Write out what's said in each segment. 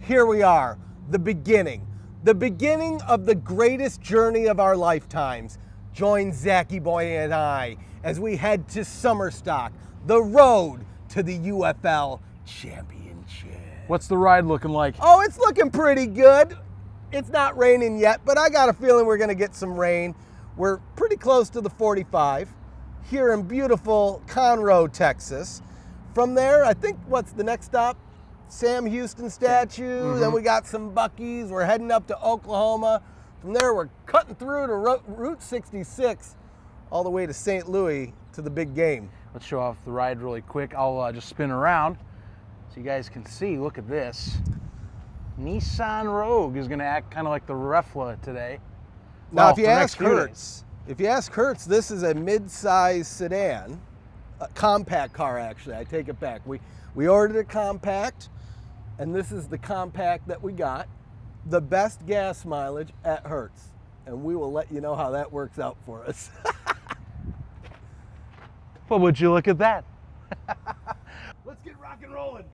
here we are, the beginning of the greatest journey of our lifetimes. Join Zachy Boy and I as we head to SummerStock, the road to the UFL Championship. What's the ride looking like? Oh, it's looking pretty good. It's not raining yet, but I got a feeling we're going to get some rain. We're pretty close to the 45 here in beautiful Conroe, Texas. From there, I think, what's the next stop? Sam Houston statue. Mm-hmm. Then we got some Buc-ee's. We're heading up to Oklahoma. From there, we're cutting through to Route 66 all the way to St. Louis to the big game. Let's show off the ride really quick. I'll just spin around so you guys can see. Look at this. Nissan Rogue is going to act kind of like the Refla today. Now, Well, if you for the ask Hertz, this is a mid-size sedan, a compact car, actually. I take it back. We ordered a compact, and this is the compact that we got. The best gas mileage at Hertz, and we will let you know how that works out for us. But would you look at that? Let's get rock and rolling.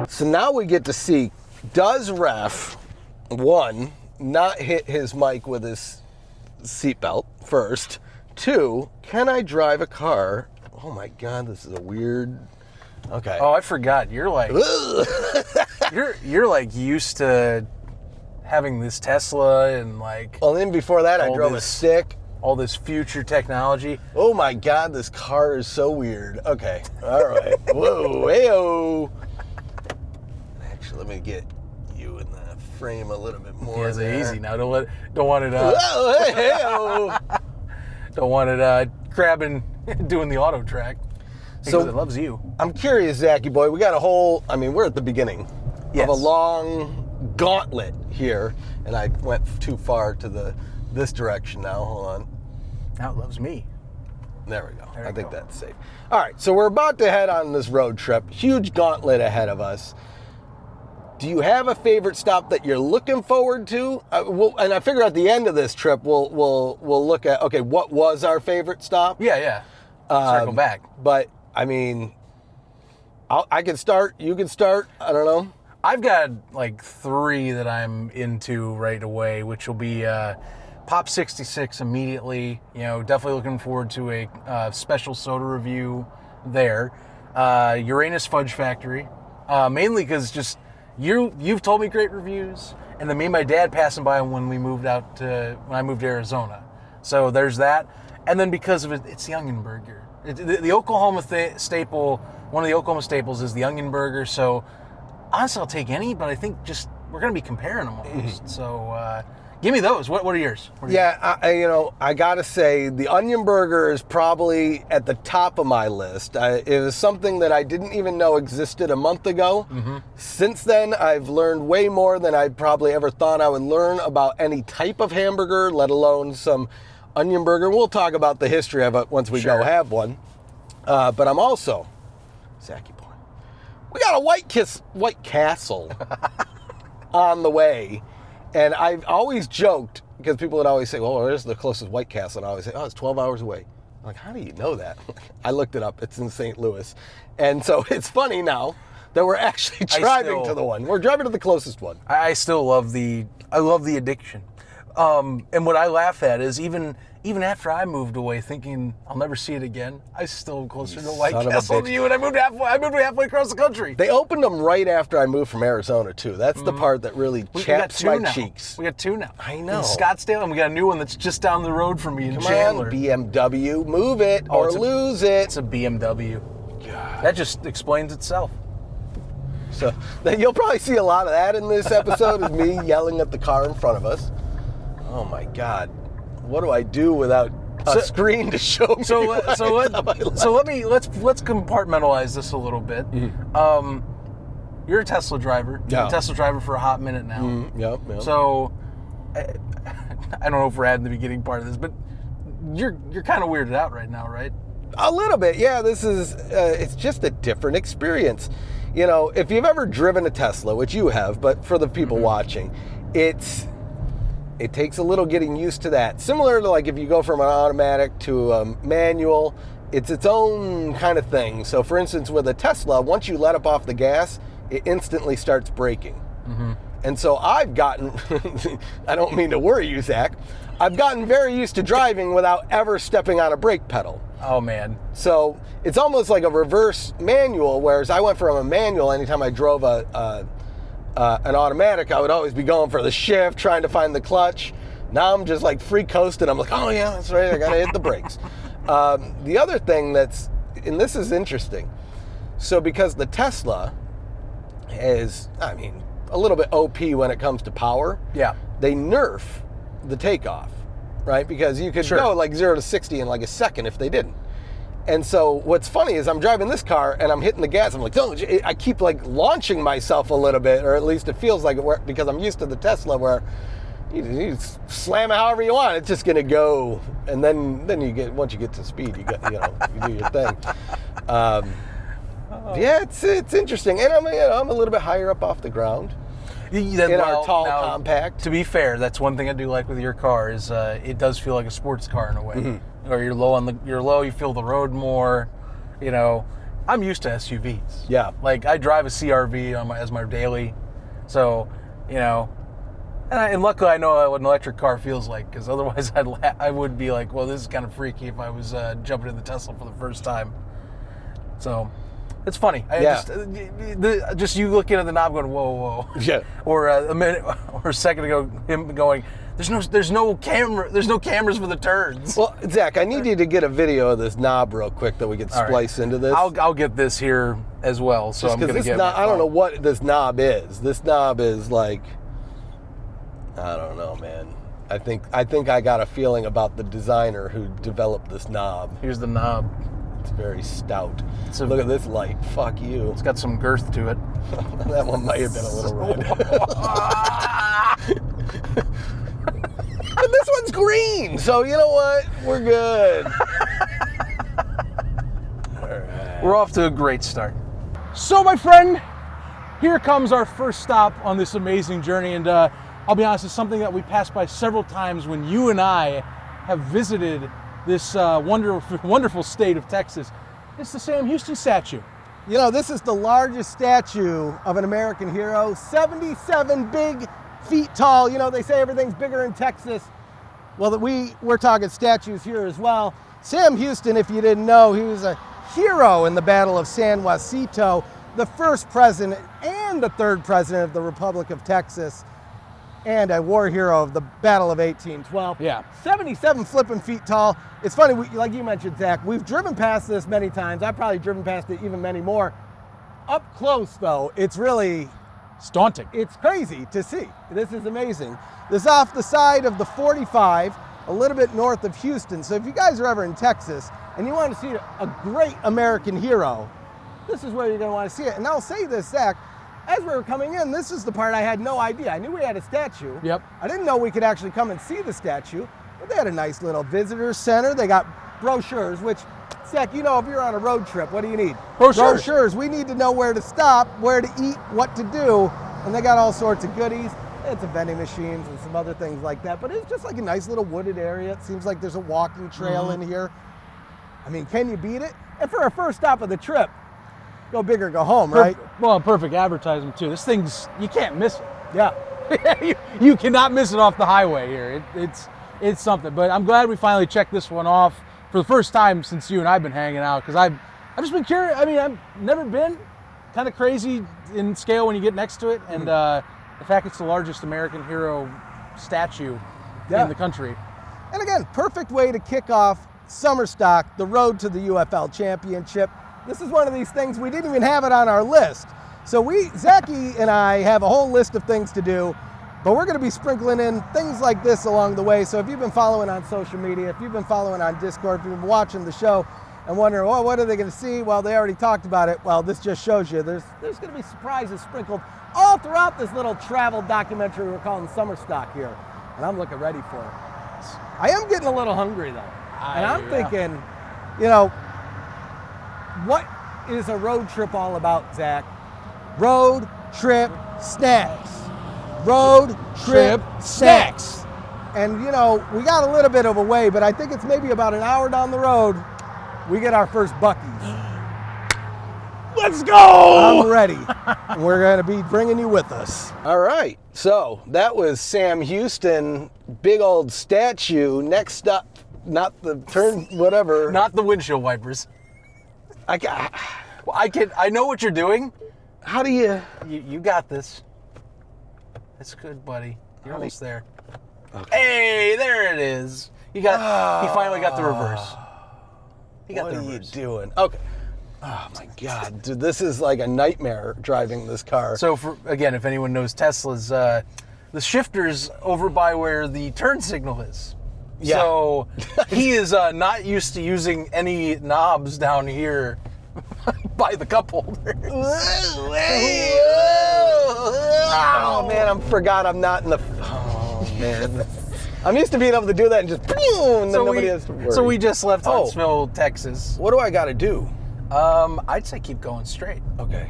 So now we get to see, does Ref, one, not hit his mic with his seatbelt first? Two, can I drive a car? Oh my God, this is a weird, okay. Oh, I forgot. You're like, you're like used to having this Tesla and like. Well, then before that, I all drove a this- stick. all this future technology. Oh my God, this car is so weird. Okay, all right. Whoa, hey-oh. Actually, let me get you in the frame a little bit more. Yeah, it's there. easy now. Don't want it. Whoa, hey-oh. Don't want it grabbing, doing the auto track. Because it loves you. I'm curious, Zachy boy. We got a whole, we're at the beginning Yes. of a long gauntlet here. And I went too far to this direction now. Hold on. Now it loves me. There we go. There we I think go. that's safe. All right, so we're about to head on this road trip. Huge gauntlet ahead of us. Do you have a favorite stop that you're looking forward to? And I figure at the end of this trip, we'll look at, okay, what was our favorite stop? Yeah. Circle back. But, I can start. You can start. I don't know. I've got like 3 that I'm into right away, which will be Pop 66 immediately. Definitely looking forward to a special soda review there. Uranus Fudge Factory, mainly because just you've told me great reviews, and then me and my dad passing by when I moved to Arizona. So there's that, and then because of it's the onion burger. The Oklahoma staple. One of the Oklahoma staples is the onion burger. So honestly, I'll take any, but I think just we're going to be comparing them almost. So Give me those. What are yours? Yeah, I got to say, the onion burger is probably at the top of my list. It was something that I didn't even know existed a month ago. Mm-hmm. Since then, I've learned way more than I probably ever thought I would learn about any type of hamburger, let alone some onion burger. We'll talk about the history of it once we go have one. But I'm also, Zachy boy, we got a White Castle on the way. And I've always joked, because people would always say, well, where's the closest White Castle? And I always say, oh, it's 12 hours away. I'm like, how do you know that? I looked it up. It's in St. Louis. And so it's funny now that we're actually driving to the one. We're driving to the closest one. I still love the addiction. And what I laugh at is even after I moved away thinking I'll never see it again, I still am closer to White Castle than you, and I moved halfway across the country. They opened them right after I moved from Arizona, too. That's the part that really chaps my cheeks. We got two now. I know. In Scottsdale, and we got a new one that's just down the road from me in Come Chandler. on, BMW, move it or lose it. It's a BMW. God. That just explains itself. So you'll probably see a lot of that in this episode, is me yelling at the car in front of us. Oh my God. What do I do without a screen to show me? Let's compartmentalize this a little bit. Mm-hmm. You're a Tesla driver. Yeah. You're a Tesla driver for a hot minute now. Mm-hmm. Yep. So I don't know if we're adding the beginning part of this, but you're kind of weirded out right now, right? A little bit, yeah. This is it's just a different experience. You know, if you've ever driven a Tesla, which you have, but for the people watching, it takes a little getting used to that. Similar to like if you go from an automatic to a manual, it's its own kind of thing. So for instance, with a Tesla, once you let up off the gas, it instantly starts braking. Mm-hmm. And so I've gotten, I don't mean to worry you, Zach, I've gotten very used to driving without ever stepping on a brake pedal. Oh man. So it's almost like a reverse manual, whereas I went from a manual anytime I drove an automatic, I would always be going for the shift, trying to find the clutch. Now I'm just like free coasting. I'm like, oh yeah, that's right, I gotta hit the brakes. The other thing and this is interesting, so because the Tesla is, a little bit OP when it comes to power, they nerf the takeoff, right? Because you could go like 0 to 60 in like a second if they didn't. And so what's funny is I'm driving this car and I'm hitting the gas. I'm like, I keep like launching myself a little bit, or at least it feels like it, because I'm used to the Tesla where you slam it however you want. It's just going to go. And then once you get to speed, you do your thing. Yeah, it's interesting. And I'm a little bit higher up off the ground. Our tall compact. To be fair, that's one thing I do like with your car is it does feel like a sports car in a way. Mm-hmm. Or you're low, you feel the road more. You know, I'm used to SUVs. Yeah. Like I drive a CRV as my daily, so and luckily I know what an electric car feels like, because otherwise I would be like, well, this is kind of freaky if I was jumping in the Tesla for the first time. So. It's funny. Just you looking at the knob going, whoa. Yeah. Or a minute or a second ago, him going, there's no cameras for the turns. Well, Zach, I need you to get a video of this knob real quick that we can splice into this. I'll get this here as well. So I'm going to get knob, I don't know what this knob is. This knob is like, I don't know, man. I think I got a feeling about the designer who developed this knob. Here's the knob. It's very stout. Look at this light. Fuck you. It's got some girth to it. That one might have been a little red. But this one's green, so you know what? We're good. All right. We're off to a great start. So, my friend, here comes our first stop on this amazing journey, and I'll be honest, it's something that we passed by several times when you and I have visited this wonderful state of Texas. It's the Sam Houston statue. You know, this is the largest statue of an American hero, 77 big feet tall. You know, they say everything's bigger in Texas. Well, we're talking statues here as well. Sam Houston, if you didn't know, he was a hero in the Battle of San Jacinto, the first president and the third president of the Republic of Texas, and a war hero of the Battle of 1812. Yeah. 77 flipping feet tall. It's funny, like you mentioned, Zach, we've driven past this many times. I've probably driven past it even many more. Up close, though, it's really It's daunting. It's crazy to see. This is amazing. This is off the side of the 45, a little bit north of Houston. So if you guys are ever in Texas and you want to see a great American hero, this is where you're going to want to see it. And I'll say this, Zach, as we were coming in, this is the part I had no idea. I knew we had a statue. Yep. I didn't know we could actually come and see the statue, but they had a nice little visitor center. They got brochures, which, Zach, you know, if you're on a road trip, what do you need? Brochures. We need to know where to stop, where to eat, what to do, and they got all sorts of goodies. It's a vending machines and some other things like that, but it's just like a nice little wooded area. It seems like there's a walking trail in here. I mean, can you beat it? And for our first stop of the trip, go big or go home, right? Well, perfect advertisement too. This thing's, you can't miss it. Yeah. you cannot miss it off the highway here. It's something. But I'm glad we finally checked this one off for the first time since you and I've been hanging out, because I've just been curious. I mean, I've never been. Kind of crazy in scale when you get next to it, and the fact it's the largest American hero statue in the country. And again, perfect way to kick off SummerStock, the road to the UFL Championship. This is one of these things, we didn't even have it on our list. So Zachy and I have a whole list of things to do, but we're going to be sprinkling in things like this along the way. So if you've been following on social media, if you've been following on Discord, if you've been watching the show and wondering, well, what are they going to see? Well, they already talked about it. Well, this just shows you there's going to be surprises sprinkled all throughout this little travel documentary we're calling SummerStock here. And I'm looking ready for it. I am getting a little hungry, though. And I'm thinking, you know, what is a road trip all about, Zach? Road trip snacks. Road trip snacks. And, you know, we got a little bit of a way, but I think it's maybe about an hour down the road, we get our first Buc-ee's. Let's go! I'm ready. We're going to be bringing you with us. All right. So that was Sam Houston, big old statue. Next up, not the turn, whatever. Not the windshield wipers. I know what you're doing. How do you? You got this. It's good, buddy. You're almost there. Okay. Hey, there it is. He finally got the reverse. What are you doing? Okay. Oh my God, dude, this is like a nightmare driving this car. So again, if anyone knows Teslas, the shifter's over by where the turn signal is. Yeah. So he is not used to using any knobs down here by the cup holder. Oh man, I forgot I'm not in the. Oh man. I'm used to being able to do that and just boom, and then nobody has to worry. So we just left Huntsville, Texas. What do I got to do? I'd say keep going straight. Okay.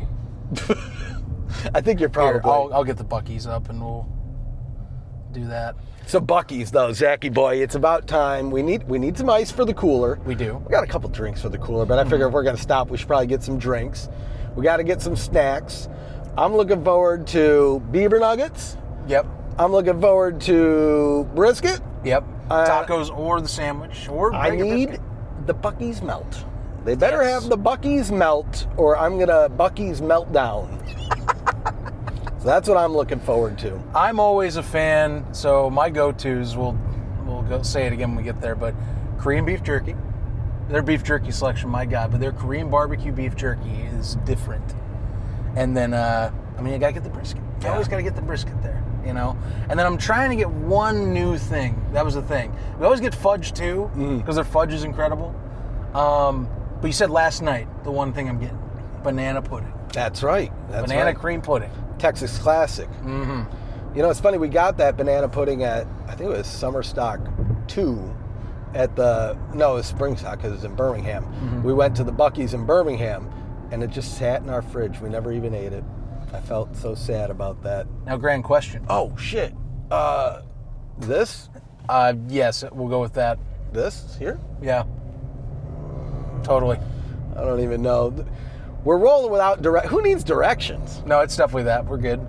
I think you're probably. Here, I'll get the Buc-ee's up and we'll do that. So Buc-ee's though, Zachy boy, it's about time. We need some ice for the cooler. We do. We got a couple drinks for the cooler, but I figure if we're gonna stop, we should probably get some drinks. We got to get some snacks. I'm looking forward to beaver nuggets. Yep. I'm looking forward to brisket. Yep. Tacos or the sandwich or I need brisket. The Buc-ee's melt. They better have the Buc-ee's melt, or I'm gonna Buc-ee's melt down. So that's what I'm looking forward to. I'm always a fan. So my go-tos, we'll go say it again when we get there, but Korean beef jerky. Their beef jerky selection, my God, but their Korean barbecue beef jerky is different. And then, you gotta get the brisket. You always gotta get the brisket there, you know? And then I'm trying to get one new thing. That was the thing. We always get fudge too, because their fudge is incredible. But you said last night, the one thing I'm getting, banana pudding. That's right. Banana cream pudding. Texas classic. Mm-hmm. You know, it's funny, we got that banana pudding at, I think it was SummerStock 2 at it was SpringStock because it was in Birmingham. Mm-hmm. We went to the Buc-ee's in Birmingham, and it just sat in our fridge. We never even ate it. I felt so sad about that. Now, grand question. Oh, shit. This? Yes, we'll go with that. This here? Yeah. Totally. I don't even know. We're rolling without Who needs directions? No, it's definitely that. We're good.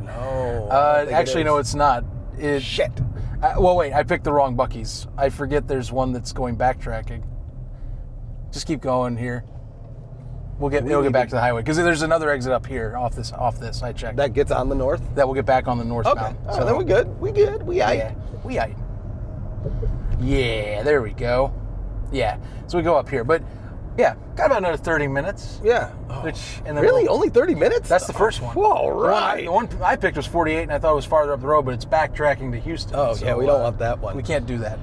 No. Actually, no, it's not. Shit. Well, wait, I picked the wrong Buc-ee's. I forget there's one that's going backtracking. Just keep going here. It'll get back to the highway because there's another exit up here off this. I checked. That gets on the north? That will get back on the northbound. Okay. So then we're good. We aight. Yeah, we aight. Yeah, there we go. Yeah, so we go up here. But Yeah, got about another 30 minutes. Yeah. And then Really? Only 30 minutes? That's the first one. Whoa, right. The one I picked was 48, and I thought it was farther up the road, but it's backtracking to Houston. Oh, yeah, we don't want that one. We can't do that.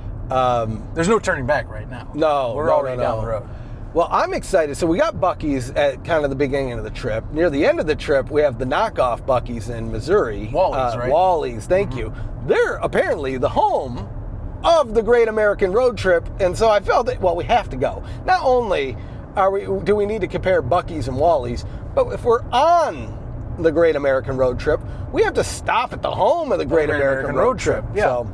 There's no turning back right now. No. We're already down the road. Well, I'm excited. So we got Buc-ee's at kind of the beginning of the trip. Near the end of the trip, we have the knockoff Buc-ee's in Missouri. Wally's, right? Wally's, thank you. They're apparently the home of the Great American Road Trip, and so I felt that, well, we have to go. Not only do we need to compare Buc-ee's and Wally's, but if we're on the Great American Road Trip, we have to stop at the home of the Great American Road Trip. Yeah. So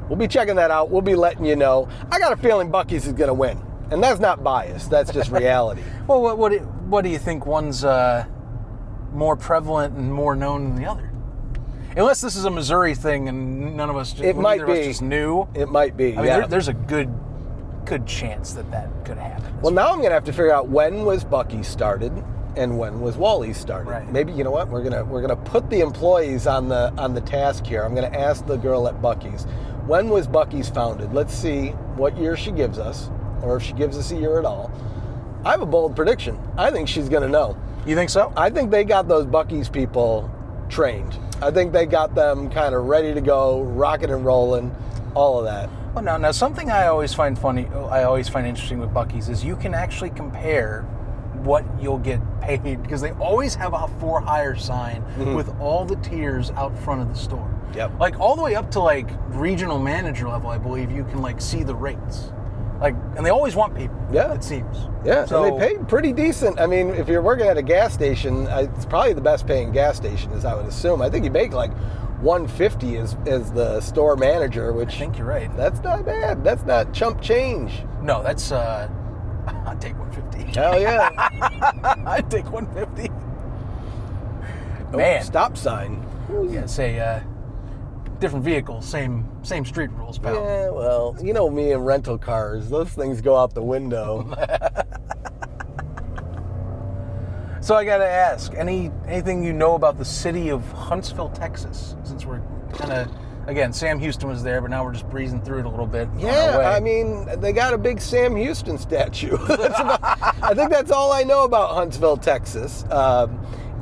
we'll be checking that out. We'll be letting you know. I got a feeling Buc-ee's is going to win. And that's not bias. That's just reality. Well, what do you think one's more prevalent and more known than the other? Unless this is a Missouri thing and none of us, us just knew. It might be. I mean, yeah. there's a good chance that could happen. Well, now I'm going to have to figure out when was Buc-ee's started and when was Wally's started. Right. Maybe, you know what? We're gonna put the employees on the task here. I'm going to ask the girl at Buc-ee's, when was Buc-ee's founded? Let's see what year she gives us, or if she gives us a year at all. I have a bold prediction. I think she's going to know. You think so? I think they got those Buc-ee's people trained. I think they got them kind of ready to go, rocking and rolling, all of that. Well, now something I always find interesting with Buc-ee's is you can actually compare what you'll get paid, because they always have a for hire sign with all the tiers out front of the store. Yep. Like all the way up to like regional manager level, I believe you can like see the rates. Like, and they always want people. Yeah. It seems. Yeah. So and they pay pretty decent. I mean, if you're working at a gas station, it's probably the best paying gas station, as I would assume. I think you make like $150 as the store manager, which I think you're right. That's not bad. That's not chump change. No, that's I'd take $150. Hell yeah. I'd take $150. Oh, Man. Stop sign. Yeah, say different vehicles, same street rules, pal. Yeah, well, you know me and rental cars. Those things go out the window. So I got to ask, anything you know about the city of Huntsville, Texas? Since we're kind of, again, Sam Houston was there, but now we're just breezing through it a little bit. Yeah, I mean, they got a big Sam Houston statue. I think that's all I know about Huntsville, Texas.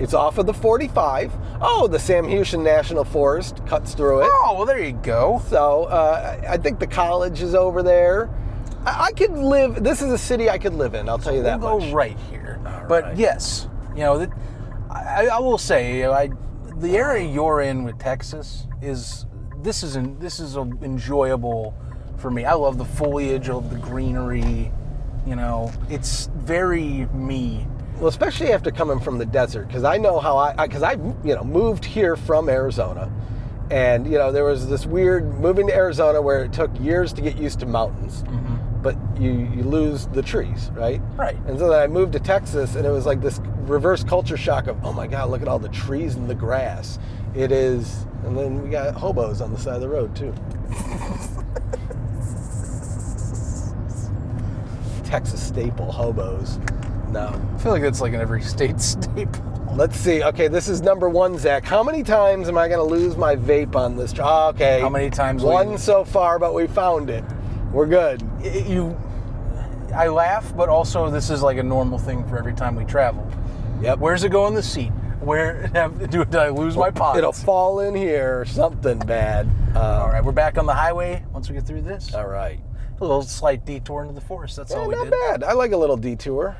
It's off of the 45. Oh, the Sam Houston National Forest cuts through it. Oh, well, there you go. So I think the college is over there. I could live. This is a city I could live in. I'll tell you that much. We'll go right here. All but right. yes, you know, I will say, the area you're in with Texas is enjoyable for me. I love the foliage, I love the greenery. You know, it's very me. Well, especially after coming from the desert, because I know how I moved here from Arizona, and there was this weird moving to Arizona where it took years to get used to mountains, but you lose the trees, right? Right. And so then I moved to Texas, and it was like this reverse culture shock of, oh my God, look at all the trees and the grass. It is, and then we got hobos on the side of the road too. Texas staple, hobos. No. I feel like that's like in every state staple. Let's see. Okay, this is number one, Zach. How many times am I going to lose my vape on this? Okay. How many times? One so far, but we found it. We're good. I laugh, but also this is like a normal thing for every time we travel. Yep. Where's it go in the seat? Where did I lose my pods? It'll fall in here or something bad. All right, we're back on the highway once we get through this. All right. A little slight detour into the forest. That's all we not did. Bad. I like a little detour.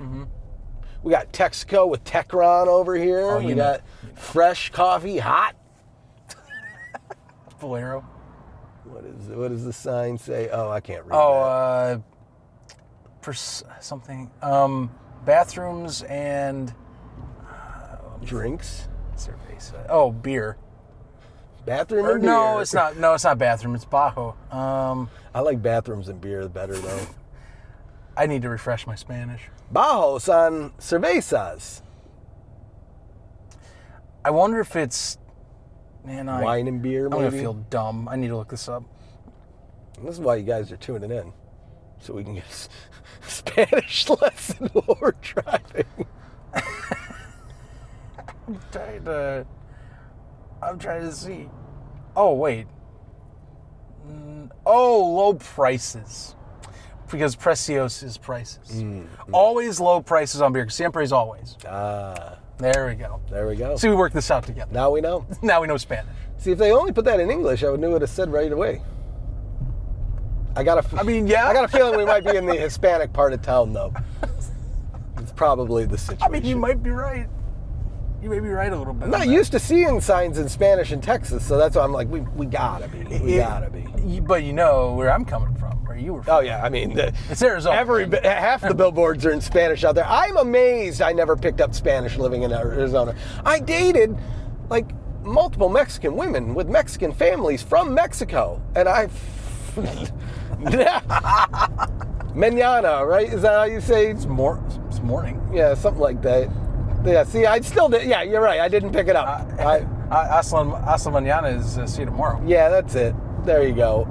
We got Texaco with Techron over here. Oh, we got fresh coffee, hot. Bolero. What does the sign say? Oh, I can't read that. Something. Bathrooms and drinks. Cerveza. Oh, beer. Bathroom and beer. No, it's not. No, it's not bathroom. It's Bajo. I like bathrooms and beer better though. I need to refresh my Spanish. Bajos on cervezas. I wonder if it's wine and beer. Maybe? I'm gonna feel dumb. I need to look this up. This is why you guys are tuning in, so we can get a Spanish lesson while we're driving. I'm trying to see. Oh, wait. Low prices. because precios is prices. Always low prices on beer. Siempre is always. There we go. There we go. See, we worked this out together. Now we know. Now we know Spanish. See, if they only put that in English, I would have said right away. I got a feeling we might be in the Hispanic part of town, though. It's probably the situation. I mean, you might be right. You may be right a little bit. I'm not used to seeing signs in Spanish in Texas, so that's why I'm like, we gotta be. We gotta be. But you know where I'm coming from, where you were from. Oh, yeah. I mean, it's Arizona. Half the billboards are in Spanish out there. I'm amazed I never picked up Spanish living in Arizona. I dated, like, multiple Mexican women with Mexican families from Mexico, and Mañana, right? Is that how you say? It's morning. Yeah, something like that. Yeah, see, I still did. Yeah, you're right. I didn't pick it up. Hasta mañana is see you tomorrow. Yeah, that's it. There you go.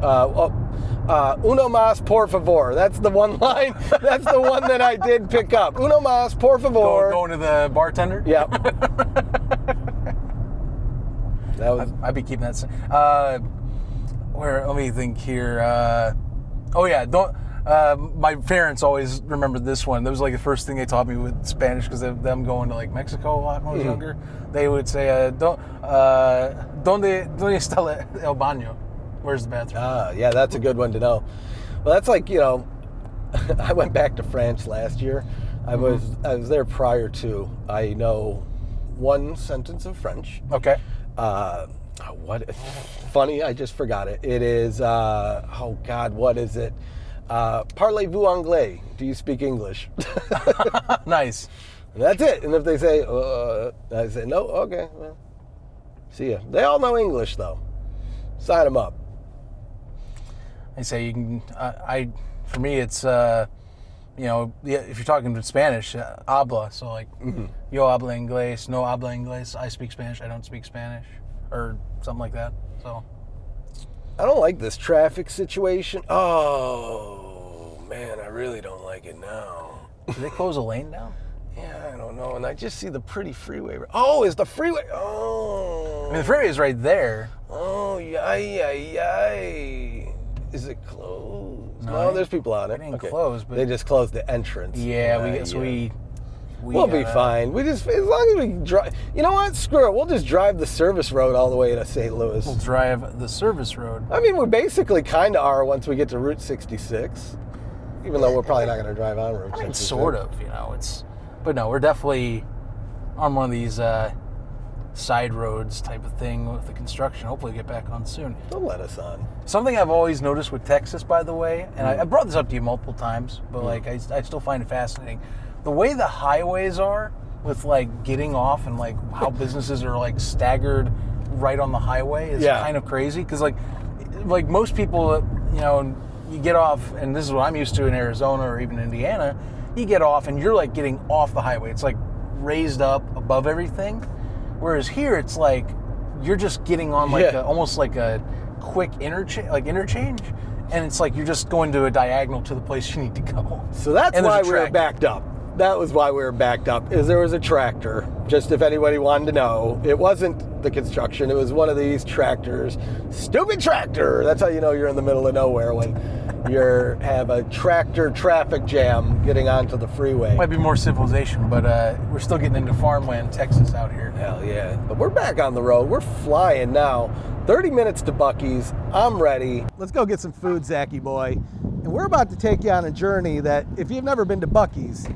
Uno más, por favor. That's the one line. That's the one that I did pick up. Uno más, por favor. Going to the bartender? Yep. That was. I'd be keeping that. Let me think here. My parents always remembered this one. That was like the first thing they taught me with Spanish, because of them going to like Mexico a lot when I was younger. They would say, ¿Dónde está el baño? Where's the bathroom? Yeah, that's a good one to know. Well, that's like, I went back to France last year. I was there prior to. I know one sentence of French. Okay. What? Funny, I just forgot it. It is, what is it? Parlez-vous anglais? Do you speak English? Nice. And that's it. And if they say, I say, no, okay, well, see ya. They all know English, though. Sign them up. I say you can, for me, it's, if you're talking in Spanish, habla. So like, yo habla inglés, no habla inglés. I speak Spanish, I don't speak Spanish. Or something like that. So I don't like this traffic situation. Oh, man, I really don't like it now. Did they close a lane down? Yeah, I don't know. And I just see the pretty freeway. Oh, is the freeway? Oh. I mean, the freeway is right there. Oh, yay. Is it closed? No, there's people on it. It ain't closed, but they just closed the entrance. Yeah, We'll be fine. As long as we drive. You know what? Screw it. We'll just drive the service road all the way to St. Louis. We'll drive the service road. I mean, we basically kind of are once we get to Route 66. Even though we're probably not going to drive on Route 66. Sort of, but no, we're definitely on one of these side roads type of thing with the construction. Hopefully get back on soon. Don't let us on. Something I've always noticed with Texas, by the way, and I brought this up to you multiple times, but I still find it fascinating. The way the highways are with like getting off and like how businesses are like staggered right on the highway is kind of crazy. Because like most people, you get off, and this is what I'm used to in Arizona or even Indiana, you get off and you're like getting off the highway. It's like raised up above everything. Whereas here it's like you're just getting on like almost like a quick interchange. And it's like you're just going to a diagonal to the place you need to go. So that's why we were backed up. That was why we were backed up, is there was a tractor. Just if anybody wanted to know, it wasn't the construction, it was one of these tractors. Stupid tractor! That's how you know you're in the middle of nowhere, when you have a tractor traffic jam getting onto the freeway. Might be more civilization, but we're still getting into farmland Texas out here. Hell yeah. But we're back on the road. We're flying now. 30 minutes to Buc-ee's. I'm ready. Let's go get some food, Zachy boy. And we're about to take you on a journey that, if you've never been to Buc-ee's,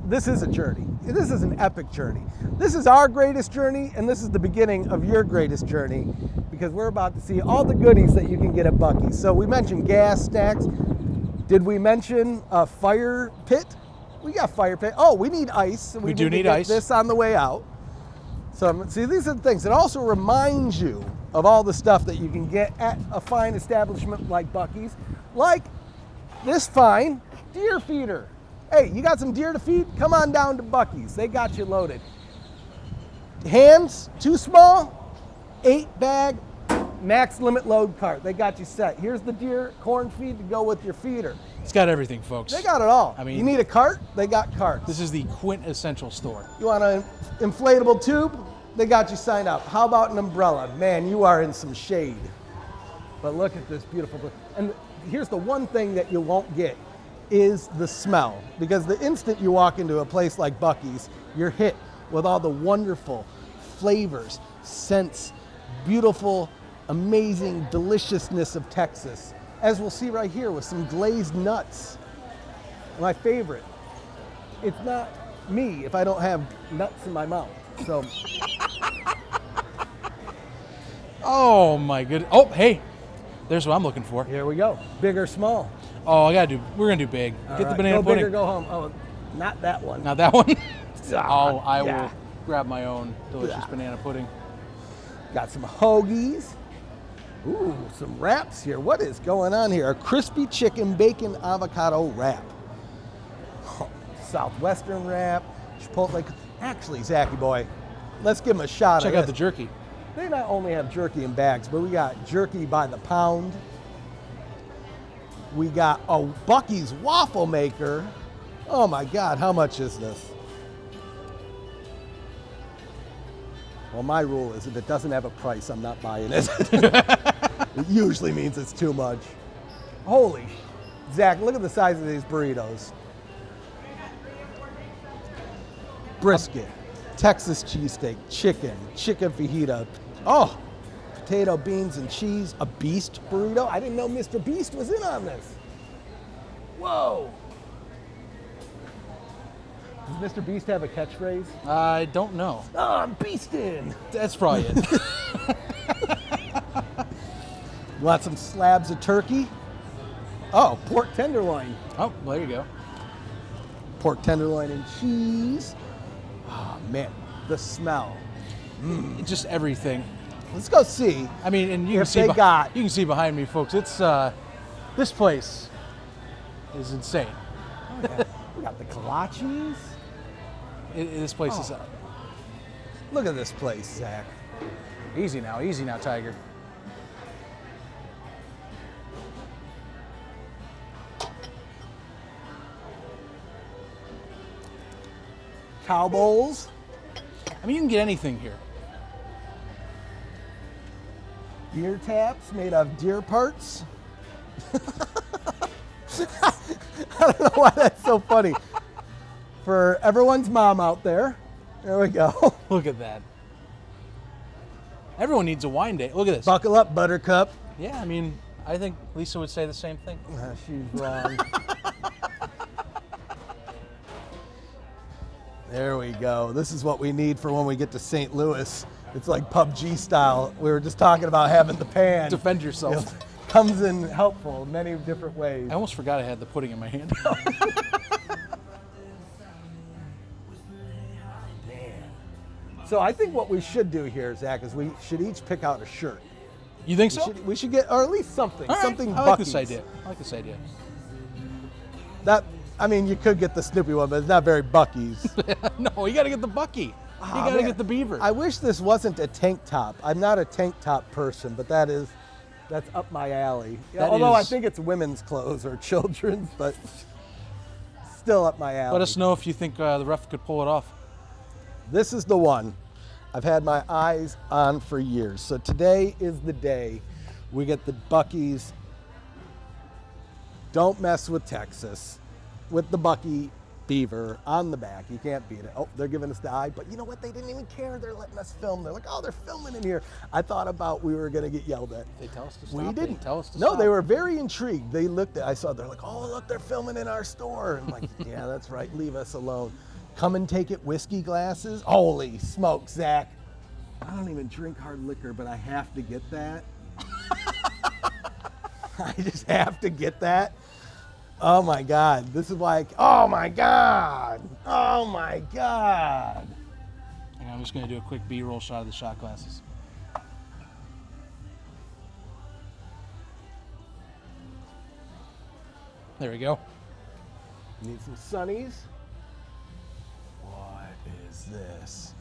this is a journey. This is an epic journey. This is our greatest journey, and this is the beginning of your greatest journey, because we're about to see all the goodies that you can get at Buc-ee's. So we mentioned gas, snacks. Did we mention a fire pit? We got fire pit. Oh, we need ice. So we do need ice. This on the way out. So see, these are the things. It also reminds you of all the stuff that you can get at a fine establishment like Buc-ee's, like this fine deer feeder. Hey, you got some deer to feed? Come on down to Buc-ee's. They got you loaded. Hands, too small, 8-bag, max limit load cart. They got you set. Here's the deer corn feed to go with your feeder. It's got everything, folks. They got it all. I mean, you need a cart? They got carts. This is the quintessential store. You want an inflatable tube? They got you signed up. How about an umbrella? Man, you are in some shade. But look at this beautiful. And here's the one thing that you won't get is the smell. Because the instant you walk into a place like Buc-ee's, you're hit with all the wonderful flavors, scents, beautiful, amazing deliciousness of Texas. As we'll see right here with some glazed nuts. My favorite. It's not me if I don't have nuts in my mouth. So, Oh my goodness. Oh, hey, there's what I'm looking for. here we go. Big or small? Oh, we're gonna do big. All Get the right, banana go pudding. big or go home. Oh, not that one. Not that one. Ah, I yeah. will grab my own delicious Yeah. banana pudding. Got some hoagies. Ooh, some wraps here. What is going on here? A crispy chicken bacon avocado wrap. Oh, Southwestern wrap. Chipotle. Actually, Zachy boy, let's give him a shot. Check of out the this. jerky. They not only have jerky in bags, but we got jerky by the pound. We got a Buc-ee's waffle maker. Oh my God, how much is this? Well, my rule is if it doesn't have a price, I'm not buying it. It usually means it's too much. Holy, Zach, look at the size of these burritos. Brisket, Texas cheesesteak, chicken fajita. Oh, potato, beans, and cheese. A Beast burrito. I didn't know Mr. Beast was in on this. Whoa. Does Mr. Beast have a catchphrase? I don't know. Oh, I'm beastin'. That's probably it. Want some slabs of turkey? Oh, pork tenderloin. Oh, there you go. Pork tenderloin and cheese. Oh, man, the smell. Just everything. Let's go see. I mean, and you If can see they got- you can see behind me, folks. It's this place is insane. We got the kolaches. This place is Look at this place, Zach. easy now, Tiger. Cow bowls. I mean, you can get anything here. Deer taps made of deer parts. I don't know why that's so funny. For everyone's mom out there, there we go. Look at that. Everyone needs a wine day. Look at this. Buckle up, Buttercup. Yeah, I mean, I think Lisa would say the same thing. She's wrong. There we go. This is what we need for when we get to St. Louis. It's like PUBG style. We were just talking about having the pan. Defend yourself. Comes in helpful in many different ways. I almost forgot I had the pudding in my hand. So I think what we should do here, Zach, is we should each pick out a shirt. You think so? We should get, or at least something. All right. Something I like Buc-ee's. this idea. I like this idea. That, I mean, you could get the Snoopy one, but it's not very Buc-ee's. No, you got to get the Bucky. You got to man. get the beaver. I wish this wasn't a tank top. I'm not a tank top person, but that's up my alley. That Although I is- think it's women's clothes or children's, but still up my alley. Let us know if you think the ref could pull it off. This is the one I've had my eyes on for years. So today is the day we get the Buc-ee's Don't Mess with Texas with the Buc-ee beaver on the back. You can't beat it. Oh, they're giving us the eye, but you know what? They didn't even care. They're letting us film. They're like, oh, they're filming in here. I thought about we were going to get yelled at. They tell us to stop. We They didn't. tell us to No, stop. they were very intrigued. They looked at, I saw, they're like, oh, look, they're filming in our store. I'm like, yeah, that's right. Leave us alone. Come and take it, whiskey glasses. Holy smokes, Zach. I don't even drink hard liquor, but I have to get that. I just have to get that. Oh my God. This is why, oh my God. Oh my God. Hang on, I'm just going to do a quick B-roll shot of the shot glasses. There we go. Need some sunnies. What is this?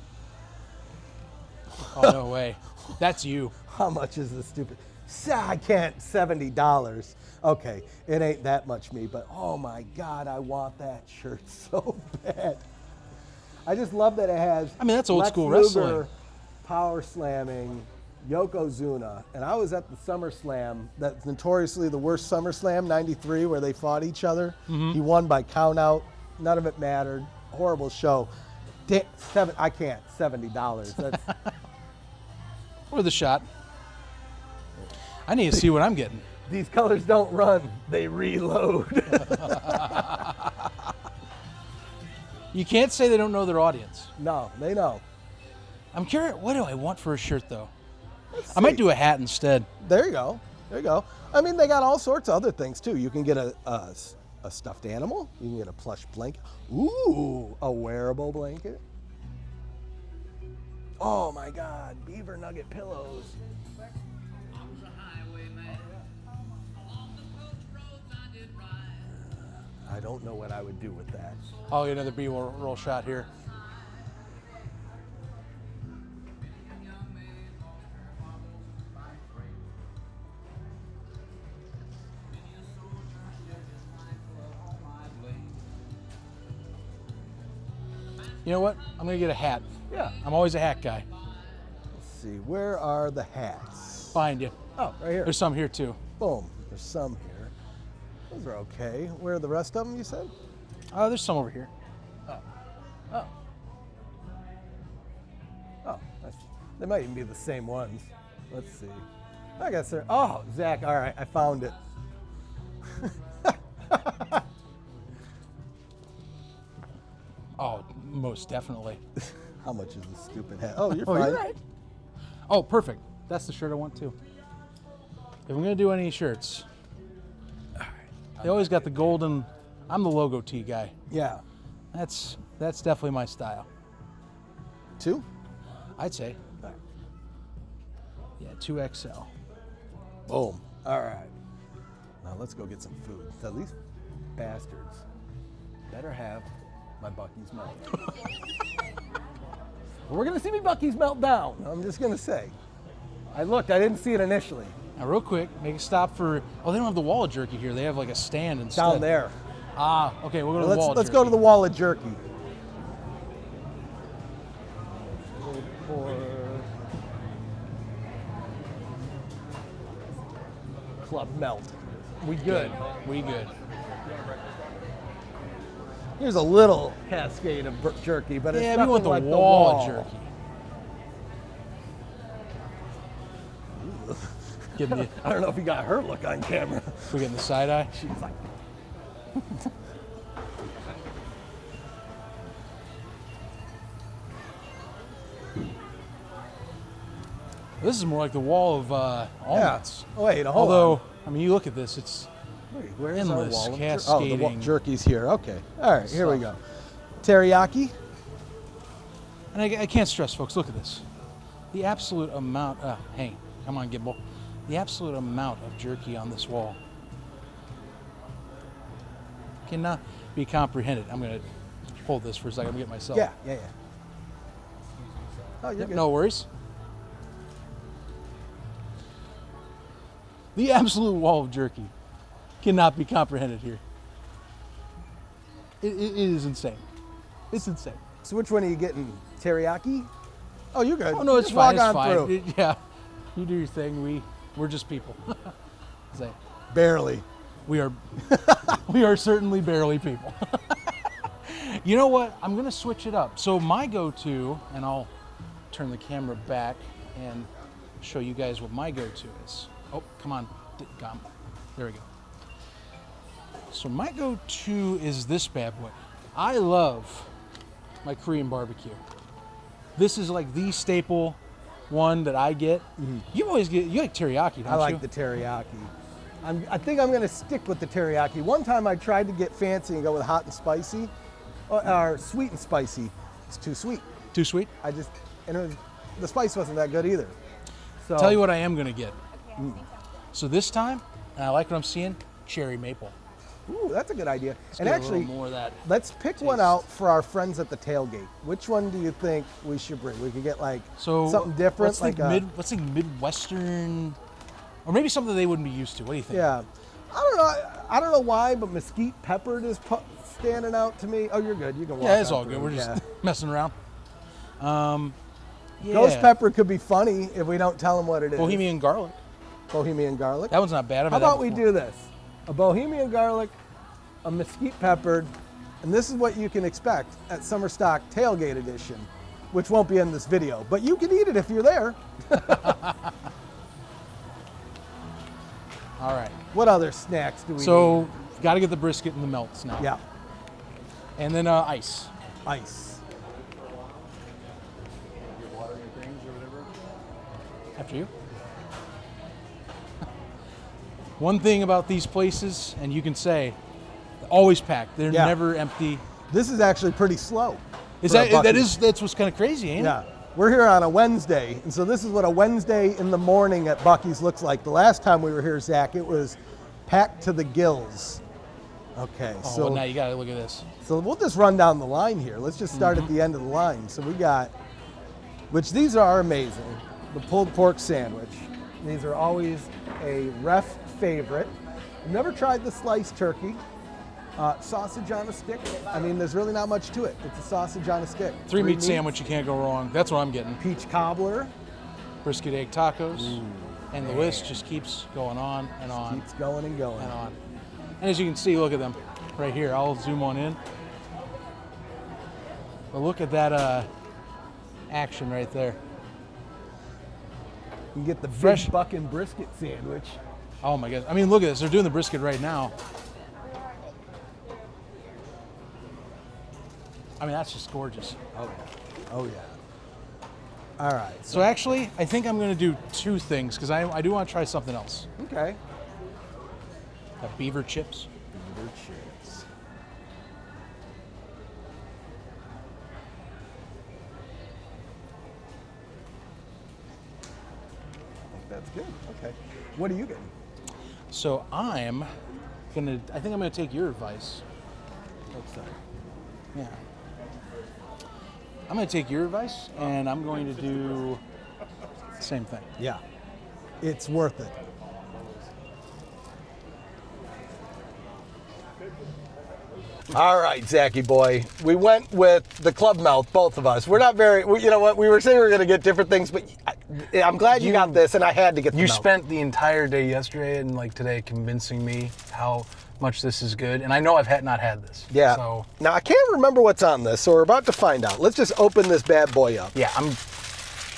Oh, no way. That's you. How much is this stupid? I can't, $70. Okay, it ain't that much me, but oh my God, I want that shirt so bad. I just love that it has I mean, that's old Lex school Luger wrestling. power slamming Yokozuna, and I was at the SummerSlam. That's notoriously the worst SummerSlam, '93, where they fought each other. He won by countout. None of it mattered. Horrible show. I can't. $70. That's Worth a shot. I need to see what I'm getting. These colors don't run, they reload. You can't say they don't know their audience. No, they know. I'm curious, what do I want for a shirt, though? Let's I might see. do a hat instead. There you go. There you go. I mean, they got all sorts of other things, too. You can get a stuffed animal. You can get a plush blanket. Ooh, a wearable blanket. Oh, my God. Beaver nugget pillows. I don't know what I would do with that. I'll get another B-roll shot here. You know what? I'm going to get a hat. Yeah. I'm always a hat guy. Let's see. Where are the hats? Behind you. Oh, right here. There's some here, too. Boom. There's some here. Those are okay. Where are the rest of them, you said? There's some over here. Oh. They might even be the same ones. Let's see. I guess they're. Oh, Zach. All right. I found it. Oh, most definitely. How much is this stupid hat? Oh, you're Oh, fine. you're right. Oh, perfect. That's the shirt I want, too. If I'm going to do any shirts, they always got the golden. I'm the logo tee guy. Yeah. That's definitely my style. 2? I'd say. Yeah, 2XL. Boom. All right. Now let's go get some food. So these bastards better have my Buc-ee's melt. We're going to see me Buc-ee's melt down. I'm just going to say. I looked. I didn't see it initially. Now, real quick, make a stop for. Oh, they don't have the wall of jerky here. They have like a stand instead. Down there. Ah, okay. We'll go to the wall. Let's go to the wall of jerky. Club melt. We good. We good. Here's a little cascade of jerky, but it's Yeah, we nothing want the like wall the wall. of jerky. Getting the, I don't know if you got her look on camera. we getting the side eye. She's like, This is more like the wall of almonds. oh, wait, hold Although, on. I mean, you look at this, it's Wait, where's endless, our wall of cascading. Oh, the jerky's here. Okay. All right, here we go. Teriyaki. and I can't stress, folks, look at this. The absolute amount, hey, come on, Gimbal. The absolute amount of jerky on this wall cannot be comprehended. I'm going to hold this for a second. I'm going to get myself. Yeah. Oh, you're Yep, good. no worries. The absolute wall of jerky cannot be comprehended here. It is insane. It's insane. So which one are you getting? Teriyaki? Oh, you're good. Oh no, it's Just fine. log It's on fine. through. Yeah, you do your thing. We're just people. Say, Barely. we are certainly barely people. You know what? I'm gonna switch it up. So my go-to, and I'll turn the camera back and show you guys what my go-to is. Oh, come on. There we go. So my go-to is this bad boy. I love my Korean barbecue. This is like the staple one that I get. You always you like teriyaki, don't you? I like the teriyaki. I think I'm going to stick with the teriyaki. One time I tried to get fancy and go with hot and spicy, or sweet and spicy. It's too sweet. Too sweet? The spice wasn't that good either. So Tell you what I am gonna get. So this time, and I like what I'm seeing, cherry maple. Ooh, that's a good idea. Let's And get a actually, little more of that. let's pick one taste. out for our friends at the tailgate. Which one do you think we should bring? We could get like So something different, Let's think let's think Midwestern, or maybe something they wouldn't be used to. What do you think? yeah. I don't know why, but mesquite peppered is standing out to me. Oh, you're good. You can walk Yeah, it's on all good. through. We're just Yeah. messing around. Yeah. Ghost pepper could be funny if we don't tell them what it is. Bohemian garlic. Bohemian garlic. That one's not bad. How about we do this? A Bohemian garlic, a mesquite peppered, and this is what you can expect at SummerStock Tailgate Edition, which won't be in this video, but you can eat it if you're there. All right. What other snacks do we need? So, got to get the brisket and the melts now. Yeah, And then ice. ice. After you. One thing about these places, and you can say, always packed. They're Yeah. never empty. This is actually pretty slow. Is for a that Buc-ee's. that's what's kind of crazy, ain't Yeah. We're here on a Wednesday, and so this is what a Wednesday in the morning at Buc-ee's looks like. The last time we were here, Zach, it was packed to the gills. Okay, it? Oh, so well, now you got to look at this. So we'll just run down the line here. Let's just start at the end of the line. So we got, which these are amazing, the pulled pork sandwich. These are always a ref favorite. I've never tried the sliced turkey. Sausage on a stick. I mean, there's really not much to it. It's a sausage on a stick. Three meat meats, sandwich, you can't go wrong. That's what I'm getting. Peach cobbler. Brisket egg tacos. And the list just keeps going on and on Keeps going and going. and on. And as you can see, look at them right here. I'll zoom on in. But look at that action right there. You can get the Fresh. big bucking brisket sandwich. Oh my goodness. I mean, look at this. They're doing the brisket right now. I mean, that's just gorgeous. Oh yeah. Oh yeah. All right. So actually, I think I'm going to do two things because I do want to try something else. Okay. Got beaver chips. Beaver chips. I think that's good. Okay. What are you getting? So I think I'm gonna take your advice. What's that? Yeah. I'm gonna take your advice and I'm going to do the same thing. Yeah. It's worth it. All right, Zachy boy. We went with the club mouth, both of us. We're not you know what? We were saying we were going to get different things, but I'm glad you got this, and I had to get the You mouth. spent the entire day yesterday and like today convincing me how much this is good, and I know I've not had this. Yeah. So Now, I can't remember what's on this, so we're about to find out. Let's just open this bad boy up. yeah, I'm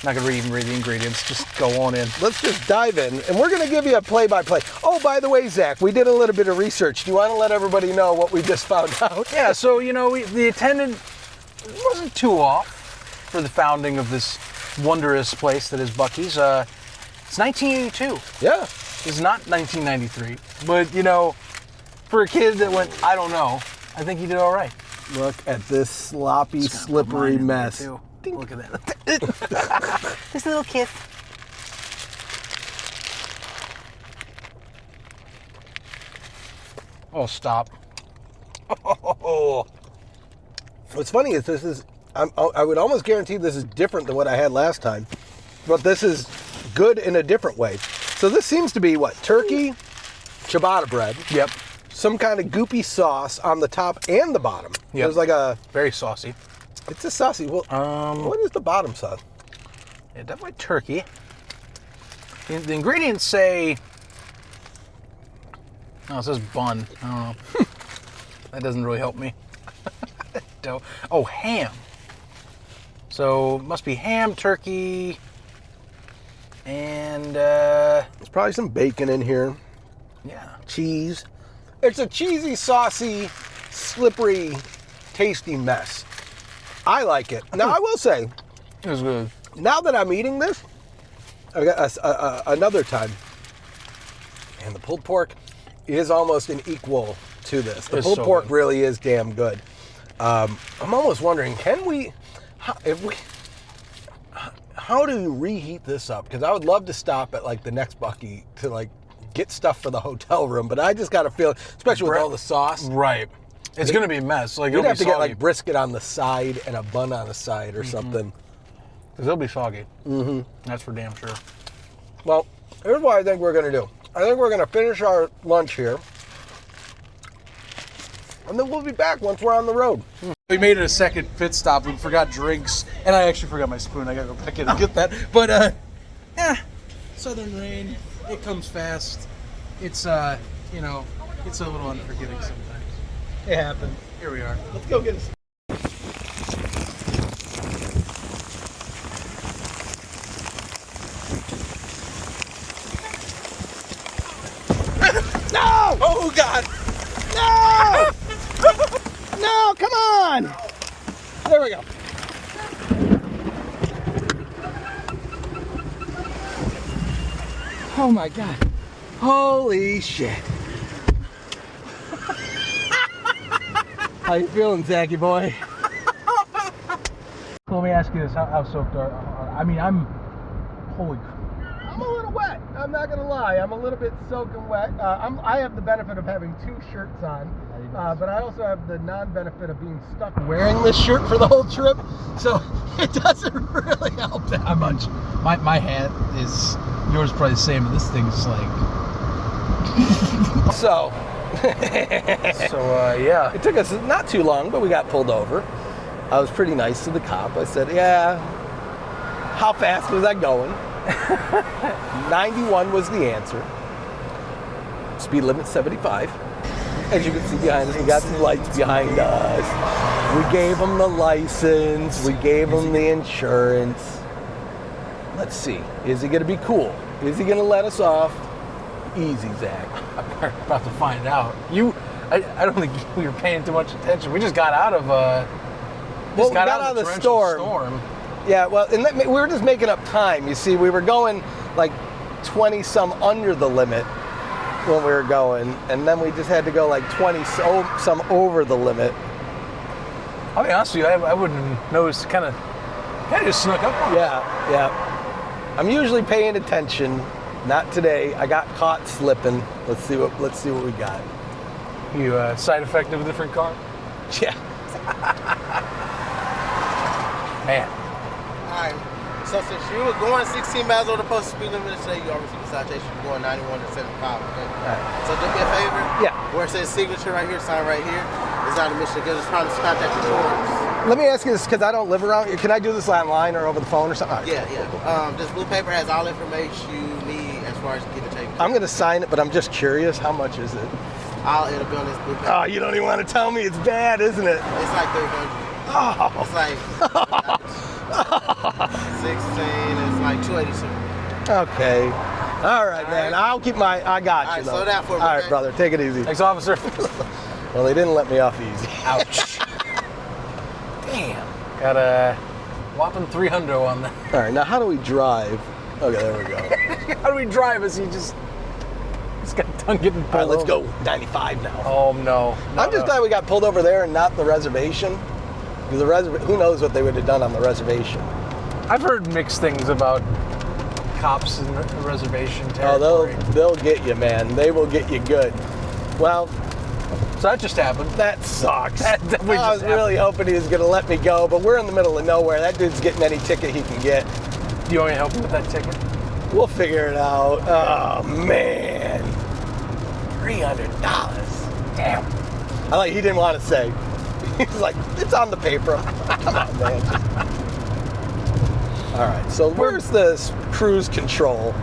not gonna read the ingredients. Just go on in. Let's just dive in, and we're going to give you a play-by-play. Oh, by the way, Zach, we did a little bit of research. Do you want to let everybody know what we just found out? Yeah. So the attendant wasn't too off for the founding of this wondrous place that is Buc-ee's. It's 1982. Yeah. It's not 1993. But for a kid that went, I don't know, I think he did all right. Look at this sloppy, Just gonna put slippery mine in there, mess. too. Look at that. Just a little kiss. Oh, stop. What's funny is I would almost guarantee this is different than what I had last time, but this is good in a different way. So this seems to be what? Turkey, ciabatta bread, Yep. some kind of goopy sauce on the top and the bottom. Yep. There's like Very saucy. it's a saucy. Well, what is the bottom sauce? Yeah, definitely turkey. The ingredients say, oh, it says bun. I don't know. That doesn't really help me. Dough. Oh, ham. So must be ham, turkey, and There's probably some bacon in here, yeah. cheese. It's a cheesy, saucy, slippery, tasty mess. I like it. Now, I will say, It was good. now that I'm eating this, I got another time, and the pulled pork is almost an equal to this. The It's pulled so pork good. really is damn good. I'm almost wondering, how do you reheat this up? Because I would love to stop at like the next Buc-ee to like get stuff for the hotel room, but I just got to feel, especially with all the sauce, Right. It's gonna be a mess. Like you'd it'll have be to get soggy. like brisket on the side and a bun on the side or something. Because it'll be soggy. Mm-hmm. That's for damn sure. Well, here's what I think we're going to do. I think we're going to finish our lunch here, and then we'll be back once we're on the road. We made it a second pit stop. We forgot drinks, and I actually forgot my spoon. I gotta go back in and get that. But southern rain, it comes fast. It's you know, it's a little unforgiving sometimes. It happens. Here we are. Let's go get us. No! Oh God! No! No, come on! There we go. Oh my God. Holy shit. How you feeling, Zachy boy? Let me ask you this: How soaked are? I mean, holy. I'm a little wet. I'm not gonna lie. I'm a little bit soaking wet. I have the benefit of having 2 shirts on, but I also have the non-benefit of being stuck wearing this shirt for the whole trip. So it doesn't really help that much. My hat is yours, probably the same, but this thing's like. So. Yeah. It took us not too long, but we got pulled over. I was pretty nice to the cop. I said, "Yeah, how fast was I going?" 91 was the answer. Speed limit 75. As you can see behind us, we got some lights behind us. We gave him the license. We gave him the insurance. Let's see. Is he going to be cool? Is he going to let us off? Easy, Zach. I'm about to find out. I don't think we were paying too much attention. We just got out of we got out of the storm. Yeah, well, and we were just making up time. You see, we were going like 20 some under the limit when we were going, and then we just had to go like 20 some over the limit. I'll be honest with you, I wouldn't have noticed. Kind of just snuck up on us. Yeah. I'm usually paying attention. Not today. I got caught slipping. Let's see what we got. You side effect of a different car? Yeah. Man. Alright, so since you were going 16 miles over the posted speed limit today, you already received a citation for going 91 to 75, okay? Alright. So do me a favor. Yeah. Where it says signature right here, sign right here. It's out of Michigan. Just trying to contact insurance. Let me ask you this, because I don't live around here. Can I do this online or over the phone or something? Right. Yeah. This blue paper has all information you need as far as getting taken. I'm going to sign it, but I'm just curious. How much is it? It'll be on this blue paper. Oh, you don't even want to tell me. It's bad, isn't it? It's like 300. Oh. It's like 16. It's like 282. Okay. All right, man. I'll keep my. I got you. All right, though. slow down for me. All right, okay? brother. Take it easy. Thanks, officer. Well, they didn't let me off easy. Ouch. Damn. Got a whopping 300 on that. All right. Now, how do we drive? Okay, there we go. How do we drive as he just got done getting pulled All right, let's over? go 95 now. Oh, no. I'm just glad we got pulled over there and not the reservation. Because who knows what they would have done on the reservation. I've heard mixed things about cops in the reservation Oh, territory. they'll get you, man. They will get you good. Well, So that just happened. that sucks. That definitely I was just really hoping he was going to let me go, but we're in the middle of nowhere. That dude's getting any ticket he can get. Do you want me to help you with that ticket? We'll figure it out. Oh, man. $300. Damn. He didn't want to say. He's like, it's on the paper. Come on, man. All right, so where's this cruise control?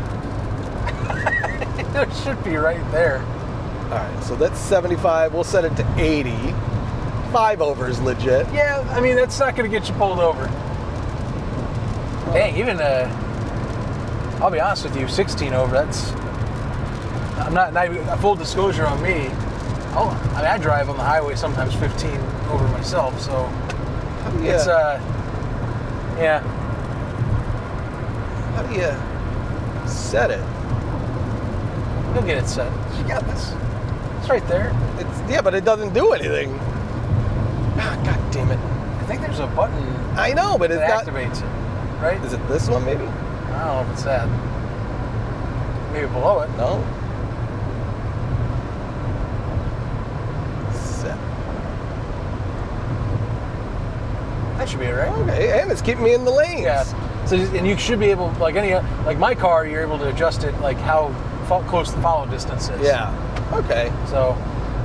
It should be right there. All right, so that's 75. We'll set it to 80. 5 over is legit. Yeah, I mean, that's not going to get you pulled over. Dang, even, I'll be honest with you, 16 over, that's, I'm not even, full disclosure on me. Oh, I mean, I drive on the highway sometimes 15 over myself, so it's, yeah. How do you set it? You'll get it set. You got this. It's right there. Yeah, but it doesn't do anything. Ah, God damn it. I think there's a button I know, but it's that not. activates it, right? Is it this one, maybe? I don't know if it's that. Maybe below it. No. Set. That should be it, right? Okay, and it's keeping me in the lanes. Yeah. So, and you should be able, like like my car, you're able to adjust it, like how close the follow distance is. Yeah. Okay. So,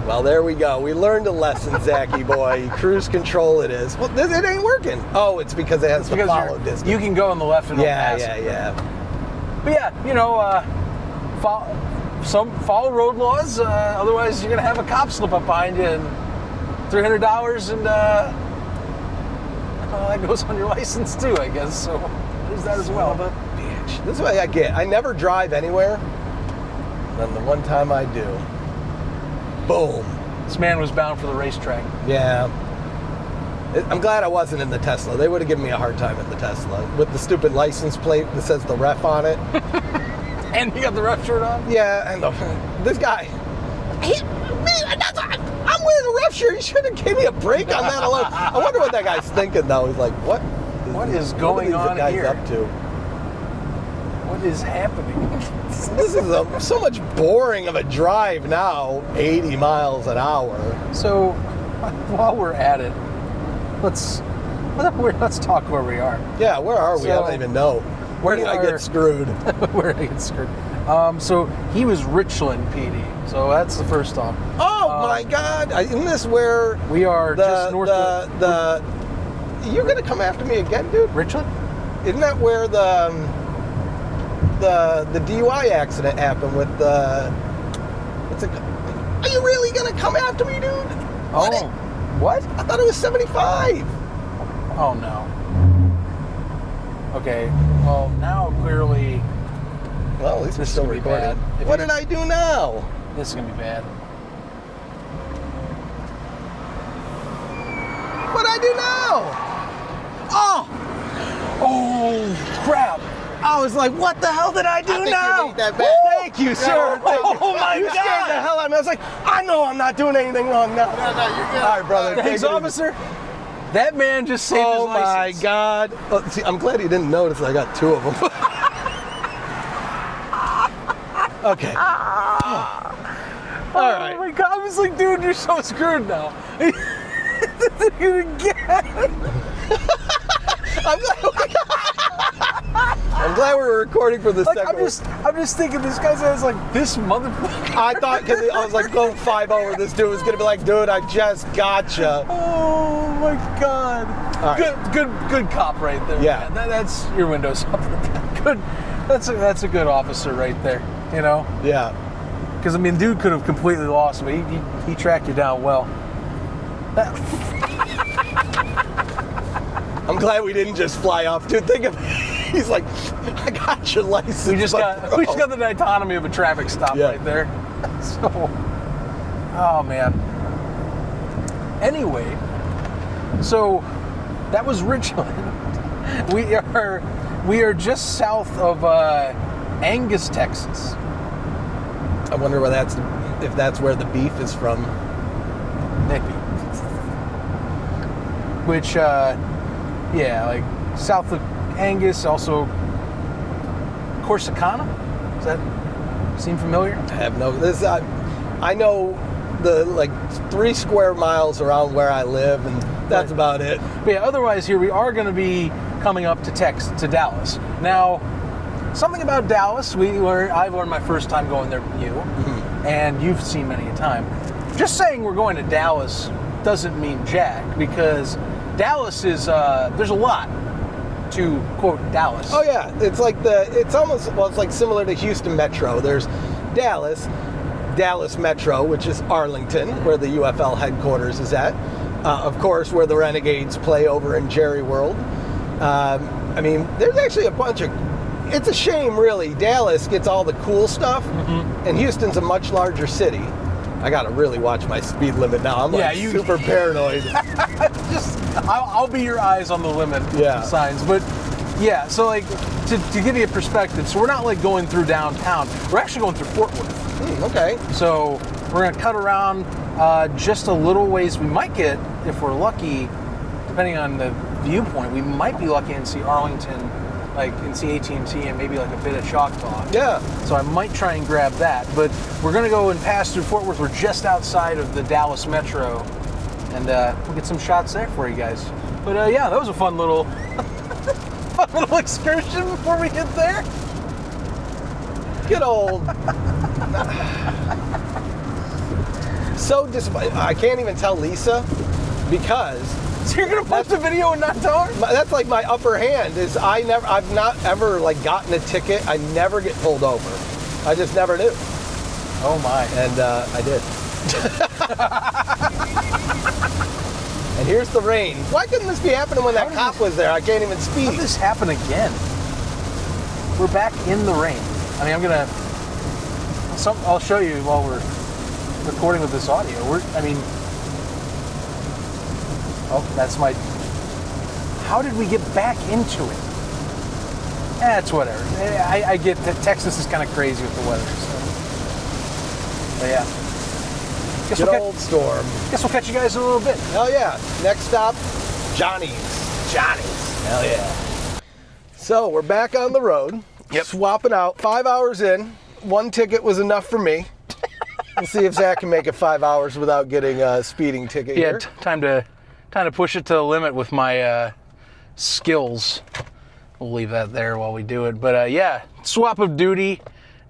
Well, there we go. We learned a lesson, Zachy boy. Cruise control it is. Well, it ain't working. Oh, it's because it has the follow distance. You can go on the left and yeah. But yeah, you know, follow road laws. Otherwise, you're gonna have a cop slip up behind you and $300, and that goes on your license too, I guess. So there's that as well. But bitch, this is what I get. I never drive anywhere. Then the one time I do, boom. This man was bound for the racetrack. Yeah. I'm glad I wasn't in the Tesla. They would have given me a hard time in the Tesla with the stupid license plate that says the ref on it. And you got the ref shirt on? Yeah, and this guy, I'm wearing a ref shirt. He should have gave me a break on that alone. I wonder what that guy's thinking though. He's like, what is going on guys here? Up to? What is happening? This is so much boring of a drive now, 80 miles an hour. So, while we're at it, let's talk where we are. Yeah, where are we? So, I don't even know. Where did I get screwed? Where did I get screwed? So he was Richland PD. So that's the first stop. Oh my God! Isn't this where we are? Just north of You're gonna come after me again, dude? Richland? Isn't that where the DUI accident happened with the? What's it? Are you really gonna come after me, dude? What? I thought it was 75. Oh no. Okay. Well, now clearly. Well, at least we're still recording. What did I do now? This is gonna be bad. What did I do now? Oh crap! I was like, what the hell did I do now? You made that back. Thank you, sir. Oh my you God! scared the hell out of me. I was like, I know I'm not doing anything wrong now. No, you're good. All right, brother. Thanks, officer. That man just saved his license. Oh my God. Oh, see, I'm glad he didn't notice I got two of them. Okay. All right. Oh my God! I was like, dude, you're so screwed now. I'm glad we were recording for the Like, second I'm just thinking this guy's ass like this motherfucker. I thought, because I was like, going 5-0, this dude was going to be like, dude, I just gotcha. Oh my God! All right. Good cop right there. Yeah. Man. That's your windows up. Good. That's a good officer right there. You know. Yeah. Because I mean, dude could have completely lost me. He tracked you down well. I'm glad we didn't just fly off. Dude, think of he's like, I got your license. We just got the dichotomy of a traffic stop right there. So, oh man. Anyway, so that was Richland. We are just south of Angus, Texas. I wonder where if that's where the beef is from. Maybe. Which, yeah, like south of Angus, also Corsicana. Does that seem familiar? I have no. I know the 3 square miles around where I live, and that's about it. But yeah, otherwise here we are going to be coming up to Dallas. Now, something about Dallas, I've learned my first time going there with you, and you've seen many a time. Just saying we're going to Dallas doesn't mean jack, because Dallas is there's a lot to quote Dallas. Oh yeah, it's like it's like similar to Houston Metro. There's Dallas Metro, which is Arlington, where the UFL headquarters is at. Of course, where the Renegades play over in Jerry World. I mean, there's actually a bunch of. It's a shame, really. Dallas gets all the cool stuff, and Houston's a much larger city. I gotta really watch my speed limit now. I'm super paranoid. I'll be your eyes on the limit signs. But yeah, so like to give you a perspective, so we're not like going through downtown. We're actually going through Fort Worth. Okay. So we're gonna cut around just a little ways. We might get, if we're lucky, depending on the viewpoint, we might be lucky and see Arlington, like and see AT&T, and maybe like a bit of Choctaw. Yeah. So I might try and grab that, but we're gonna go and pass through Fort Worth. We're just outside of the Dallas Metro, and we'll get some shots there for you guys. But yeah, that was a fun little excursion before we get there. Good old. so disappointed. I can't even tell Lisa because So you're gonna post a video and not tell her? that's like my upper hand is I've not ever like gotten a ticket. I never get pulled over. I just never do. Oh my. And I did. And here's the rain. Why couldn't this be happening when that cop was there? I can't even speak. How did this happen again? We're back in the rain. I mean, I'll show you while we're recording with this audio. That's my. How did we get back into it? It's whatever. I get that Texas is kind of crazy with the weather. So. But yeah. Good old storm. Guess we'll catch you guys in a little bit. Hell yeah. Next stop, Johnny's. Hell yeah. So we're back on the road. Yep. Swapping out. 5 hours in. One ticket was enough for me. We'll see if Zach can make it 5 hours without getting a speeding ticket here. Time to push it to the limit with my skills. We'll leave that there while we do it. But yeah, swap of duty.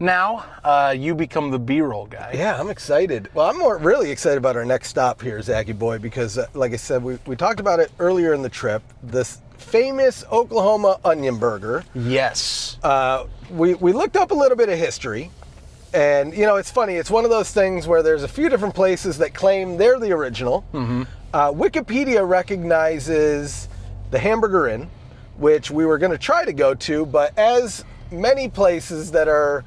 Now you become the B-roll guy. Yeah, I'm excited. Well, I'm really excited about our next stop here, Zachy boy, because like I said, we talked about it earlier in the trip. This famous Oklahoma onion burger. Yes. We looked up a little bit of history. And, you know, it's funny. It's one of those things where there's a few different places that claim they're the original. Mm-hmm. Wikipedia recognizes the Hamburger Inn, which we were going to try to go to, but as many places that are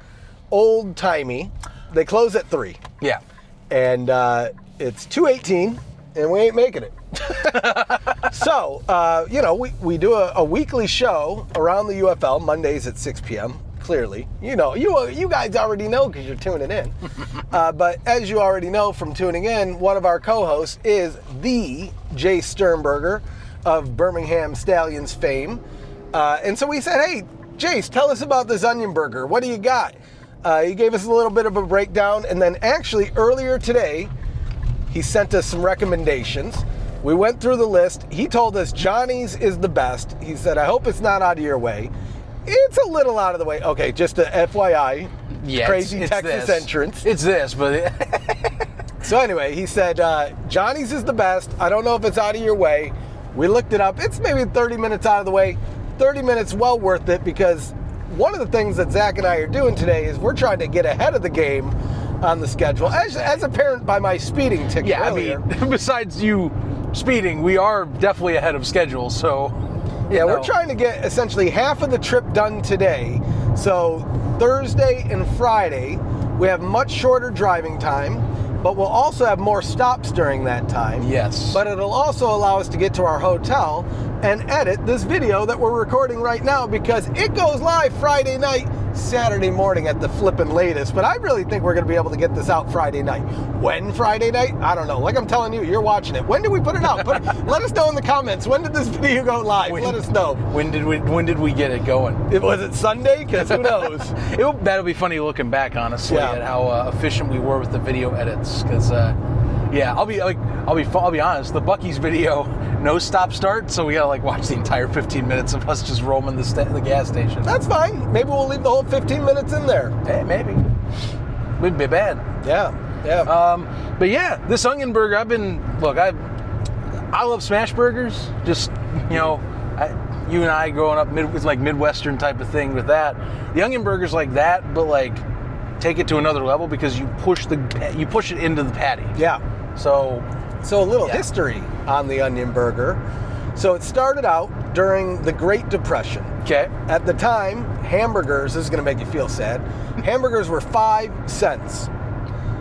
old-timey, they close at 3. Yeah. And it's 2:18, and we ain't making it. So, you know, we do a weekly show around the UFL, Mondays at 6 p.m., clearly. You know, you guys already know because you're tuning in. But as you already know from tuning in, one of our co-hosts is the Jay Sternberger of Birmingham Stallions fame. And so we said, hey, Jace, tell us about this onion burger. What do you got? He gave us a little bit of a breakdown, and then actually earlier today, he sent us some recommendations. We went through the list. He told us Johnny's is the best. He said, I hope it's not out of your way. It's a little out of the way. Okay, just a FYI, yeah, crazy it's Texas this. entrance. It's this, but... So anyway, he said, Johnny's is the best. I don't know if it's out of your way. We looked it up. It's maybe 30 minutes out of the way. 30 minutes well worth it because one of the things that Zach and I are doing today is we're trying to get ahead of the game on the schedule, as apparent by my speeding ticket earlier. I mean, besides you speeding, we are definitely ahead of schedule, so... Yeah, we're trying to get essentially half of the trip done today. So Thursday and Friday, we have much shorter driving time, but we'll also have more stops during that time. Yes. But it'll also allow us to get to our hotel and edit this video that we're recording right now because it goes live Friday night, Saturday morning at the flippin' latest. But I really think we're going to be able to get this out Friday night. When Friday night? I don't know. Like I'm telling you, you're watching it. When did we put it out? Let us know in the comments. When did this video go live? Let us know. When did we get it going? Was it Sunday? Because who knows? That'll be funny looking back, honestly, at how efficient we were with the video edits. Because I'll be honest. The Buc-ee's video, no stop start, so we gotta watch the entire 15 minutes of us just roaming the gas station. That's fine. Maybe we'll leave the whole 15 minutes in there. Hey, maybe. Wouldn't be bad. Yeah. But yeah, this onion burger, I love smash burgers. Just, you know, you and I growing up, it's like Midwestern type of thing with that. The onion burger's like that, but take it to another level because you push it into the patty. Yeah. So a little history on the onion burger. So it started out during the Great Depression. Okay. At the time, hamburgers, this is going to make you feel sad, hamburgers were 5 cents.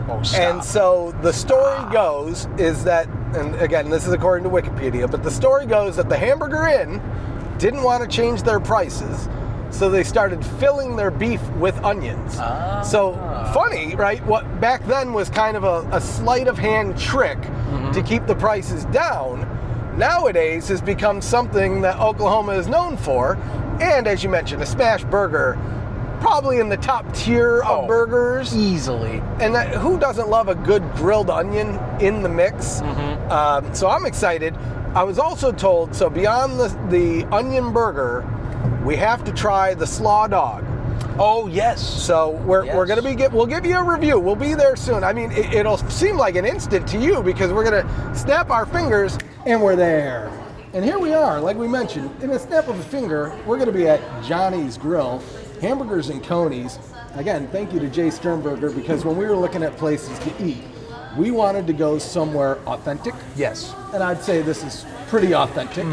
Oh, stop. And so the story goes is that, and again, this is according to Wikipedia, but the story goes that the Hamburger Inn didn't want to change their prices, so they started filling their beef with onions. So funny, right? What back then was kind of a sleight of hand trick to keep the prices down, nowadays has become something that Oklahoma is known for. And as you mentioned, a smash burger, probably in the top tier of burgers. Easily. And who doesn't love a good grilled onion in the mix? So I'm excited. I was also told, so beyond the onion burger, we have to try the slaw dog. Oh, yes. So we're Yes. going to we'll give you a review. We'll be there soon. I mean, it'll seem like an instant to you because we're going to snap our fingers and we're there. And here we are, like we mentioned, in a snap of a finger, we're going to be at Johnny's Grill, Hamburgers and Conies. Again, thank you to Jay Sternberger because when we were looking at places to eat, we wanted to go somewhere authentic. Yes. And I'd say this is pretty authentic.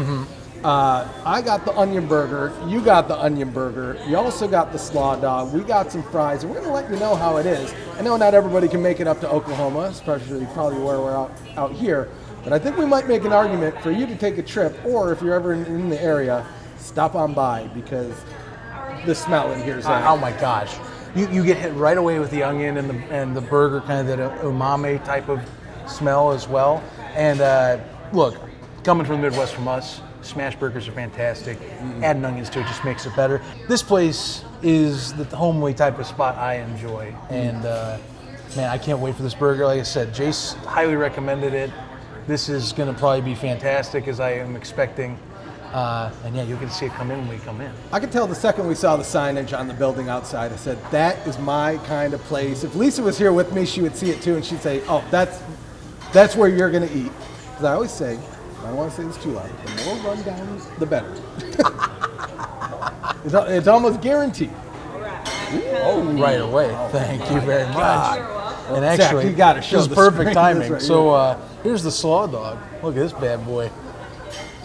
I got the onion burger. You got the onion burger. You also got the slaw dog. We got some fries, and we're going to let you know how it is. I know not everybody can make it up to Oklahoma, especially probably where we're out here. But I think we might make an argument for you to take a trip, or if you're ever in the area, stop on by because the smell in here is Oh my gosh. You get hit right away with the onion and the burger, kind of that umami type of smell as well. And look, coming from the Midwest from us, smash burgers are fantastic. Adding onions to it just makes it better. This place is the homely type of spot I enjoy. And man, I can't wait for this burger. Like I said, Jace highly recommended it. This is going to probably be fantastic as I am expecting. And yeah, you'll get to see it come in when we come in. I could tell the second we saw the signage on the building outside, I said, that is my kind of place. If Lisa was here with me, she would see it too, and she'd say, oh, that's where you're going to eat. Because I always say, I don't want to say this too loud, the more run down, the better. It's almost guaranteed. Right away. Thank you very much. And Zach, actually, you gotta show this is the perfect screen. timing. This right So here's the slaw dog. Look at this bad boy.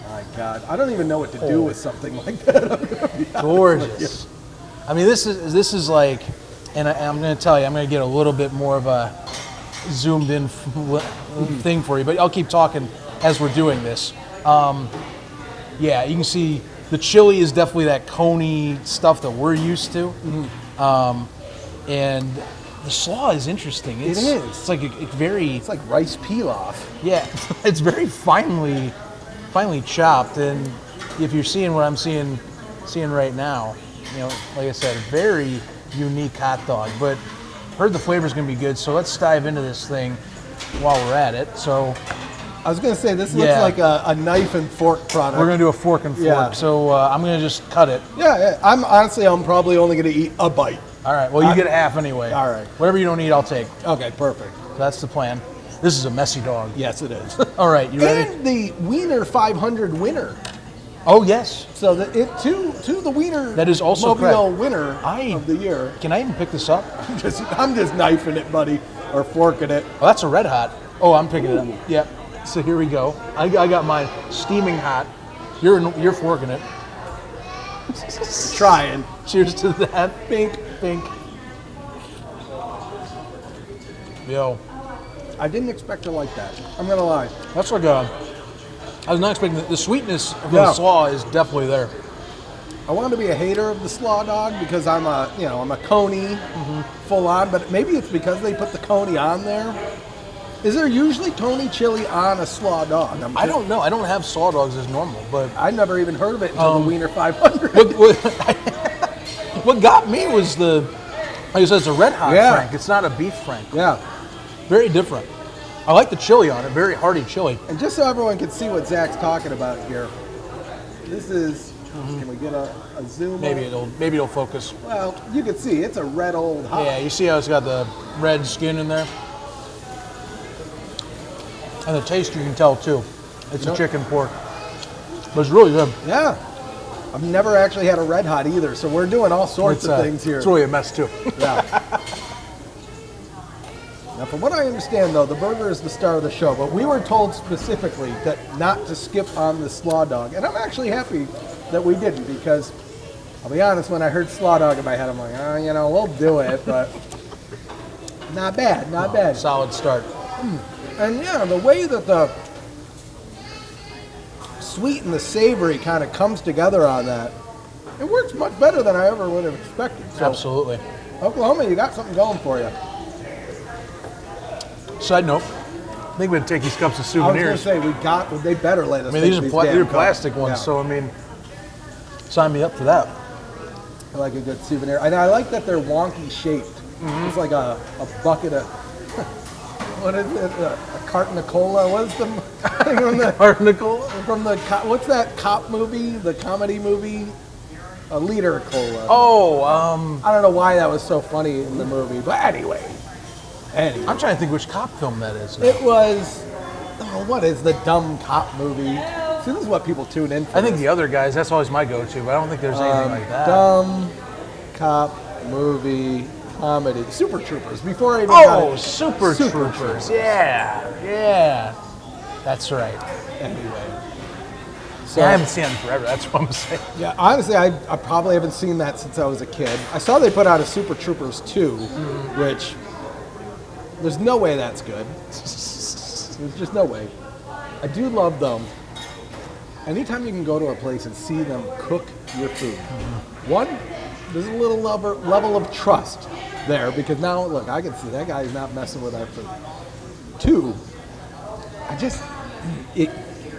My God, I don't even know what to do with something like that. Gorgeous. I mean, this is like, and I'm going to tell you, I'm going to get a little bit more of a zoomed in thing for you, but I'll keep talking as we're doing this. Yeah, you can see the chili is definitely that coney stuff that we're used to. And the slaw is interesting. It is. It's like It's like rice pilaf. yeah, it's very finely chopped, and if you're seeing what I'm seeing right now, you know, like I said, very unique hot dog. But heard the flavor's gonna be good, so let's dive into this thing while we're at it. So I was going to say, this looks Yeah. like a knife and fork product. we're gonna do a fork and fork. Yeah. So I'm gonna just cut it. Yeah, I'm probably only going to eat a bite. All right. Well, you get a half anyway. All right. Whatever you don't eat, I'll take. Okay, perfect. That's the plan. This is a messy dog. Yes, it is. All right. You ready? And the Wiener 500 winner. Oh yes. So to the Wiener That is also Mobile correct. winner of the year. Can I even pick this up? I'm just knifing it, buddy, or forking it. Oh, that's a red hot. Oh, I'm picking it up. Yep. So here we go. I got mine steaming hot. You're forking it. Trying. Cheers to that. Pink. Yo, I didn't expect to like that. I'm gonna lie. that's like a. I was not expecting the sweetness of Yeah. the slaw is definitely there. I wanted to be a hater of the slaw dog because I'm a coney full on, but maybe it's because they put the coney on there. Is there usually coney chili on a slaw dog? I don't know. I don't have slaw dogs as normal, but I never even heard of it until the Wiener 500. what got me was like I said, it's a red hot Yeah. Frank. It's not a beef Frank. Yeah. Very different. I like the chili on it. Very hearty chili. And just so everyone can see what Zach's talking about here, this is. Can we get a zoom? Maybe on? it'll focus. Well, you can see it's a red old hot. Yeah, you see how it's got the red skin in there? And the taste you can tell too. It's a chicken pork. But it's really good. Yeah. I've never actually had a red hot either, so we're doing all sorts of things here. It's really a mess too. Yeah. Now, from what I understand, though, the burger is the star of the show, but we were told specifically that not to skip on the slaw dog, and I'm actually happy that we didn't because, I'll be honest, when I heard slaw dog in my head, I'm like, we'll do it, but not bad, not bad. Solid start. And yeah, the way that the sweet and the savory kind of comes together on that, it works much better than I ever would have expected. So, Absolutely. Oklahoma, you got something going for you. Side note, I think we're gonna take these cups of I was souvenirs. going to say, they better let us I mean, take these damn are cups. plastic ones, Yeah. so I mean, sign me up for that. I like a good souvenir. And I like that they're wonky shaped. It's like a bucket of, what is it, a carton of cola? What is the thing on the, Article. from the, what's that cop movie, the comedy movie? a liter of cola. Oh, I don't know why that was so funny in the movie, but anyway. I'm trying to think which cop film that is. It was, what is the dumb cop movie? See, this is what people tune in for. I think the other guys, that's always my go-to, but I don't think there's anything like that. Dumb cop movie comedy. Super Troopers. Before I even got it. Super Troopers. Yeah. That's right. Anyway. So, I haven't seen it in forever, that's what I'm saying. Yeah, honestly, I probably haven't seen that since I was a kid. I saw they put out a Super Troopers 2, which there's no way that's good. There's just no way. I do love them. Anytime you can go to a place and see them cook your food. One, there's a little level of trust there because now, look, I can see that guy's not messing with our food. Two, it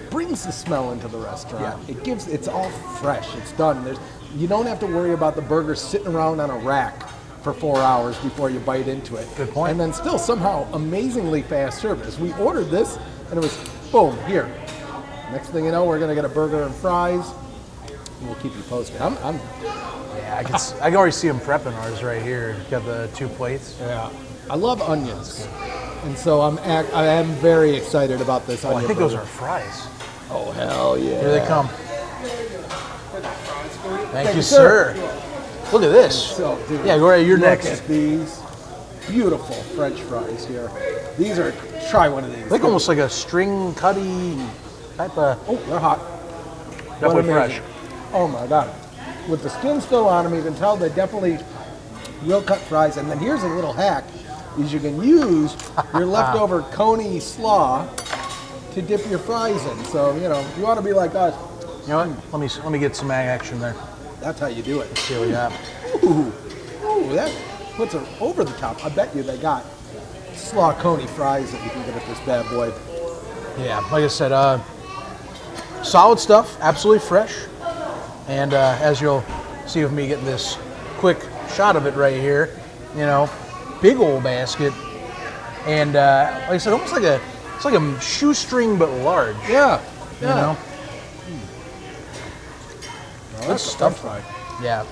brings the smell into the restaurant. Yeah. It's all fresh. It's done. You don't have to worry about the burger sitting around on a rack for 4 hours before you bite into it. Good point. And then still somehow amazingly fast service. We ordered this and it was boom, here. Next thing you know, we're gonna get a burger and fries. And we'll keep you posted. Yeah, I can already see them prepping ours right here. Got the 2 plates. Yeah, I love onions, and so I am very excited about this. I think those are fries. Oh hell yeah! Here they come. Thank you, sir. Look at this. So, dude, yeah, go right. You're look next. At these beautiful French fries here. These are. Try one of these. Like almost like a string cutty type of. Oh, they're hot. Definitely fresh. Oh my god! With the skin still on them, you can tell they definitely will cut fries. And then here's a little hack: is you can use your leftover coney slaw to dip your fries in. So if you want to be like us. You know what? Let me get some action there. That's how you do it. Let's see what we got. Ooh, that puts it over the top. I bet you they got slaw coney fries that you can get at this bad boy. Yeah, like I said, solid stuff, absolutely fresh. And as you'll see with me getting this quick shot of it right here, big old basket. And like I said, almost like a shoestring but large. Yeah. You know? Well, that's stuff fry. Yeah.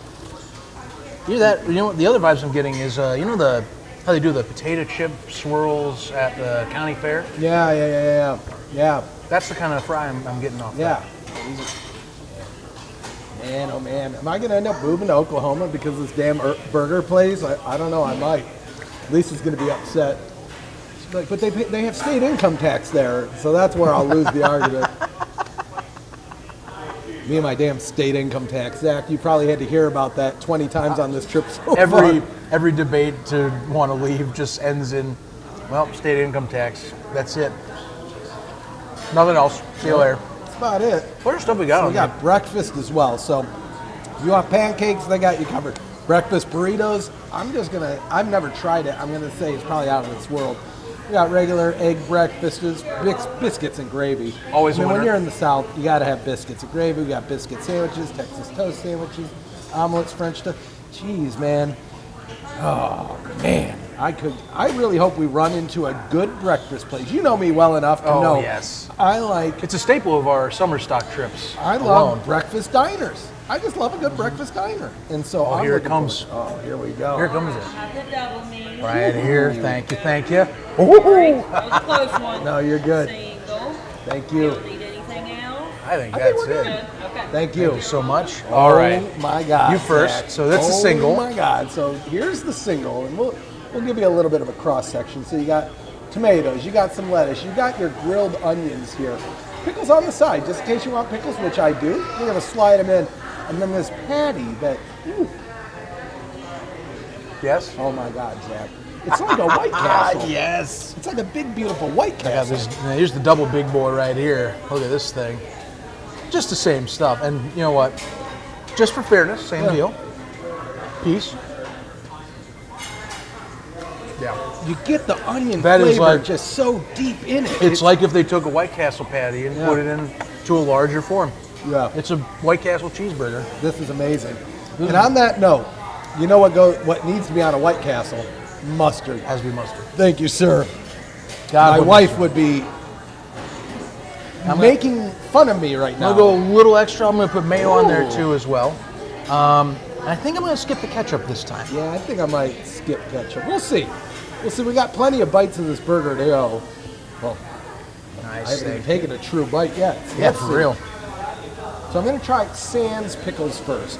The other vibes I'm getting is how they do the potato chip swirls at the county fair. Yeah. That's the kind of fry I'm getting off. Yeah. Man, oh man, am I gonna end up moving to Oklahoma because of this damn burger place? I don't know. I might. Lisa's gonna be upset. But they have state income tax there, so that's where I'll lose the argument. Me and my damn state income tax. Zach, you probably had to hear about that 20 times on this trip so far. Every debate to want to leave just ends in, well, state income tax. That's it. Nothing else. See you later. That's about it. What other stuff we got So on we got breakfast as well. So if you want pancakes, they got you covered. Breakfast burritos. I've never tried it. I'm gonna say it's probably out of this world. We got regular egg breakfasts, biscuits and gravy. Always a when winner. you're in the South, you gotta have biscuits and gravy. We got biscuit sandwiches, Texas toast sandwiches, omelets, French toast. Jeez, man. Oh man, I really hope we run into a good breakfast place. You know me well enough to know. Yes. It's a staple of our SummerStock trips. I love breakfast diners. I just love a good breakfast diner. And so here it comes. Oh, here we go. Here comes it. The double meat. Right here. Thank you. That was a close one. No, you're good. Single. Thank You you. don't need anything else? I think that's it. Good. Okay. Thank you. Thank you so much. All right. Oh my God. You first. Zach. So that's a single. Oh my God. So here's the single, and we'll give you a little bit of a cross section. So you got tomatoes, you got some lettuce, you got your grilled onions here. Pickles on the side, just in case you want pickles, which I do. You're gonna slide them in, and then this patty that. Ooh, Yes. oh my God, Zach. It's like a White Castle. Yes. It's like a big, beautiful White I got Castle. this. Here's the double big boy right here. Look at this thing. Just the same stuff. And you know what? Just for fairness, same deal. Piece. Yeah. You get the onion That is flavor like- just so deep in it. It's like if they took a White Castle patty and put it into a larger form. Yeah. It's a White Castle cheeseburger. This is amazing. And on that note, you know what needs to be on a White Castle? Mustard. Has to be mustard. Thank you, sir. God, My put wife mustard. would be making fun of me right now. I'm gonna go a little extra. I'm gonna put mayo on there too as well. And I think I'm going to skip the ketchup this time. Yeah, I think I might skip ketchup. We'll see. We'll see. We got plenty of bites of this burger to go. Well, I haven't even taken a true bite yet. So Yeah, for real. So I'm going to try sans pickles first.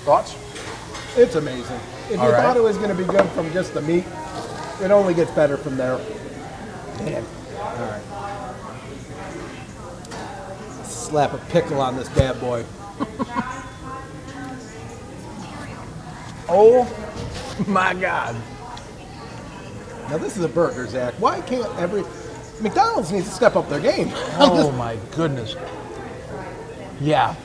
Thoughts? It's amazing. If All you right. thought it was going to be good from just the meat, it only gets better from there. Man. All right. Slap a pickle on this bad boy. Oh my God. Now this is a burger, Zach. Why can't McDonald's needs to step up their game? Oh my goodness. Yeah.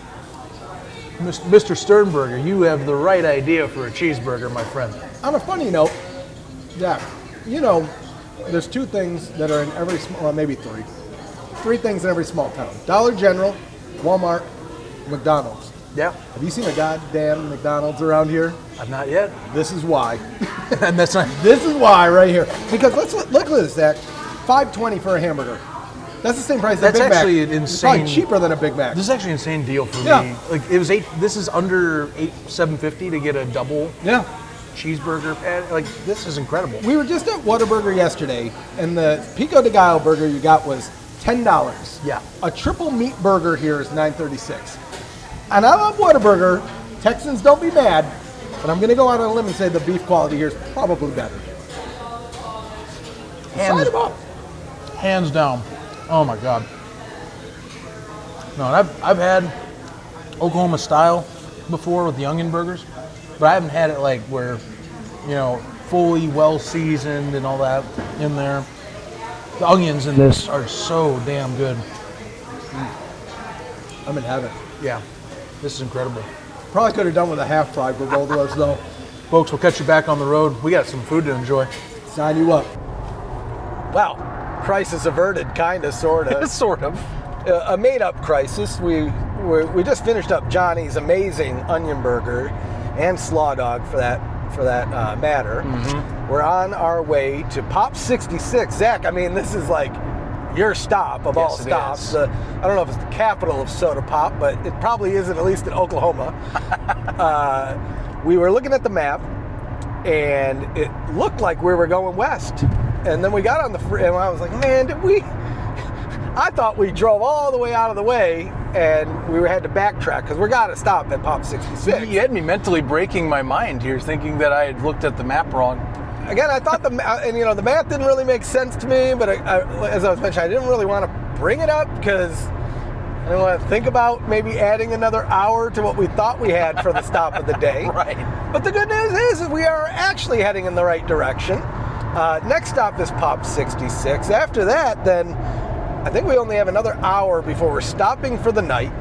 Mr. Sternberger, you have the right idea for a cheeseburger, my friend. On a funny note, Zach, you know, there's two things that are in every small, well, maybe three. Three things in every small town. Dollar General, Walmart, McDonald's. Yeah. Have you seen a goddamn McDonald's around here? I've not yet. This is why. And that's not. This is why right here. Because look at this, Zach. $5.20 for a hamburger. That's the same price as a Big Mac. That's actually an It's probably insane- cheaper than a Big Mac. This is actually an insane deal for Yeah. me. Like it was this is under $7.50 to get a double Yeah. cheeseburger. Like this is incredible. We were just at Whataburger yesterday, and the Pico de Gallo burger you got was $10. Yeah. A triple meat burger here is $9.36. And I love Whataburger. Texans, don't be mad, but I'm going to go out on a limb and say the beef quality here is probably better. Sign 'em up. Hands down. Oh my God. No, and I've had Oklahoma style before with the onion burgers, but I haven't had it like where, you know, fully well seasoned and all that in there. The onions in this are so damn good. I'm in heaven. Yeah, this is incredible. Probably could have done with a half fry for both of us, though. Folks, we'll catch you back on the road. We got some food to enjoy. Sign you up. Wow. Crisis averted, kind of, sort of. Sort of. A made-up crisis. We just finished up Johnny's amazing onion burger and slaw dog for that matter. Mm-hmm. We're on our way to Pop 66. Zach, I mean, this is like your stop of all Yes, it stops. is. I don't know if it's the capital of soda pop, but it probably isn't, at least in Oklahoma. We were looking at the map, and it looked like we were going west. And then we got on the and I was like, man, I thought we drove all the way out of the way, and we had to backtrack because we got to stop at Pop 66. You had me mentally breaking my mind here, thinking that I had looked at the map wrong. Again, I thought the math didn't really make sense to me, but as I was mentioning, I didn't really want to bring it up because I didn't want to think about maybe adding another hour to what we thought we had for the stop of the day. Right. But the good news is we are actually heading in the right direction. Next stop is Pop 66. After that, then I think we only have another hour before we're stopping for the night,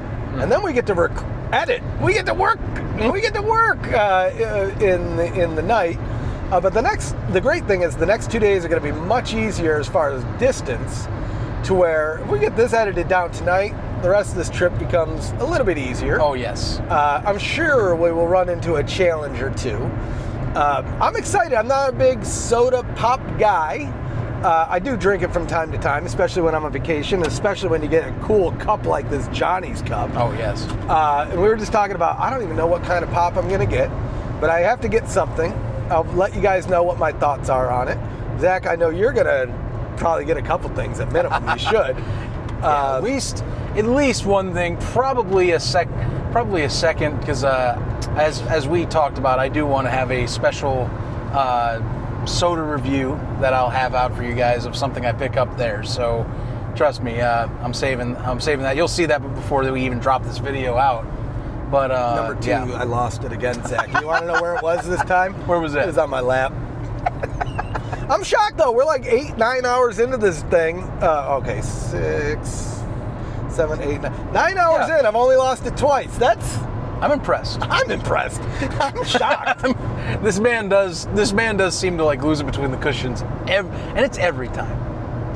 and then we get to edit. We get to work. We get to work in the night. But the great thing is the next 2 days are going to be much easier as far as distance, to where if we get this edited down tonight, the rest of this trip becomes a little bit easier. Oh, yes. I'm sure we will run into a challenge or two. I'm excited. I'm not a big soda pop guy. I do drink it from time to time, especially when I'm on vacation, especially when you get a cool cup like this Johnny's cup. Oh, yes. And we were just talking about, I don't even know what kind of pop I'm going to get, but I have to get something. I'll let you guys know what my thoughts are on it. Zach, I know you're going to probably get a couple things at minimum. You should. At least one thing, probably a second, because as we talked about, I do want to have a special soda review that I'll have out for you guys of something I pick up there. So trust me, I'm saving that. You'll see that before we even drop this video out. But Number two, yeah. I lost it again, Zach. You want to know where it was this time? Where was it? It was on my lap. I'm shocked, though. We're like 8-9 hours into this thing. Okay, 6, 7, 8, 9 hours in. I've only lost it twice. I'm impressed. I'm impressed. I'm shocked. This man does seem to like lose it between the cushions, and it's every time.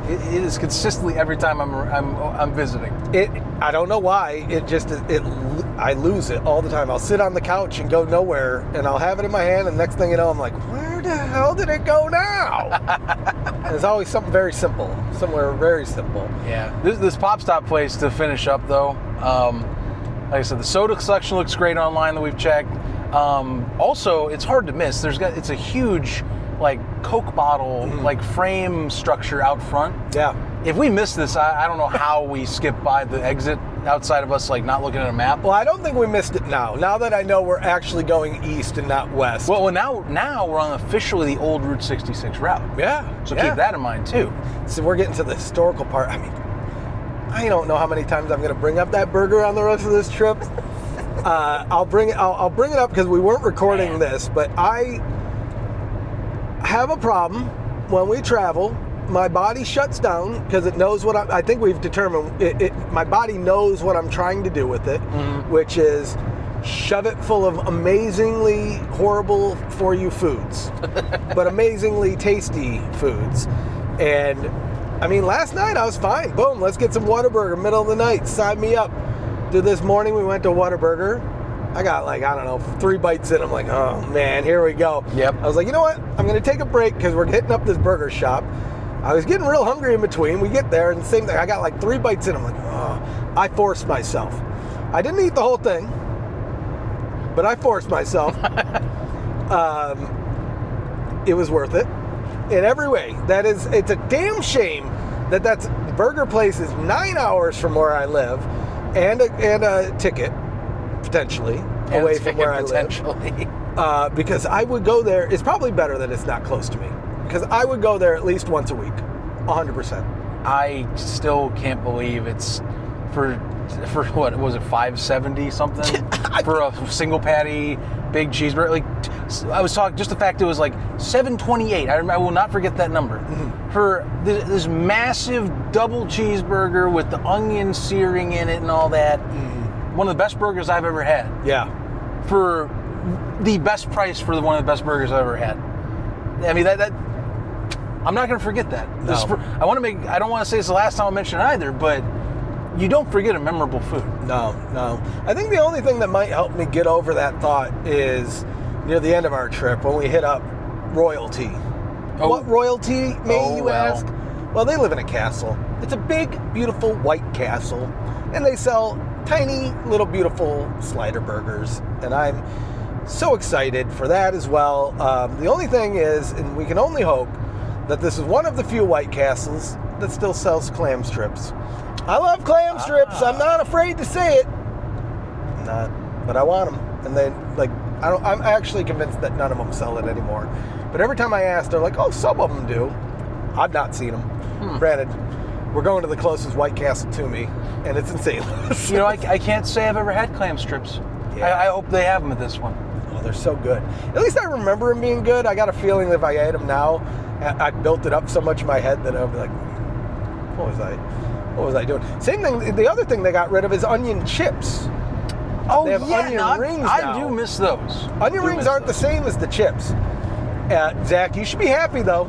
It is consistently every time I'm visiting. I don't know why. I lose it all the time. I'll sit on the couch and go nowhere, and I'll have it in my hand, and next thing you know, I'm like, where the hell did it go now? There's always something very simple, somewhere very simple. Yeah. This Pop Stop place, to finish up though, like I said, the soda selection looks great online that we've checked. Also, it's hard to miss. It's a huge, like, Coke bottle, like, frame structure out front. Yeah. If we miss this, I don't know how we skip by the exit outside of us, like, not looking at a map. Well, I don't think we missed it now. Now that I know we're actually going east and not west. Well, now we're on officially the old Route 66 route. Yeah. So yeah. keep that in mind too. So we're getting to the historical part. I mean, I don't know how many times I'm going to bring up that burger on the rest of this trip. I'll bring it up because we weren't recording this, but I have a problem when we travel. My body shuts down because it knows what I think we've determined. My body knows what I'm trying to do with it, which is shove it full of amazingly horrible for you foods, but amazingly tasty foods. And I mean, last night I was fine. Boom, let's get some Whataburger, middle of the night. Sign me up. Dude, this morning we went to Whataburger. I got, like, I don't know, 3 bites in. I'm like, oh man, here we go. Yep. I was like, you know what? I'm going to take a break because we're hitting up this burger shop. I was getting real hungry in between. We get there and the same thing. I got like 3 bites in. I'm like, oh. I forced myself. I didn't eat the whole thing, but I forced myself. It was worth it in every way. It's a damn shame that's burger place is 9 hours from where I live, and a ticket potentially away from where I live. Because I would go there. It's probably better that it's not close to me, because I would go there at least once a week, 100%. I still can't believe it's for what was it, $5.70 something for a single patty big cheeseburger. Like, I was talking, just the fact it was like $7.28. I will not forget that number for this massive double cheeseburger with the onion searing in it and all that. One of the best burgers I've ever had. Yeah. For the best price for one of the best burgers I've ever had. I mean, that I'm not going to forget that. No. I don't want to say it's the last time I mention it either, but you don't forget a memorable food. No. I think the only thing that might help me get over that thought is near the end of our trip when we hit up Royalty. Oh. What Royalty, may you ask? Well, they live in a castle. It's a big, beautiful white castle, and they sell tiny, little, beautiful slider burgers, and I'm so excited for that as well. The only thing is, and we can only hope, that this is one of the few White Castles that still sells clam strips. I love clam strips. I'm not afraid to say it. But I want them. And then, like, I'm actually convinced that none of them sell it anymore. But every time I ask, they're like, oh, some of them do. I've not seen them. Granted, we're going to the closest White Castle to me, and it's in St. Louis. You know, I can't say I've ever had clam strips. Yeah. I hope they have them at this one. Oh, they're so good. At least I remember them being good. I got a feeling that if I ate them now, I built it up so much in my head that I'll be like, what was I doing? Same thing, the other thing they got rid of is onion chips. Oh, they have onion rings now. I do miss those. Onion rings aren't the same as the chips. Zach, you should be happy though,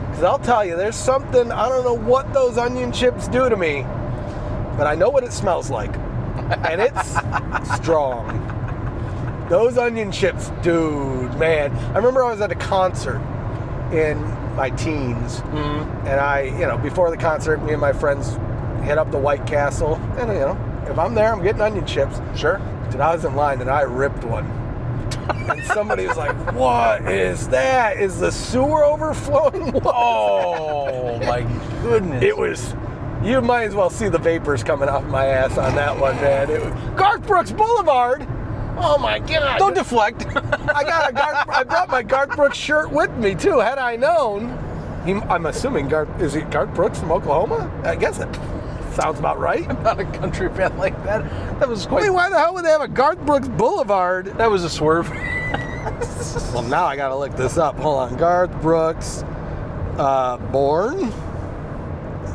because I'll tell you, there's something, I don't know what those onion chips do to me, but I know what it smells like, and it's strong. Those onion chips, dude, man. I remember I was at a concert in my teens, and before the concert, me and my friends hit up the White Castle, and if I'm there, I'm getting onion chips. Sure. Dude, I was in line and I ripped one. And somebody was like, what is that? Is the sewer overflowing? Oh my goodness. It was, you might as well see the vapors coming off my ass on that one, man. It was Garth Brooks Boulevard. Oh my God. Don't deflect. I brought my Garth Brooks shirt with me too. Had I known, I'm assuming is he Garth Brooks from Oklahoma? I guess it sounds about right. I'm not a country fan like that. That was quite. I mean, why the hell would they have a Garth Brooks Boulevard? That was a swerve. Well, now I gotta look this up. Hold on. Garth Brooks, born.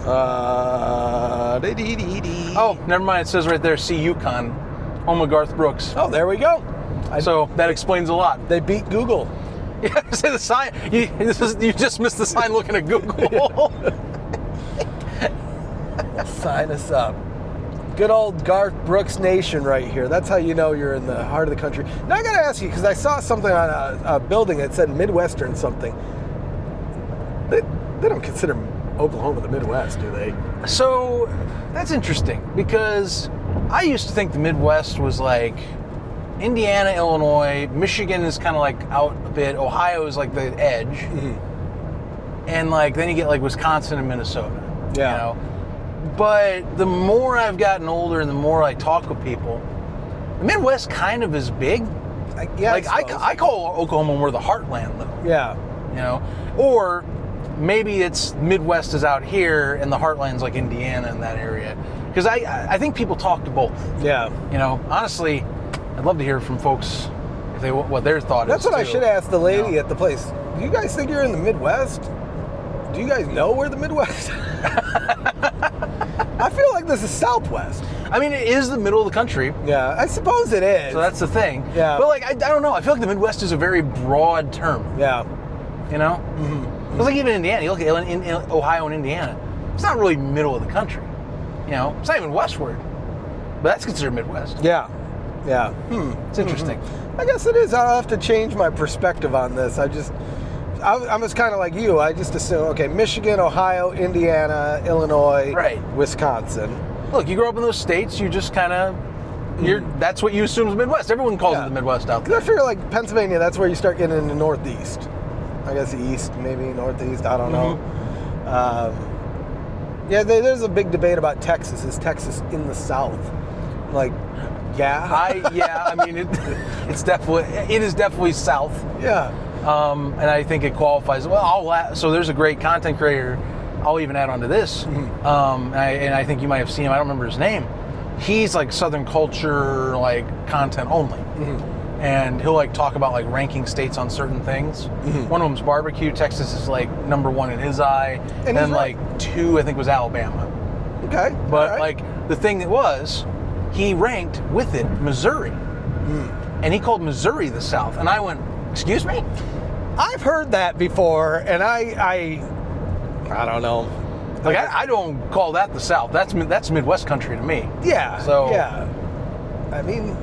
Oh, never mind. It says right there, see Yukon, home of Garth Brooks. Oh, there we go. So that explains a lot. They beat Google. Yeah, say the sign. You just missed the sign looking at Google. Sign us up. Good old Garth Brooks Nation right here. That's how you know you're in the heart of the country. Now I got to ask you, because I saw something on a building that said Midwestern something. They don't consider Oklahoma the Midwest, do they? So that's interesting because I used to think the Midwest was like Indiana, Illinois, Michigan is kind of like out a bit, Ohio is like the edge, and like then you get like Wisconsin and Minnesota. Yeah. You know? But the more I've gotten older and the more I talk with people, the Midwest kind of is big. I call Oklahoma more the heartland though. Yeah. You know, or maybe it's Midwest is out here and the heartland's like Indiana in that area. Because I think people talk to both. Yeah. You know, honestly, I'd love to hear from folks if they what their thought That's is. what I should ask the lady You know? at the place. Do you guys think you're in the Midwest? Do you guys know where the Midwest? I feel like this is Southwest. I mean, it is the middle of the country. Yeah, I suppose it is. So that's the thing. Yeah. But like, I don't know. I feel like the Midwest is a very broad term. Yeah. You know? It's like even Indiana. You look at in Ohio and Indiana. It's not really middle of the country. You know? It's not even westward. But that's considered Midwest. Yeah. Yeah. It's interesting. I guess it is. I'll have to change my perspective on this. I was kind of like you. I just assume, okay, Michigan, Ohio, Indiana, Illinois, Right. Wisconsin. Look, you grow up in those states, you just kind of, that's what you assume is the Midwest. Everyone calls it the Midwest out there. Because I figure like Pennsylvania, that's where you start getting in the Northeast. I guess the East, maybe Northeast, I don't know. Yeah, there's a big debate about Texas. Is Texas in the South? Like, yeah. I mean, it is definitely south. Yeah. And I think it qualifies. Well, so there's a great content creator. I'll even add on to this. And I think you might have seen him. I don't remember his name. He's like Southern culture, like content only. And he'll like talk about like ranking states on certain things. One of them's barbecue. Texas is like number one in his eye. And then right. like two, I think, was Alabama. Okay. But like the thing that was, he ranked with it Missouri. And he called Missouri the South. And I went, excuse me? I've heard that before, and I don't know. Like I don't call that the South. That's Midwest country to me. Yeah. So yeah. I mean,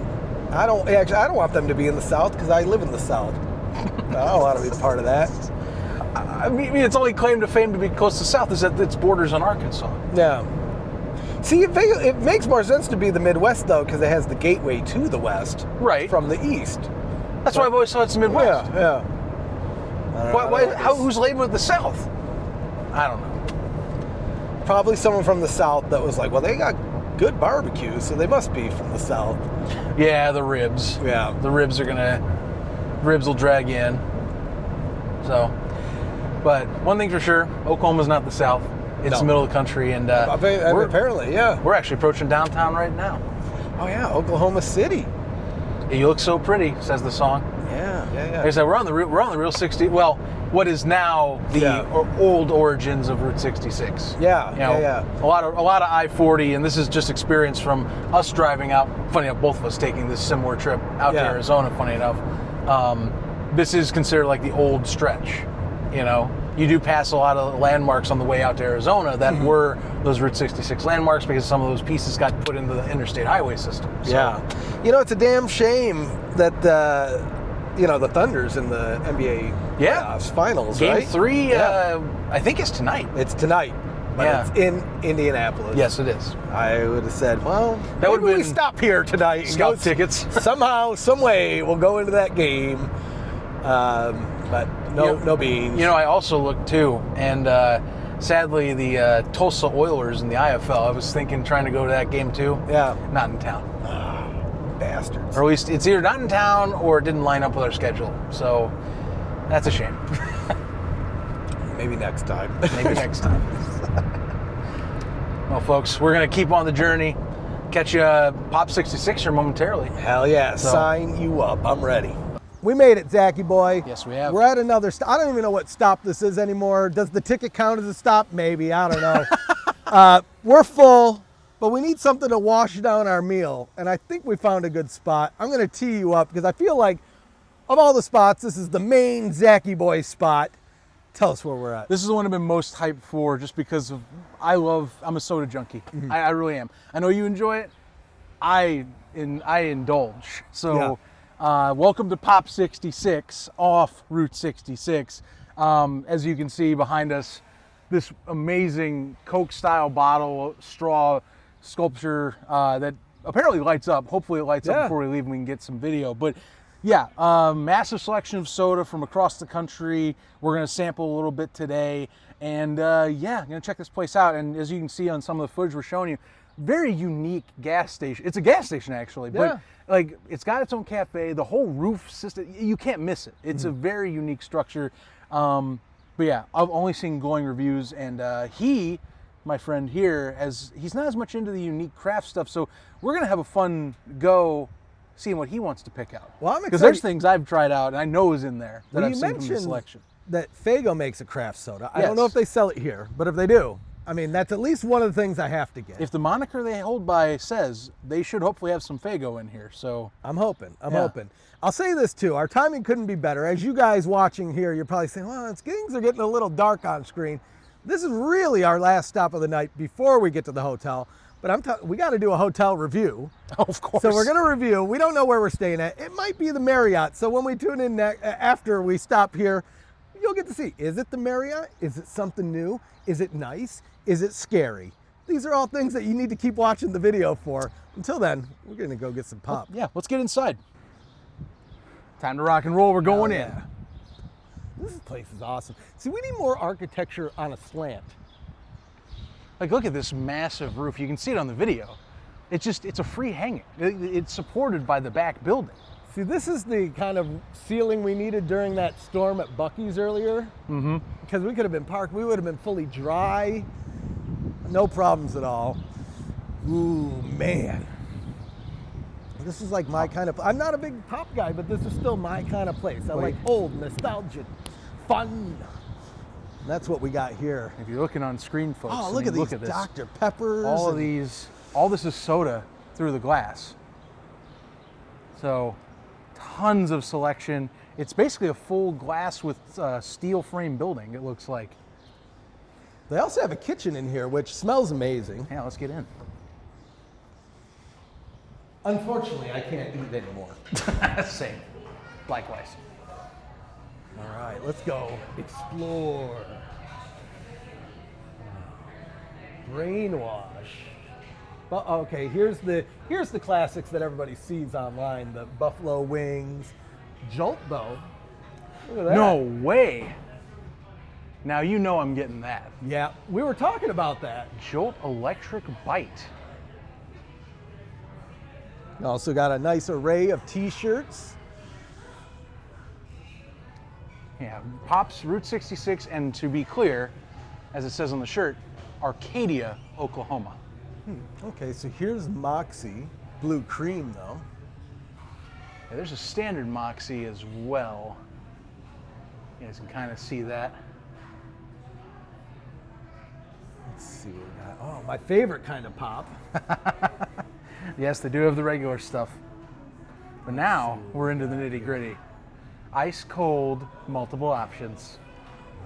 I don't want them to be in the South because I live in the South. I don't want to be part of that. I mean, its only claim to fame to be close to the South is that its borders on Arkansas. Yeah. See, it makes more sense to be the Midwest though, because it has the gateway to the West. Right. From the East. That's why I've always thought it's the Midwest. Yeah. Who's labeled with the South? I don't know. Probably someone from the South that was like, well, they got good barbecue, so they must be from the South. Yeah, the ribs. Yeah. The ribs will drag you in. So, but one thing for sure, Oklahoma's not the South. It's the middle of the country, and apparently, yeah. We're actually approaching downtown right now. Oh yeah, Oklahoma City. You look so pretty, says the song. Yeah. Like I said, we're on the real 60. Well, what is now the old origins of Route 66. Yeah, you know, a lot of I-40, and this is just experience from us driving out. Funny enough, both of us taking this similar trip out to Arizona. Funny enough, this is considered like the old stretch. You know, you do pass a lot of landmarks on the way out to Arizona that were those Route 66 landmarks because some of those pieces got put into the interstate highway system. So. Yeah, you know, it's a damn shame that the Thunder's in the NBA playoffs finals. Game 3, I think it's tonight. It's tonight, but it's in Indianapolis. Yes, it is. I would have said, well, that would we stop here tonight and scout go tickets. Somehow, some way, we'll go into that game. But no beans. You know, I also looked too, and sadly, the Tulsa Oilers in the IFL. I was thinking trying to go to that game too. Yeah, not in town. Bastards. Or at least it's either not in town or it didn't line up with our schedule. So that's a shame. Maybe next time. Maybe next time. Well, folks, we're gonna keep on the journey. Catch you Pop 66 here momentarily. Hell yeah! Sign you up. I'm ready. We made it, Zachy boy. Yes, we have. We're at another stop. I don't even know what stop this is anymore. Does the ticket count as a stop? Maybe. I don't know. We're full, but we need something to wash down our meal, and I think we found a good spot. I'm going to tee you up because I feel like of all the spots, this is the main Zachy boy spot. Tell us where we're at. This is the one I've been most hyped for, just because of I'm a soda junkie. I really am. I know you enjoy it. I indulge. So, welcome to Pop 66 off Route 66. As you can see behind us, this amazing Coke-style bottle straw sculpture that apparently lights up. Hopefully, it lights up before we leave, and we can get some video. But yeah, massive selection of soda from across the country. We're gonna sample a little bit today, and yeah, gonna check this place out. And as you can see on some of the footage we're showing you, very unique gas station. It's a gas station actually, but like it's got its own cafe. The whole roof system, you can't miss it. It's a very unique structure. But yeah, I've only seen glowing reviews, and my friend here, he's not as much into the unique craft stuff, so we're gonna have a fun go seeing what he wants to pick out. Well, I'm excited because there's things I've tried out and I know is in there that I've seen from the selection. That Faygo makes a craft soda. I don't know if they sell it here, but if they do, I mean, that's at least one of the things I have to get. If the moniker they hold by says, they should hopefully have some Faygo in here. So I'm hoping. I'll say this too, our timing couldn't be better. As you guys watching here, you're probably saying, well, things are getting a little dark on screen. This is really our last stop of the night before we get to the hotel. But we got to do a hotel review. Oh, of course. So we're going to review. We don't know where we're staying at. It might be the Marriott. So when we tune in after we stop here, you'll get to see, is it the Marriott? Is it something new? Is it nice? Is it scary? These are all things that you need to keep watching the video for. Until then, we're going to go get some pop. Yeah, let's get inside. Time to rock and roll. We're going in. This place is awesome. See, we need more architecture on a slant. Like, look at this massive roof. You can see it on the video. It's a free hanging. It's supported by the back building. See, this is the kind of ceiling we needed during that storm at Buc-ee's earlier. Mm-hmm. Because we could have been parked. We would have been fully dry. No problems at all. Ooh, man. This is like my kind of, I'm not a big pop guy, but this is still my kind of place. I like old, nostalgic, fun. That's what we got here. If you're looking on screen, folks. Oh, look at these Dr. Peppers. All this is soda through the glass. So, tons of selection. It's basically a full glass with steel frame building, it looks like. They also have a kitchen in here, which smells amazing. Yeah, let's get in. Unfortunately, I can't eat anymore. Same. Likewise. All right, let's go explore. Brainwash. But okay, here's the classics that everybody sees online: the buffalo wings, Jolt though. Look at that. No way. Now you know I'm getting that. Yeah, we were talking about that. Jolt Electric Bite. Also got a nice array of T-shirts. Yeah, Pops Route 66, and to be clear, as it says on the shirt, Arcadia, Oklahoma. Okay, so here's Moxie, blue cream though. Yeah, there's a standard Moxie as well. You guys can kind of see that. Let's see what we got. Oh, my favorite kind of pop. Yes, they do have the regular stuff. But now we're into the nitty gritty. Ice cold, multiple options.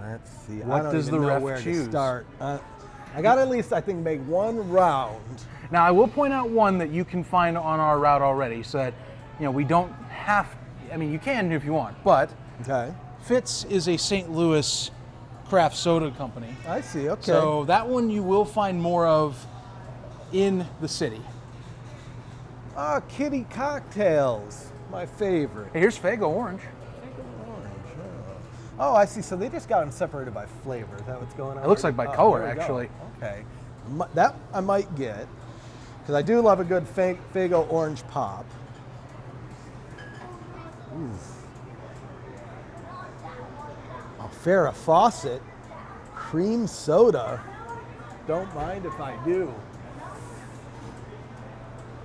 Let's see. What does the ref choose? To start. I got to at least, I think, make one round. Now, I will point out one that you can find on our route already, so that we don't have. I mean, you can if you want, but Fitz is a St. Louis craft soda company. I see. Okay. So that one you will find more of in the city. Kitty cocktails, my favorite. Hey, here's Faygo Orange. Oh, I see. So they just got them separated by flavor. Is that what's going on? It looks like by color, actually. Okay. That I might get, because I do love a good Faygo Orange pop. Oh, Farrah Fawcett cream soda. Don't mind if I do.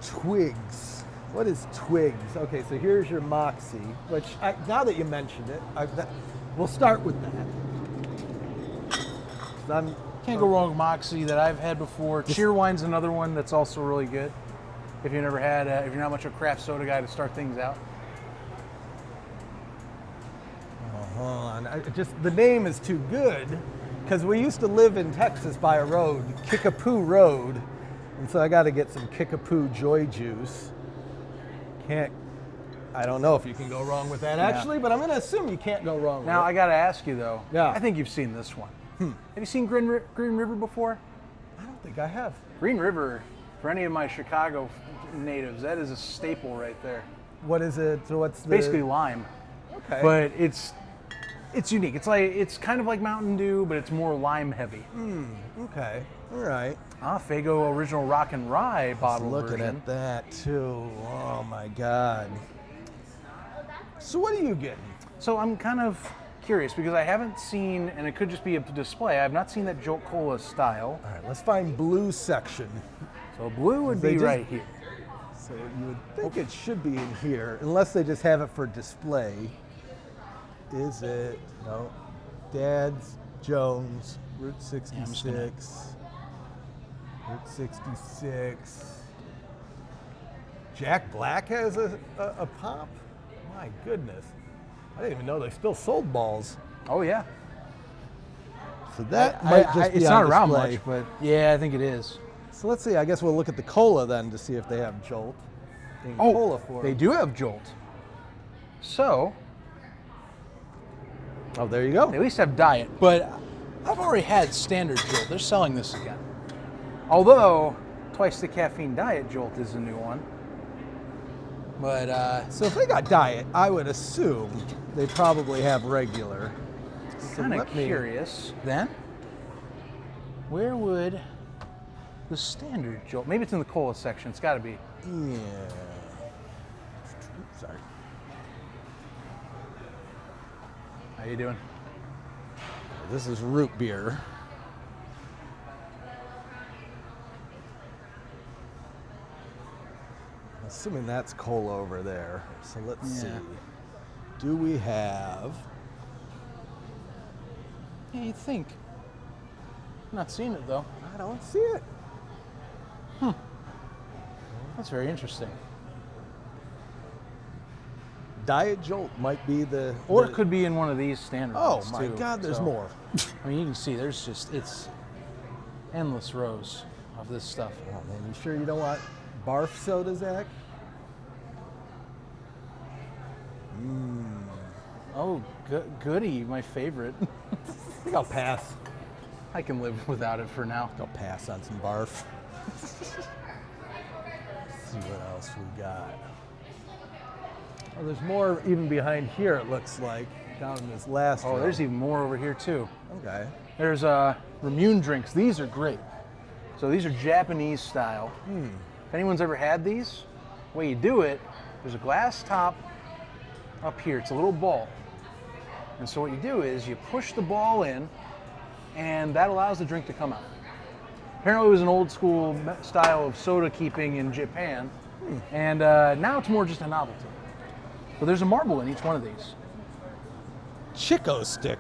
Twigs. What is Twigs? Okay, so here's your Moxie, which now that you mentioned it, we'll start with that. Can't go wrong with Moxie that I've had before. Cheerwine's another one that's also really good. If you never had, if you're not much of a craft soda guy to start things out. hold on. The name is too good because we used to live in Texas by a road, Kickapoo Road, and so I got to get some Kickapoo Joy Juice. I don't know if you can go wrong with that actually, but I'm going to assume you can't go wrong Now, with I got to ask you, though. Yeah. I think you've seen this one. Have you seen Green River before? it. I don't think I have. Green River, for any of my Chicago natives, that is a staple right there. What is it? So what's the... Basically lime. Okay. But it's unique. It's kind of like Mountain Dew, but it's more lime heavy. Okay. All right. Fago Original Rock and Rye bottle Looking version. at that too. Oh my God. So what are you getting? So I'm kind of curious because I haven't seen, and it could just be a display, I've not seen that Jolt Cola style. All right, let's find blue section. So blue would They be just- right here. So you would think it should be in here, unless they just have it for display. Is it? No. Dad's Jones, Route 66. Route 66. Jack Black has a pop? My goodness. I didn't even know they still sold balls. Oh yeah. So that might just be it's on not around display. much, but yeah, I think it is. So let's see. I guess we'll look at the cola then to see if they have Jolt. Oh, Cola for they them. do have Jolt. So Oh, there you go. they at least have Diet, but I've already had standard Jolt. They're selling this again. Although twice the caffeine Diet Jolt is a new one. But So if they got diet, I would assume they probably have regular. So kind of let me- curious then. Where would the standard Jolt? Maybe it's in the cola section. It's got to be. Yeah. Oops, sorry. How you doing? This is root beer. Assuming that's cola over there. So let's see. Yeah. Do we have? Yeah, you think? Not seeing it though. I don't see it. That's very interesting. Diet Jolt might be the. Or the- it could be in one of these standard Oh ones my too. God! There's So, more. I mean, you can see it's endless rows of this stuff. Oh man, you sure you don't want barf soda, Zach? Oh, goody, my favorite. I think I'll pass. I can live without it for now. I'll pass on some barf. See what else we got. Oh, there's more even behind here. It looks like down in this last. Oh, row. there's even more over here too. Okay. There's Ramune drinks. These are great. So these are Japanese style. If anyone's ever had these, the way you do it, there's a glass top up here. It's a little ball. And so what you do is you push the ball in, and that allows the drink to come out. Apparently it was an old school style of soda keeping in Japan, and now it's more just a novelty. But there's a marble in each one of these. Chico stick.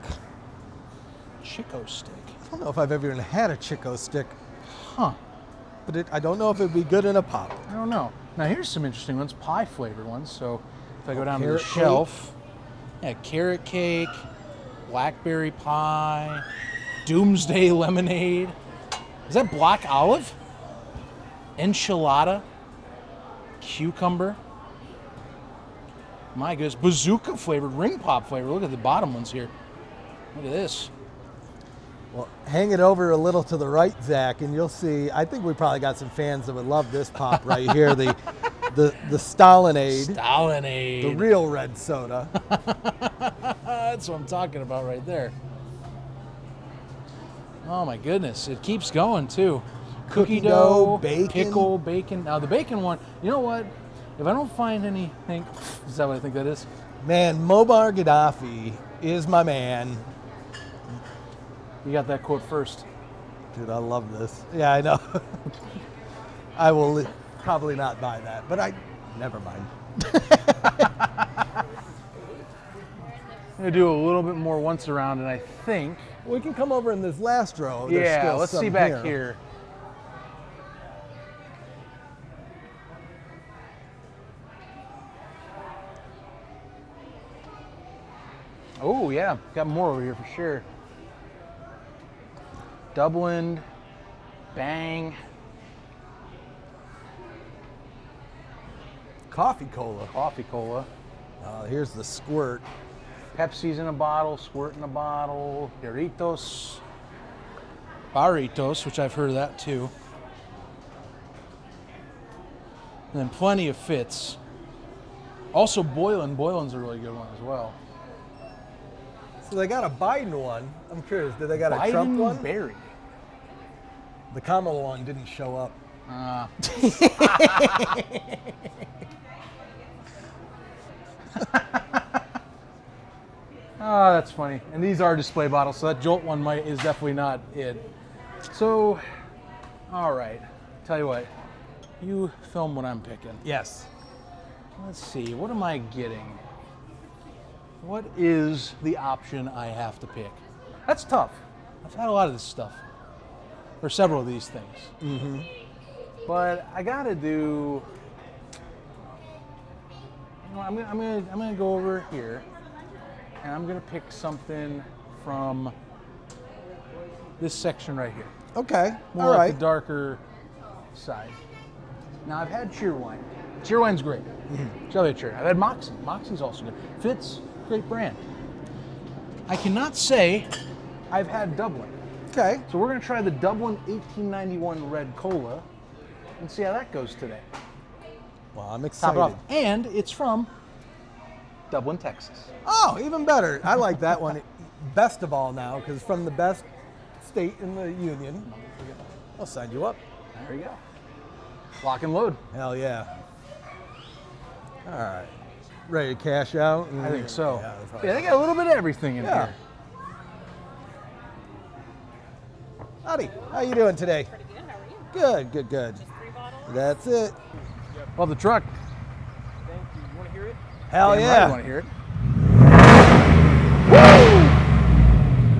Chico stick. I don't know if I've ever even had a Chico stick, Huh. but I don't know if it'd be good in a pop. I don't know. Now here's some interesting ones, pie flavored ones. So if I go down to the carrot cake. shelf, yeah, carrot cake, blackberry pie, doomsday lemonade. Is that black olive? Enchilada, cucumber. My goodness, bazooka flavored, ring pop flavor. Look at the bottom ones here. Look at this. Well, hang it over a little to the right, Zach, and you'll see. I think we probably got some fans that would love this pop right here. The Stalinade, Stalinade. the real red soda. That's what I'm talking about right there. Oh my goodness, it keeps going too. Cookie dough, bacon. pickle, bacon. Now the bacon one, you know what? If I don't find anything, is that what I think that is? Man, Muammar Gaddafi is my man. You got that quote first. Dude, I love this. Yeah, I know. I will probably not buy that, but never mind. I'm gonna do a little bit more once around, and I think, We can come over in this last row. There's yeah, still let's some see back here. Oh yeah, got more over here for sure. Dublin, Bang, Coffee cola. Coffee Cola. Here's the squirt. Pepsi's in a bottle, Squirt in a bottle, Doritos, Barritos, which I've heard of that too. And then plenty of Fitz. Also Boylan. Boylan's a really good one as well. So they got a Biden one. I'm curious, did they got a Trump one? Berry. The Kamala one didn't show up. Oh, that's funny. And these are display bottles, so that Jolt one is definitely not it. So, all right. Tell you what, you film what I'm picking. Yes. Let's see, what am I getting? What is the option I have to pick? That's tough. I've had a lot of this stuff, or several of these things. Mm-hmm. But I gotta do. You know, I'm gonna go over here, and I'm gonna pick something from this section right here. Okay. More All like right. the darker side. Now I've had Cheerwine. Cheerwine's great. Jelly cheer. I've had Moxie. Moxie's also good. Fitz, great brand. I cannot say I've had Dublin. Okay. So we're gonna try the Dublin 1891 Red Cola and see how that goes today. Well, I'm Top excited. it off. And it's from Dublin, Texas. Oh, even better. I like that one best of all now because from the best state in the union. I'll sign you up. There you go. Lock and load. Hell yeah. All right. Ready to cash out? I think so. Yeah, that's Yeah, they got a little bit of everything in Yeah. here. Howdy. How you doing today? Pretty good. How are you? Good, good, good. Just 3 bottles? That's it. Love the truck. Thank you. You want to hear it? Hell Damn right yeah. I want to hear it.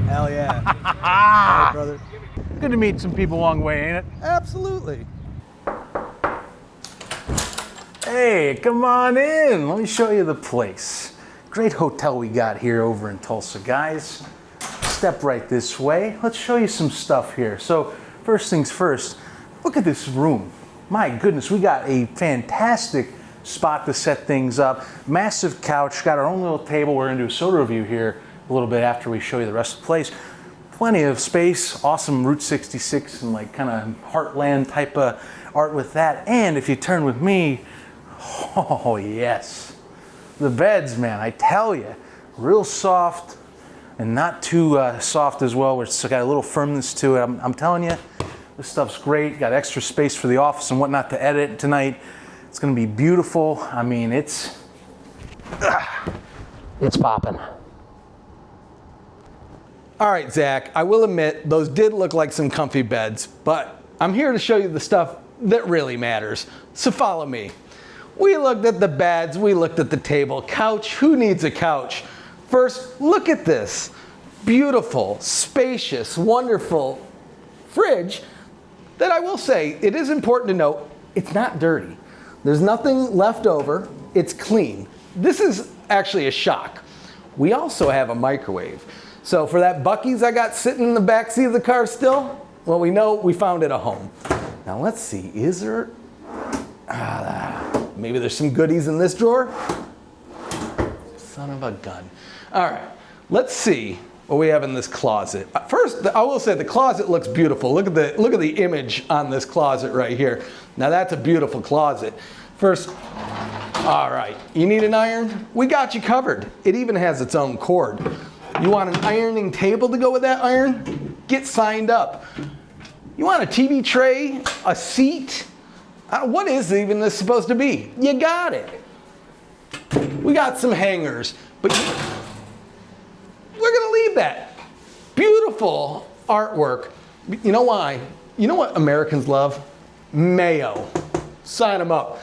Hell yeah. All right, brother. Good to meet some people along the way, ain't it? Absolutely. Hey, come on in. Let me show you the place. Great hotel we got here over in Tulsa, guys. Step right this way. Let's show you some stuff here. So, first things first, look at this room. My goodness, we got a fantastic spot to set things up. Massive couch, got our own little table. We're gonna do a soda review here a little bit after we show you the rest of the place. Plenty of space, awesome Route 66 and like kind of heartland type of art with that. And if you turn with me, oh yes, the beds, man, I tell you, real soft and not too soft as well. It's got a little firmness to it. I'm telling you, this stuff's great. Got extra space for the office and whatnot to edit tonight. It's gonna be beautiful. I mean, it's popping. All right, Zach, I will admit those did look like some comfy beds, but I'm here to show you the stuff that really matters. So follow me. We looked at the beds, we looked at the table, couch, who needs a couch? First, look at this. Beautiful, spacious, wonderful fridge that I will say, it is important to note, it's not dirty. There's nothing left over, it's clean. This is actually a shock. We also have a microwave. So for that Buc-ee's I got sitting in the back seat of the car still, well, we know we found it at home. Now let's see, is there, maybe there's some goodies in this drawer? Son of a gun. All right, let's see what we have in this closet. First, I will say the closet looks beautiful. Look at the image on this closet right here. Now that's a beautiful closet. First, all right, you need an iron? We got you covered. It even has its own cord. You want an ironing table to go with that iron? Get signed up. You want a TV tray, a seat? What is even this supposed to be? You got it. We got some hangers, but we're gonna leave that. Beautiful artwork. You know why? You know what Americans love? Mayo. Sign them up.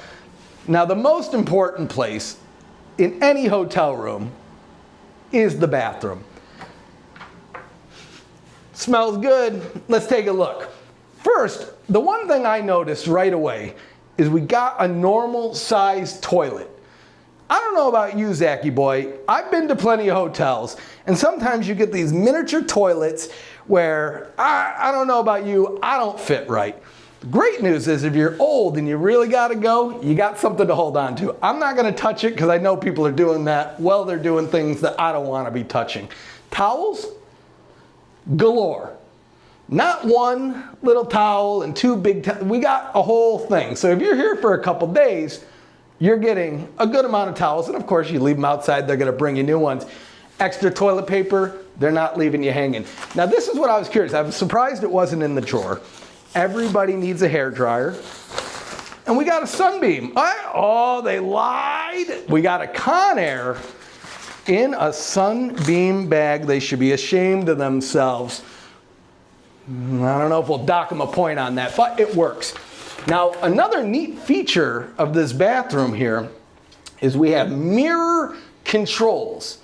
Now the most important place in any hotel room is the bathroom. Smells good. Let's take a look. First, the one thing I noticed right away is we got a normal sized toilet. I don't know about you, Zachy boy. I've been to plenty of hotels, and sometimes you get these miniature toilets where, I don't know about you, I don't fit right. The great news is if you're old and you really got to go, you got something to hold on to. I'm not going to touch it because I know people are doing that. Well, they're doing things that I don't want to be touching. Towels, galore. Not one little towel and two big towels. We got a whole thing. So if you're here for a couple days, you're getting a good amount of towels. And of course, you leave them outside, they're going to bring you new ones. Extra toilet paper, they're not leaving you hanging. Now, this is what I was curious. I was surprised it wasn't in the drawer. Everybody needs a hair dryer. And we got a Sunbeam. Oh, they lied. We got a Conair in a Sunbeam bag. They should be ashamed of themselves. I don't know if we'll dock them a point on that, but it works. Now, another neat feature of this bathroom here is we have mirror controls.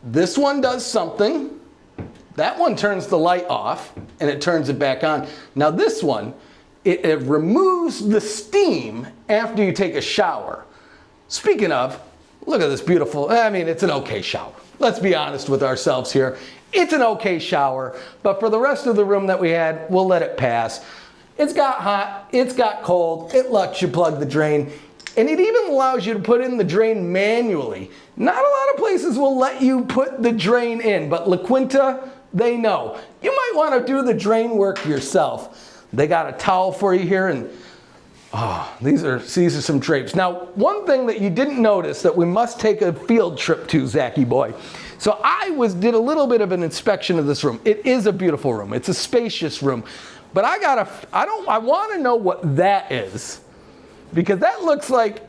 This one does something. That one turns the light off and it turns it back on. Now this one, it removes the steam after you take a shower. Speaking of, look at this beautiful, it's an okay shower. Let's be honest with ourselves here. It's an okay shower, but for the rest of the room that we had, we'll let it pass. It's got hot, it's got cold, it lets you plug the drain, and it even allows you to put in the drain manually. Not a lot of places will let you put the drain in, but La Quinta, they know. You might want to do the drain work yourself. They got a towel for you here, and these are some drapes. Now, one thing that you didn't notice that we must take a field trip to, Zachy boy. So I did a little bit of an inspection of this room. It is a beautiful room. It's a spacious room. But I want to know what that is, because that looks like,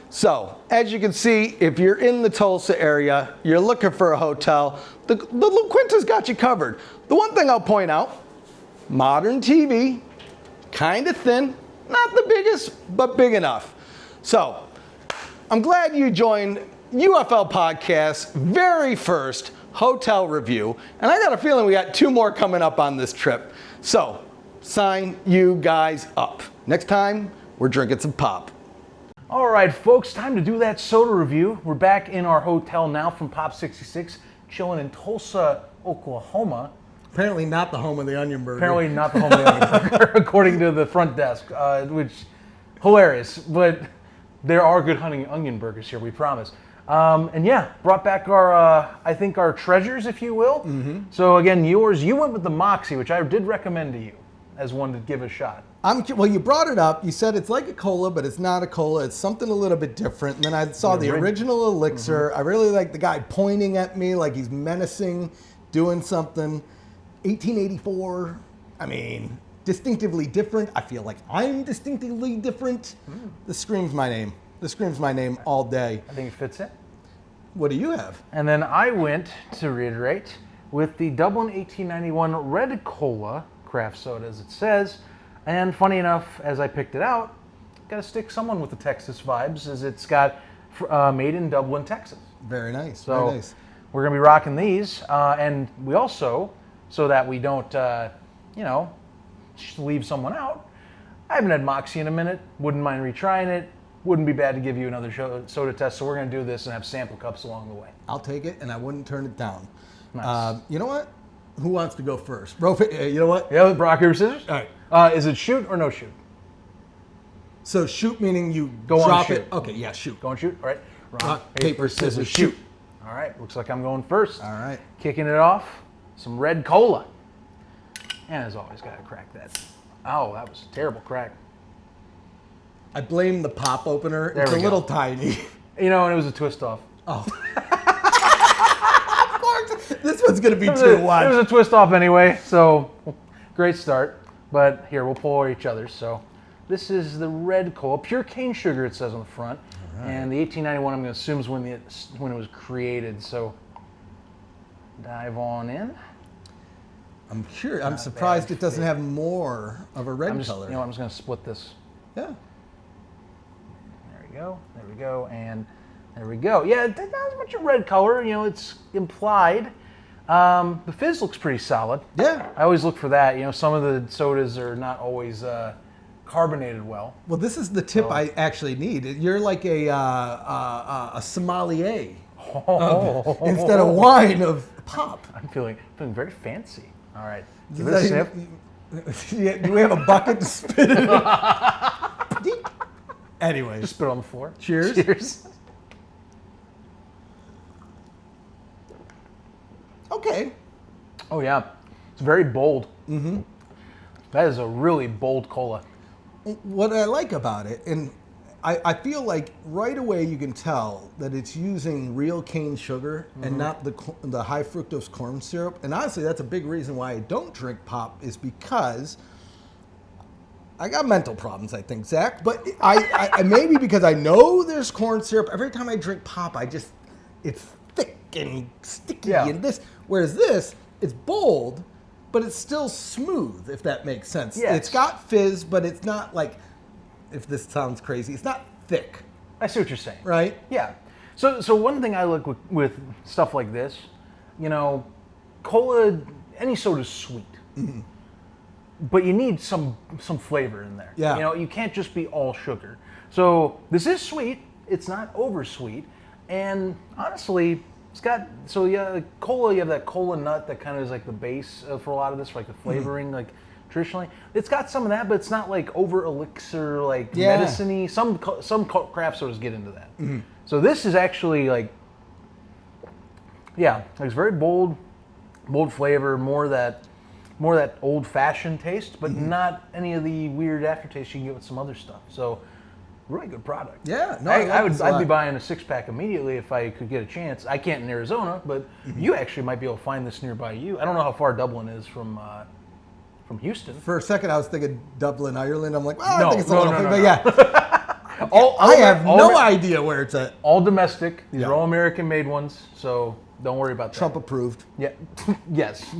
so as you can see, if you're in the Tulsa area, you're looking for a hotel, the La Quinta's got you covered. The one thing I'll point out, modern TV, kind of thin, not the biggest, but big enough. So I'm glad you joined UFL Podcast's very first hotel review, and I got a feeling we got 2 more coming up on this trip. So, sign you guys up. Next time, we're drinking some pop. All right, folks, time to do that soda review. We're back in our hotel now from Pop 66, chilling in Tulsa, Oklahoma. Apparently not the home of the onion burger. Apparently not the home of the onion burger, according to the front desk, which, hilarious. But there are good onion burgers here, we promise. And yeah, brought back our treasures, if you will. Mm-hmm. So again, you went with the Moxie, which I did recommend to you as one to give a shot. Well, you brought it up. You said it's like a cola, but it's not a cola. It's something a little bit different. And then I saw the original elixir. Mm-hmm. I really like the guy pointing at me like he's menacing, doing something. 1884, distinctively different. I feel like I'm distinctively different. Mm. This screams my name. This screams my name all day. I think it fits in. What do you have? And then I went, to reiterate, with the Dublin 1891 Red Cola craft soda, as it says. And funny enough, as I picked it out, got to stick someone with the Texas vibes, as it's got made in Dublin, Texas. Very nice. So very nice. We're going to be rocking these. And we also, so that we don't, just leave someone out, I haven't had Moxie in a minute. Wouldn't mind retrying it. Wouldn't be bad to give you another soda test, so we're going to do this and have sample cups along the way. I'll take it, and I wouldn't turn it down. Nice. You know what? Who wants to go first? You know what? Yeah, rock, paper, scissors? All right. Is it shoot or no shoot? So shoot meaning you go drop on shoot. it. Okay, yeah, shoot. Go on shoot? All right. Rock, paper, scissors, shoot. All right, looks like I'm going first. All right. Kicking it off, some Red Cola. And as always, got to crack that. Oh, that was a terrible crack. I blame the pop opener. There it's a we little go. tiny. And it was a twist off. Oh. Of course. This one's going to be 2-1. It was a twist off anyway, so great start. But here, we'll pour each other's. So this is the Red Cola. Pure cane sugar, it says on the front. Right. And the 1891, I'm going to assume, is when it was created. So dive on in. I'm curious. I'm surprised it doesn't have more of a red color. I'm just going to split this. Yeah. There we go, and there we go. Yeah, not as much a red color, it's implied. The fizz looks pretty solid. Yeah. I always look for that. Some of the sodas are not always carbonated well. Well, this is the tip I actually need. You're like a sommelier instead of wine of pop. I'm feeling very fancy. All right, give it a sip. Yeah, do we have a bucket to spit it in? Anyway, Just spit it on the floor. Cheers. Cheers. Okay. Oh yeah, it's very bold. Mm-hmm. That is a really bold cola. What I like about it, and I feel like right away you can tell that it's using real cane sugar and not the high fructose corn syrup. And honestly, that's a big reason why I don't drink pop, is because I got mental problems, I think, Zach. But I maybe because I know there's corn syrup. Every time I drink pop, it's thick and sticky and this. Whereas this, it's bold, but it's still smooth, if that makes sense. Yes. It's got fizz, but it's not like, if this sounds crazy, it's not thick, I see what you're saying. right? Yeah. So one thing I look with stuff like this, cola, any soda's sweet. Mm-hmm. But you need some flavor in there. Yeah. You can't just be all sugar. So this is sweet. It's not over sweet. And honestly, it's got, cola, you have that cola nut that kind of is like the base for a lot of this, like the flavoring, like traditionally. It's got some of that, but it's not like over elixir, like medicine-y. Some craft sodas get into that. Mm-hmm. So this is actually like, it's very bold flavor, more that old-fashioned taste, but not any of the weird aftertaste you can get with some other stuff. So, really good product. Yeah, no, I'd be buying a 6-pack immediately if I could get a chance. I can't in Arizona, but you actually might be able to find this nearby you. I don't know how far Dublin is from Houston. For a second, I was thinking Dublin, Ireland. I'm like, I think it's a little bit, no. but yeah. I have no idea where it's at. All domestic. These are all American-made ones, so don't worry about that. Trump approved. Yeah. Yes.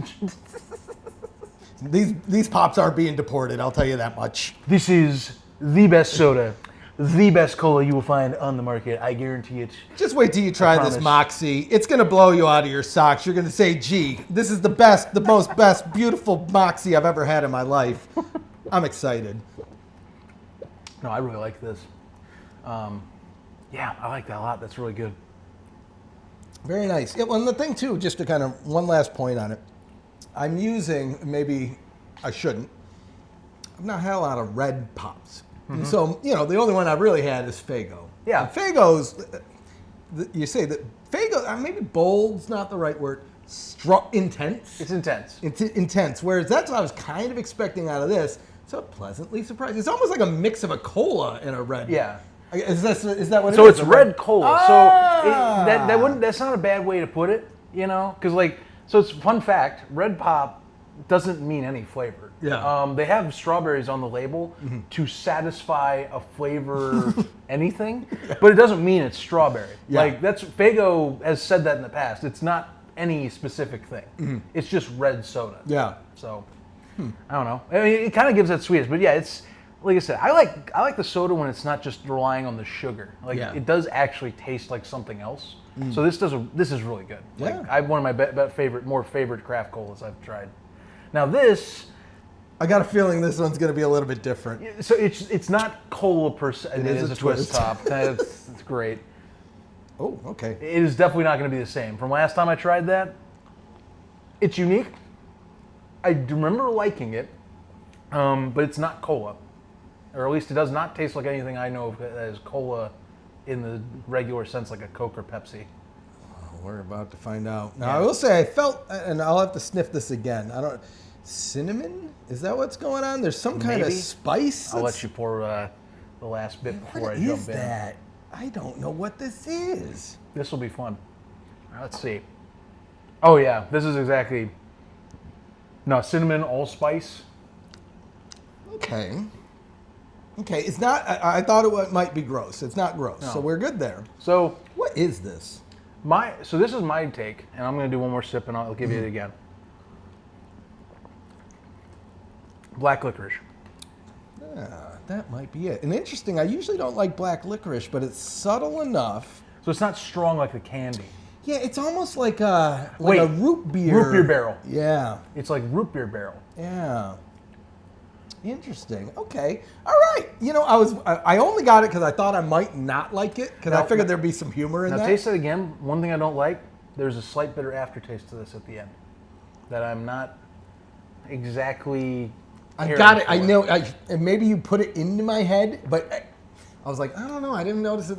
These pops are being deported, I'll tell you that much. This is the best soda, the best cola you will find on the market. I guarantee it. Just wait till you try this Moxie. It's going to blow you out of your socks. You're going to say, gee, this is the most beautiful Moxie I've ever had in my life. I'm excited. No, I really like this. I like that a lot. That's really good. Very nice. Yeah, well, and the thing, too, just to kind of one last point on it, I'm using, maybe I shouldn't, I've not had a lot of red pops. Mm-hmm. So, the only one I've really had is Faygo. Yeah. And Faygo's, you say that Faygo, maybe bold's not the right word, intense. It's intense. It's intense, whereas that's what I was kind of expecting out of this. So pleasantly surprised. It's almost like a mix of a cola and a red. Yeah. Is that what it is? So it's red cola. So that's not a bad way to put it, because so it's fun fact, red pop doesn't mean any flavor. Yeah. They have strawberries on the label to satisfy a flavor anything, but it doesn't mean it's strawberry. Yeah. Faygo has said that in the past. It's not any specific thing. Mm-hmm. It's just red soda. Yeah. So I don't know. I mean, it kind of gives that sweetness, but yeah, it's like I said. I like the soda when it's not just relying on the sugar. It does actually taste like something else. Mm. So this is really good. Yeah. One of my favorite craft colas I've tried. Now this, I got a feeling this one's going to be a little bit different. so it's not cola per se. It is a twist top. It's great. Oh, okay. It is definitely not going to be the same. From last time I tried that, it's unique. I remember liking it, but it's not cola. Or at least it does not taste like anything I know of as cola in the regular sense, like a Coke or Pepsi. Oh, we're about to find out. Now, I will say I felt, and I'll have to sniff this again. Cinnamon? Is that what's going on? There's some kind of spice? I'll let you pour the last bit before I jump in. What is that? I don't know what this is. This will be fun. All right, let's see. Oh, yeah. This is exactly... No, cinnamon, allspice. Okay. It's not... I thought it might be gross. It's not gross. No. So we're good there. So... What is this? So this is my take, and I'm going to do one more sip, and I'll give you it again. Black licorice. That might be it. And interesting, I usually don't like black licorice, but it's subtle enough. So it's not strong like the candy. Yeah, it's almost like a root beer. Root beer barrel. Yeah. It's like root beer barrel. Yeah. Interesting. Okay. All right. You know, I only got it because I thought I might not like it because I figured there'd be some humor in Now that. taste it again. One thing I don't like, there's a slight bitter aftertaste to this at the end that I'm not exactly. I got it. I know. And maybe you put it into my head, but I was like, I don't know. I didn't notice it.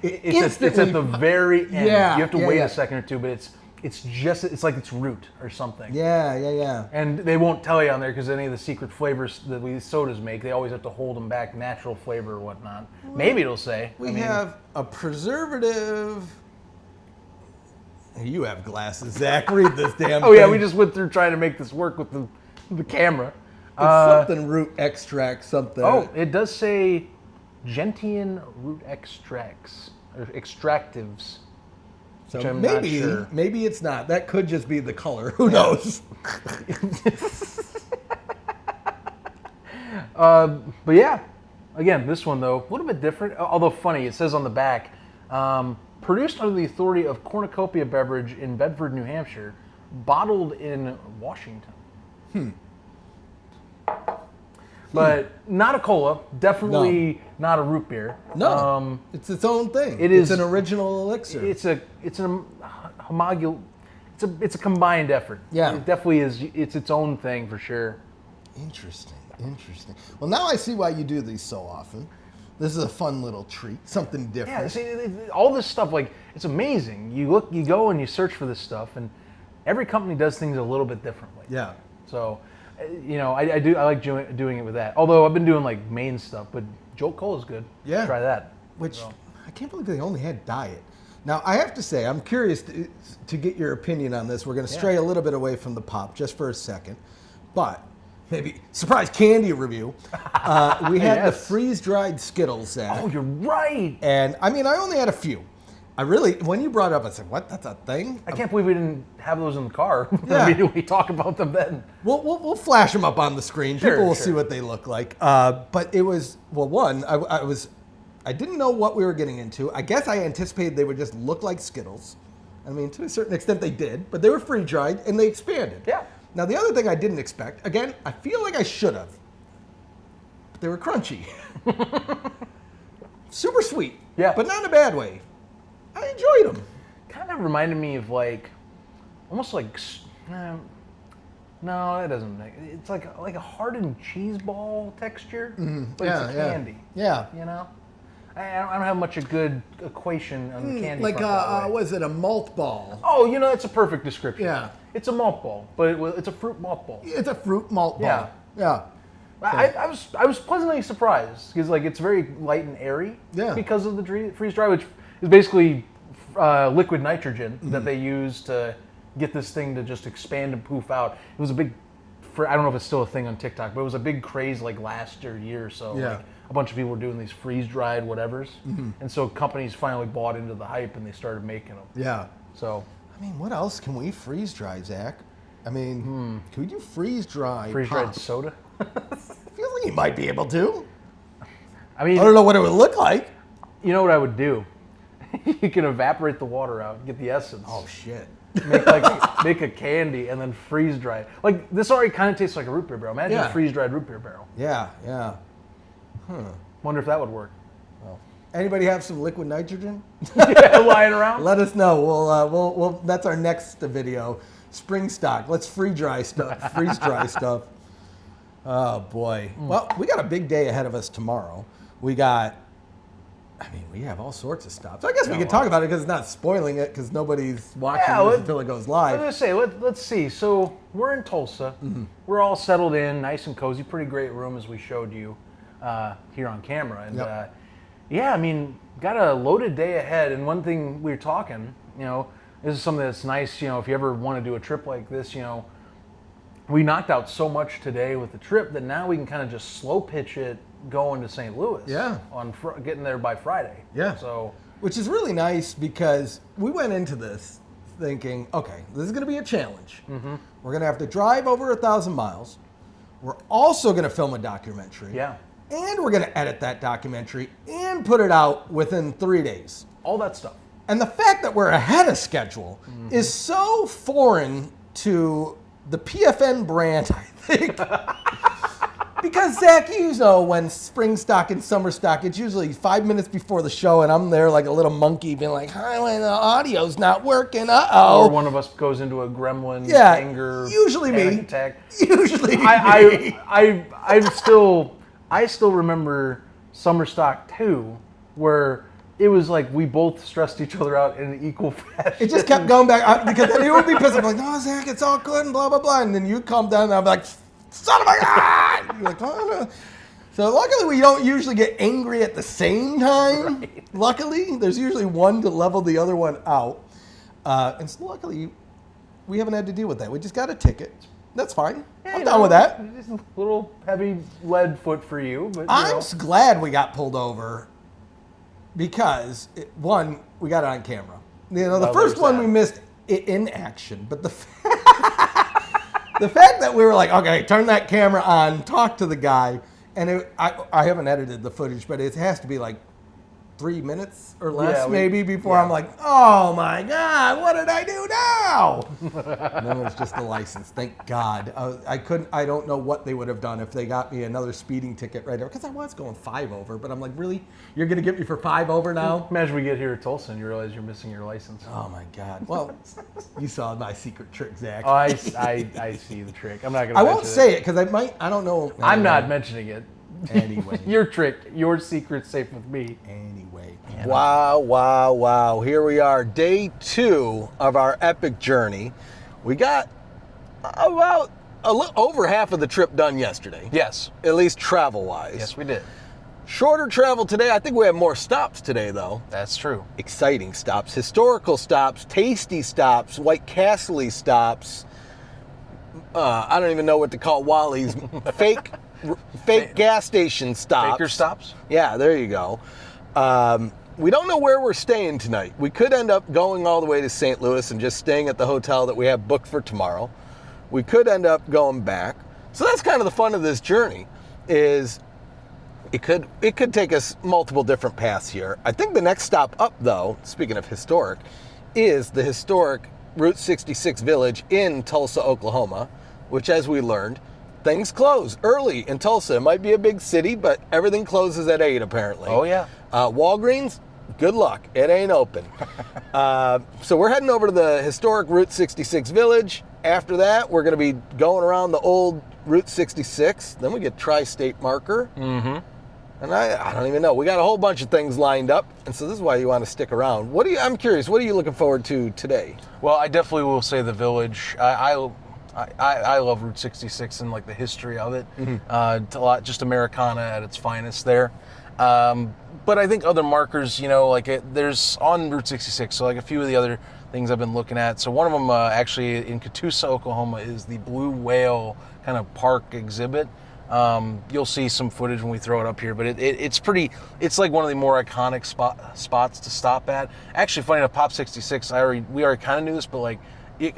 It's at the very end. Yeah, You have to yeah, wait yeah. a second or two, but it's like it's root or something. Yeah. And they won't tell you on there because any of the secret flavors that these sodas make, they always have to hold them back, natural flavor or whatnot. Maybe it'll say. We have a preservative. You have glasses, Zach. Read this damn thing. Oh yeah, we just went through trying to make this work with the camera. It's something root extract, something. Oh, it does say gentian root extracts or extractives. so which I'm maybe, not sure. maybe it's not. That could just be the color. Who knows? But yeah, again, this one though, a little bit different, although funny. It says on the back, produced under the authority of Cornucopia Beverage in Bedford, New Hampshire, bottled in Washington. But not a cola, definitely not a root beer. No, it's its own thing. It's an original elixir. It's a combined effort. Yeah. It definitely is. It's its own thing for sure. Interesting. Well, now I see why you do these so often. This is a fun little treat, something different. Yeah, see, all this stuff, like, it's amazing. You go and you search for this stuff, and every company does things a little bit differently. Yeah. So, I like doing it with that. Although I've been doing like main stuff, but Jolt Cola is good. Yeah. Try that. Which I can't believe they only had diet. Now I have to say, I'm curious to get your opinion on this. We're going to stray a little bit away from the pop just for a second, but maybe surprise candy review. We had the freeze-dried Skittles, Zach. Oh, you're right. And I mean, I only had a few. When you brought it up, I said, "What? That's a thing?" I can't believe we didn't have those in the car. Yeah. Immediately talk about them then. We'll flash them up on the screen. Sure, People will sure. see what they look like. But it was I didn't know what we were getting into. I guess I anticipated they would just look like Skittles. I mean, to a certain extent they did, but they were free-dried and they expanded. Yeah. Now the other thing I didn't expect, again, I feel like I should have. But they were crunchy. Super sweet. Yeah. But not in a bad way. I enjoyed them. Kind of reminded me of like, almost like, no, that doesn't make. It's like a hardened cheese ball texture, but it's a candy. Yeah. You know, I don't have much a good equation on the candy. Like front that way. was it a malt ball? Oh, that's a perfect description. Yeah. It's a malt ball, but it's a fruit malt ball. It's a fruit malt ball. Yeah. Yeah. I was pleasantly surprised because like it's very light and airy. Yeah. Because of the freeze dry, which is basically liquid nitrogen that they use to get this thing to just expand and poof out. It was a big, I don't know if it's still a thing on TikTok, but it was a big craze like last year or so. Yeah. Like, a bunch of people were doing these freeze dried whatevers, and so companies finally bought into the hype and they started making them. Yeah. So. I mean, what else can we freeze dry, Zach? I mean, could you freeze dry? Freeze dried pop? soda. Feels like you might be able to. I mean, I don't know what it would look like. you know what I would do? You can evaporate the water out and get the essence. Oh shit. Make a candy and then freeze dry it. Like this already kind of tastes like a root beer barrel. Imagine a freeze dried root beer barrel. Yeah. Wonder if that would work. Anybody have some liquid nitrogen? Yeah, lying around. Let us know. We'll that's our next video. Spring stock. Let's freeze dry stuff. Oh boy. Well, we got a big day ahead of us tomorrow. We have all sorts of stuff. So I guess we can talk about it because it's not spoiling it because nobody's watching this until it goes live. I was gonna say, let's see. So we're in Tulsa. We're all settled in, nice and cozy. Pretty great room as we showed you here on camera. And yeah, I mean, got a loaded day ahead. And one thing we were talking, this is something that's nice. If you ever want to do a trip like this, we knocked out so much today with the trip that now we can kind of just slow pitch it going to St. Louis. Yeah. On getting there by Friday. Yeah. So, which is really nice because we went into this thinking, okay, this is going to be a challenge. We're going to have to drive over 1,000 miles. We're also going to film a documentary. Yeah. And we're going to edit that documentary and put it out within 3 days. All that stuff. And the fact that we're ahead of schedule is so foreign to the PFN brand, I think. Because, Zach, you know when spring stock and summer stock, it's usually 5 minutes before the show, and I'm there like a little monkey being like, hi, when the audio's not working, uh-oh. Or one of us goes into a gremlin Yeah, anger usually panic me. attack. Usually me. I still remember SummerStock 2, where it was like we both stressed each other out in an equal fashion. It just kept going back, because then you would be pissed. I'm like, no, Zach, it's all good, and blah, blah, blah. And then you'd calm down, and I'd be like, son of a God! You're like, oh, no. So luckily, we don't usually get angry at the same time. Right. Luckily, there's usually one to level the other one out. And so luckily, we haven't had to deal with that. We just got a ticket. That's fine. Yeah, I'm done with that. Just a little heavy lead foot for you. But I'm glad we got pulled over because, one, we got it on camera. You know, the first one we missed it in action. But the fact that we were like, okay, turn that camera on, talk to the guy, and I haven't edited the footage, but it has to be like 3 minutes or less before I'm like, oh my God, what did I do now? And then it was just the license. Thank God. I don't know what they would have done if they got me another speeding ticket right there, because I was going 5 over, but I'm like, really? You're going to get me for 5 over now? Imagine we get here to Tulsa and you realize you're missing your license. Oh my God. Well, you saw my secret trick, Zach. Oh, I see the trick. I'm not going to I won't say it because I don't know. I'm not mentioning it. Anyway. Your trick, your secret's safe with me. Anyway. Wow. Here we are, day 2 of our epic journey. We got about a little over half of the trip done yesterday. Yes. At least travel-wise. Yes, we did. Shorter travel today. I think we have more stops today, though. That's true. Exciting stops, historical stops, tasty stops, White Castle-y stops. I don't even know what to call Wally's. Fake gas station stops. Baker stops? Yeah, there you go. We don't know where we're staying tonight. We could end up going all the way to St. Louis and just staying at the hotel that we have booked for tomorrow. We could end up going back. So that's kind of the fun of this journey, is it could take us multiple different paths here. I think the next stop up, though, speaking of historic, is the historic Route 66 Village in Tulsa, Oklahoma, which, as we learned, things close early in Tulsa. It might be a big city, but everything closes at 8 apparently. Oh, yeah. Walgreens, good luck. It ain't open. So we're heading over to the historic Route 66 Village. After that, we're going to be going around the old Route 66. Then we get Tri-State Marker. Mm-hmm. And I don't even know. We got a whole bunch of things lined up. And so this is why you want to stick around. I'm curious, what are you looking forward to today? Well, I definitely will say the Village. I love Route 66 and like the history of it. Mm-hmm. It's a lot, just Americana at its finest there. But I think other markers, there's on Route 66. So like a few of the other things I've been looking at. So one of them actually in Catoosa, Oklahoma, is the Blue Whale kind of park exhibit. You'll see some footage when we throw it up here, but it's like one of the more iconic spots to stop at. Actually, funny enough, Pop 66, we already kind of knew this, but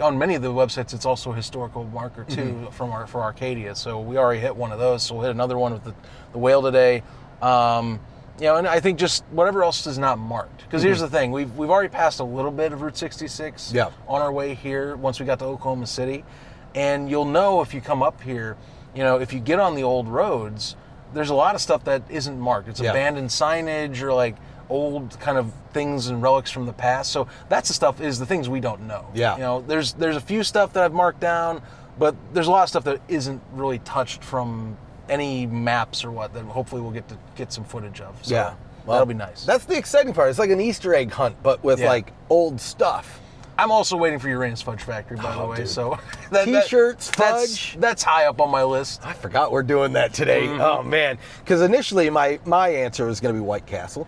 on many of the websites, it's also a historical marker too, mm-hmm. for Arcadia. So we already hit one of those. So we'll hit another one with the whale today. And I think just whatever else is not marked. Because mm-hmm. here's the thing, we've already passed a little bit of Route 66 on our way here once we got to Oklahoma City. And you'll know if you come up here, if you get on the old roads, there's a lot of stuff that isn't marked. It's abandoned signage or like old kind of things and relics from the past. So that's the things we don't know. Yeah. There's a few stuff that I've marked down, but there's a lot of stuff that isn't really touched from any maps or what that hopefully we'll get some footage of. So well, that'll be nice. That's the exciting part. It's like an Easter egg hunt, but with like old stuff. I'm also waiting for Uranus Fudge Factory, by the way. Dude. So T-shirts, fudge. That's high up on my list. I forgot we're doing that today. Mm-hmm. Oh man, because initially my answer was going to be White Castle.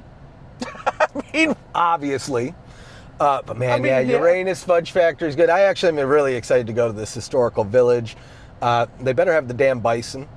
I mean, obviously. But man, Uranus Fudge Factory is good. I actually am really excited to go to this historical village. They better have the damn bison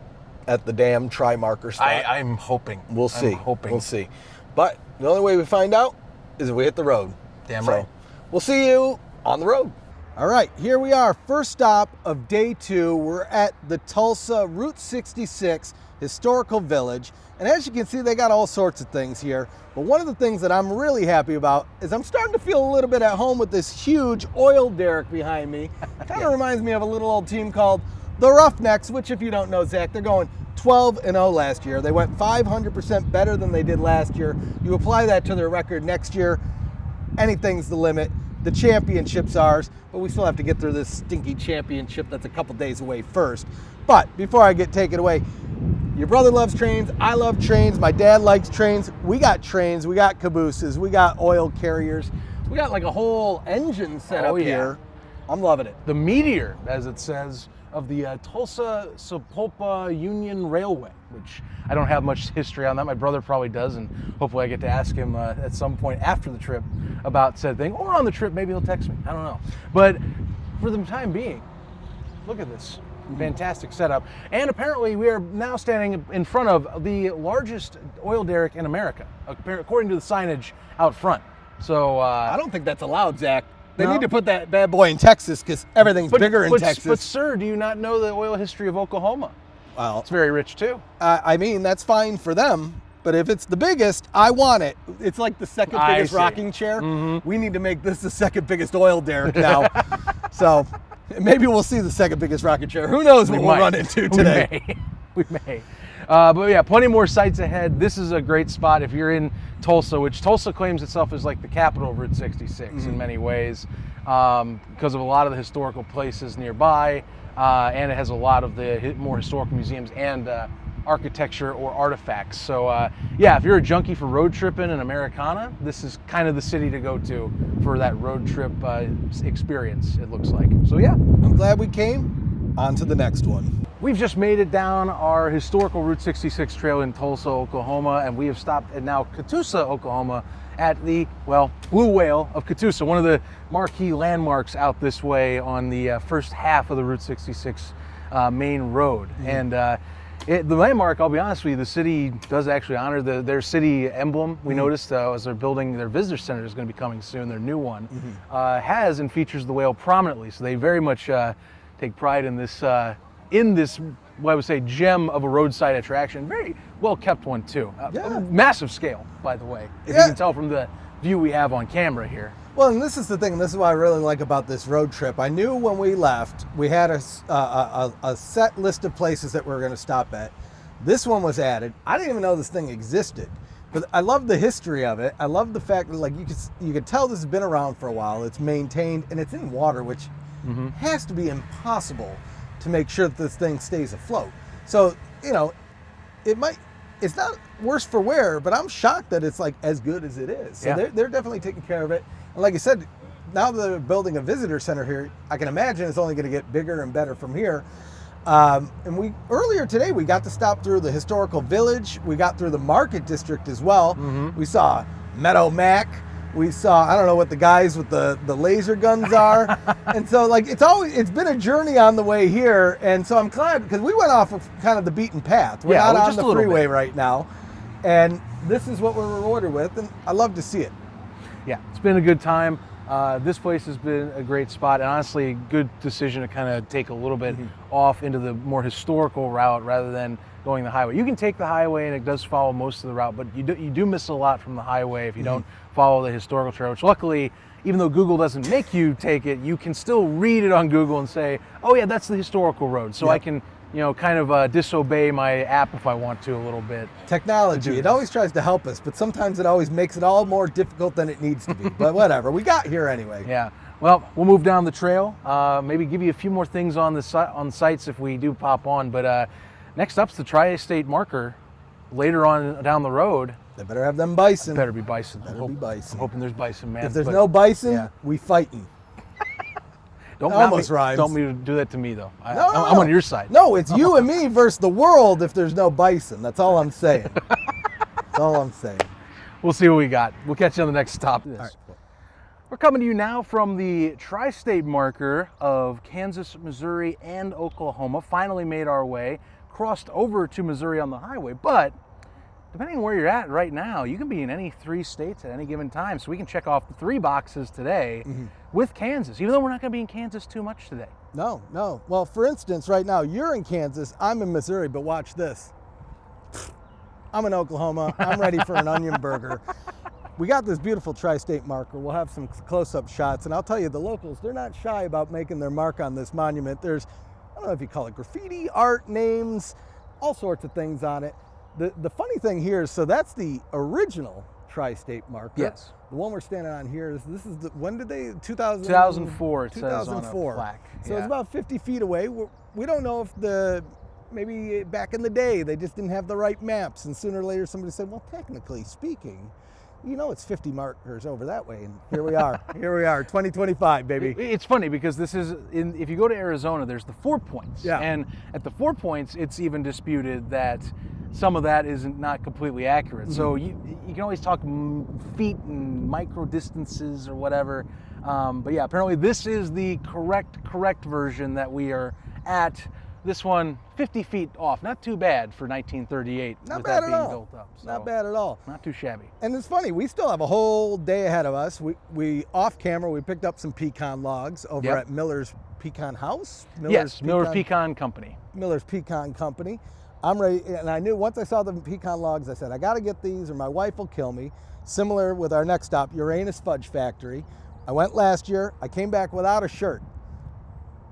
at the damn tri-marker spot. I'm hoping. We'll see. We'll see. But the only way we find out is if we hit the road. Damn right. We'll see you on the road. All right, here we are. First stop of day 2. We're at the Tulsa Route 66 Historical Village. And as you can see, they got all sorts of things here. But one of the things that I'm really happy about is I'm starting to feel a little bit at home with this huge oil derrick behind me. Kind of reminds me of a little old team called the Roughnecks, which if you don't know, Zach, they're going 12-0 last year. They went 500% better than they did last year. You apply that to their record next year, anything's the limit. The championship's ours, but we still have to get through this stinky championship that's a couple days away first. But before I get taken away, your brother loves trains, I love trains, my dad likes trains. We got trains, we got cabooses, we got oil carriers. We got like a whole engine set up here. I'm loving it. The meteor, as it says, of the Tulsa-Sapulpa Union Railway, which I don't have much history on that. My brother probably does, and hopefully I get to ask him at some point after the trip about said thing, or on the trip, maybe he'll text me. I don't know. But for the time being, look at this fantastic setup. And apparently we are now standing in front of the largest oil derrick in America, according to the signage out front. So I don't think that's allowed, Zach. They No? need to put that bad boy in Texas because everything's bigger in Texas. But sir, do you not know the oil history of Oklahoma? Well, It's very rich too. I mean, that's fine for them, but if it's the biggest, I want it. It's like the second I biggest see. rocking chair. We need to make this the second biggest oil derrick now. So maybe we'll see the second biggest rocking chair. Who knows what we'll run into today. We may. But yeah, plenty more sites ahead. This is a great spot if you're in Tulsa, which Tulsa claims itself as like the capital of Route 66 in many ways, because of a lot of the historical places nearby, and it has a lot of the more historical museums and architecture or artifacts. So yeah, if you're a junkie for road tripping and Americana, this is kind of the city to go to for that road trip experience, it looks like. So yeah. I'm glad we came. On to the next one. We've just made it down our historical Route 66 trail in Tulsa, Oklahoma, and we have stopped at now Catoosa, Oklahoma, at the, well, Blue Whale of Catoosa, one of the marquee landmarks out this way on the first half of the Route 66 main road. And the landmark, I'll be honest with you, the city does actually honor their city emblem. We noticed as they're building their visitor center is going to be coming soon, their new one, has and features the whale prominently. So they very much take pride in this, what I would say, gem of a roadside attraction. Very well kept one too. Massive scale, by the way, if you can tell from the view we have on camera here. Well, and this is the thing. This is what I really like about this road trip. I knew when we left, we had a set list of places that we were going to stop at. This one was added. I didn't even know this thing existed, but I love the history of it. I love the fact that like you could tell this has been around for a while. It's maintained and it's in water, which has to be impossible to make sure that this thing stays afloat. So, you know, it's not worse for wear, but I'm shocked that it's like as good as it is. So they're definitely taking care of it. And like I said, now that they're building a visitor center here, I can imagine it's only going to get bigger and better from here. And earlier today, we got to stop through the historical village. We got through the market district as well. We saw Meadow Mac. We saw, I don't know what the guys with the laser guns are. And so like, it's been a journey on the way here. And so I'm glad because we went off of kind of the beaten path. We're not on the freeway right now. And this is what we're rewarded with. And I love to see it. Yeah, it's been a good time. This place has been a great spot, and honestly, a good decision to kind of take a little bit off into the more historical route rather than going the highway. You can take the highway, and it does follow most of the route, but you do miss a lot from the highway if you don't follow the historical trail, which luckily, even though Google doesn't make you take it, you can still read it on Google and say, oh yeah, that's the historical road. So I can, you know, kind of disobey my app if I want to a little bit. Technology, it always tries to help us, but sometimes it always makes it all more difficult than it needs to be. But whatever, we got here anyway. Yeah. Well, we'll move down the trail. Maybe give you a few more things on the sites if we do pop on. But next up's the Tri-State marker. Later on down the road. They better have them bison. Better be bison. Better be bison. I'm hoping there's bison, man. If there's no bison, we fighting. Don't almost rhymes. Don't mean to do that to me though. No, I'm on your side. No, it's you and me versus the world if there's no bison. That's all I'm saying. That's all I'm saying. We'll see what we got. We'll catch you on the next stop. All right. We're coming to you now from the Tri-State marker of Kansas, Missouri, and Oklahoma. Finally made our way, crossed over to Missouri on the highway, but depending on where you're at right now, you can be in any 3 states at any given time. So we can check off the 3 boxes today with Kansas, even though we're not going to be in Kansas too much today. No. Well, for instance, right now, you're in Kansas, I'm in Missouri, but watch this. I'm in Oklahoma. I'm ready for an onion burger. We got this beautiful Tri-State marker. We'll have some close-up shots, and I'll tell you, the locals, they're not shy about making their mark on this monument. There's, I don't know if you call it graffiti, art, names, all sorts of things on it. The funny thing here is, so that's the original tri-state marker. Yes. The one we're standing on here is, this is the, when did they, 2004 it says on a 2004. plaque. So Yeah. it's about 50 feet away. We don't know if maybe back in the day they just didn't have the right maps, and sooner or later somebody said, well, technically speaking, it's 50 markers over that way, and here we are. Here we are, 2025, baby. It's funny because this is if you go to Arizona, there's the 4 points. Yeah. And at the 4 points, it's even disputed that some of that isn't not completely accurate. Mm-hmm. So you can always talk feet and micro distances or whatever. But yeah, apparently this is the correct version that we are at. This one, 50 feet off. Not too bad for 1938. Not with bad that at being all. built up. So Not bad at all. Not too shabby. And it's funny, we still have a whole day ahead of us. We off camera, we picked up some pecan logs over Yep. at Miller's Pecan House. Miller's Pecan Company. Miller's Pecan Company. I'm ready, and I knew once I saw the pecan logs, I said, I got to get these or my wife will kill me. Similar with our next stop, Uranus Fudge Factory. I went last year, I came back without a shirt.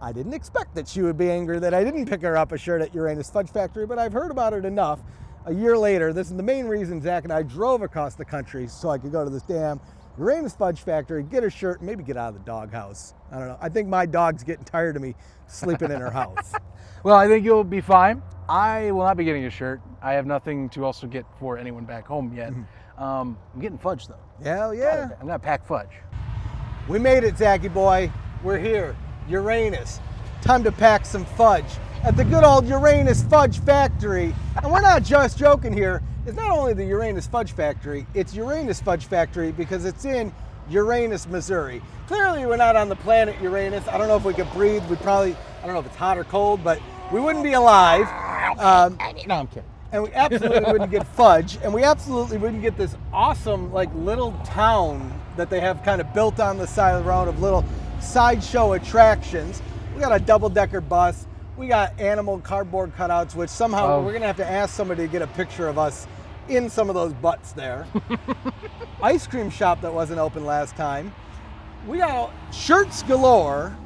I didn't expect that she would be angry that I didn't pick her up a shirt at Uranus Fudge Factory, but I've heard about it enough. A year later, this is the main reason Zach and I drove across the country so I could go to this damn Uranus Fudge Factory, get a shirt, and maybe get out of the doghouse. I don't know. I think my dog's getting tired of me sleeping in her house. Well, I think you'll be fine. I will not be getting a shirt. I have nothing to also get for anyone back home yet. I'm getting fudge though. Hell yeah. I'm gonna pack fudge. We made it, Zachy boy. We're here. Uranus. Time to pack some fudge at the good old Uranus Fudge Factory. And we're not just joking here. It's not only the Uranus Fudge Factory, it's Uranus Fudge Factory because it's in Uranus, Missouri. Clearly we're not on the planet Uranus. I don't know if we could breathe. I don't know if it's hot or cold, but we wouldn't be alive. No, I'm kidding. And we absolutely wouldn't get fudge, and we absolutely wouldn't get this awesome little town that they have kind of built on the side of the road of little sideshow attractions. We got a double-decker bus. We got animal cardboard cutouts, which somehow we're gonna have to ask somebody to get a picture of us in some of those butts there. Ice cream shop that wasn't open last time. We got shirts galore.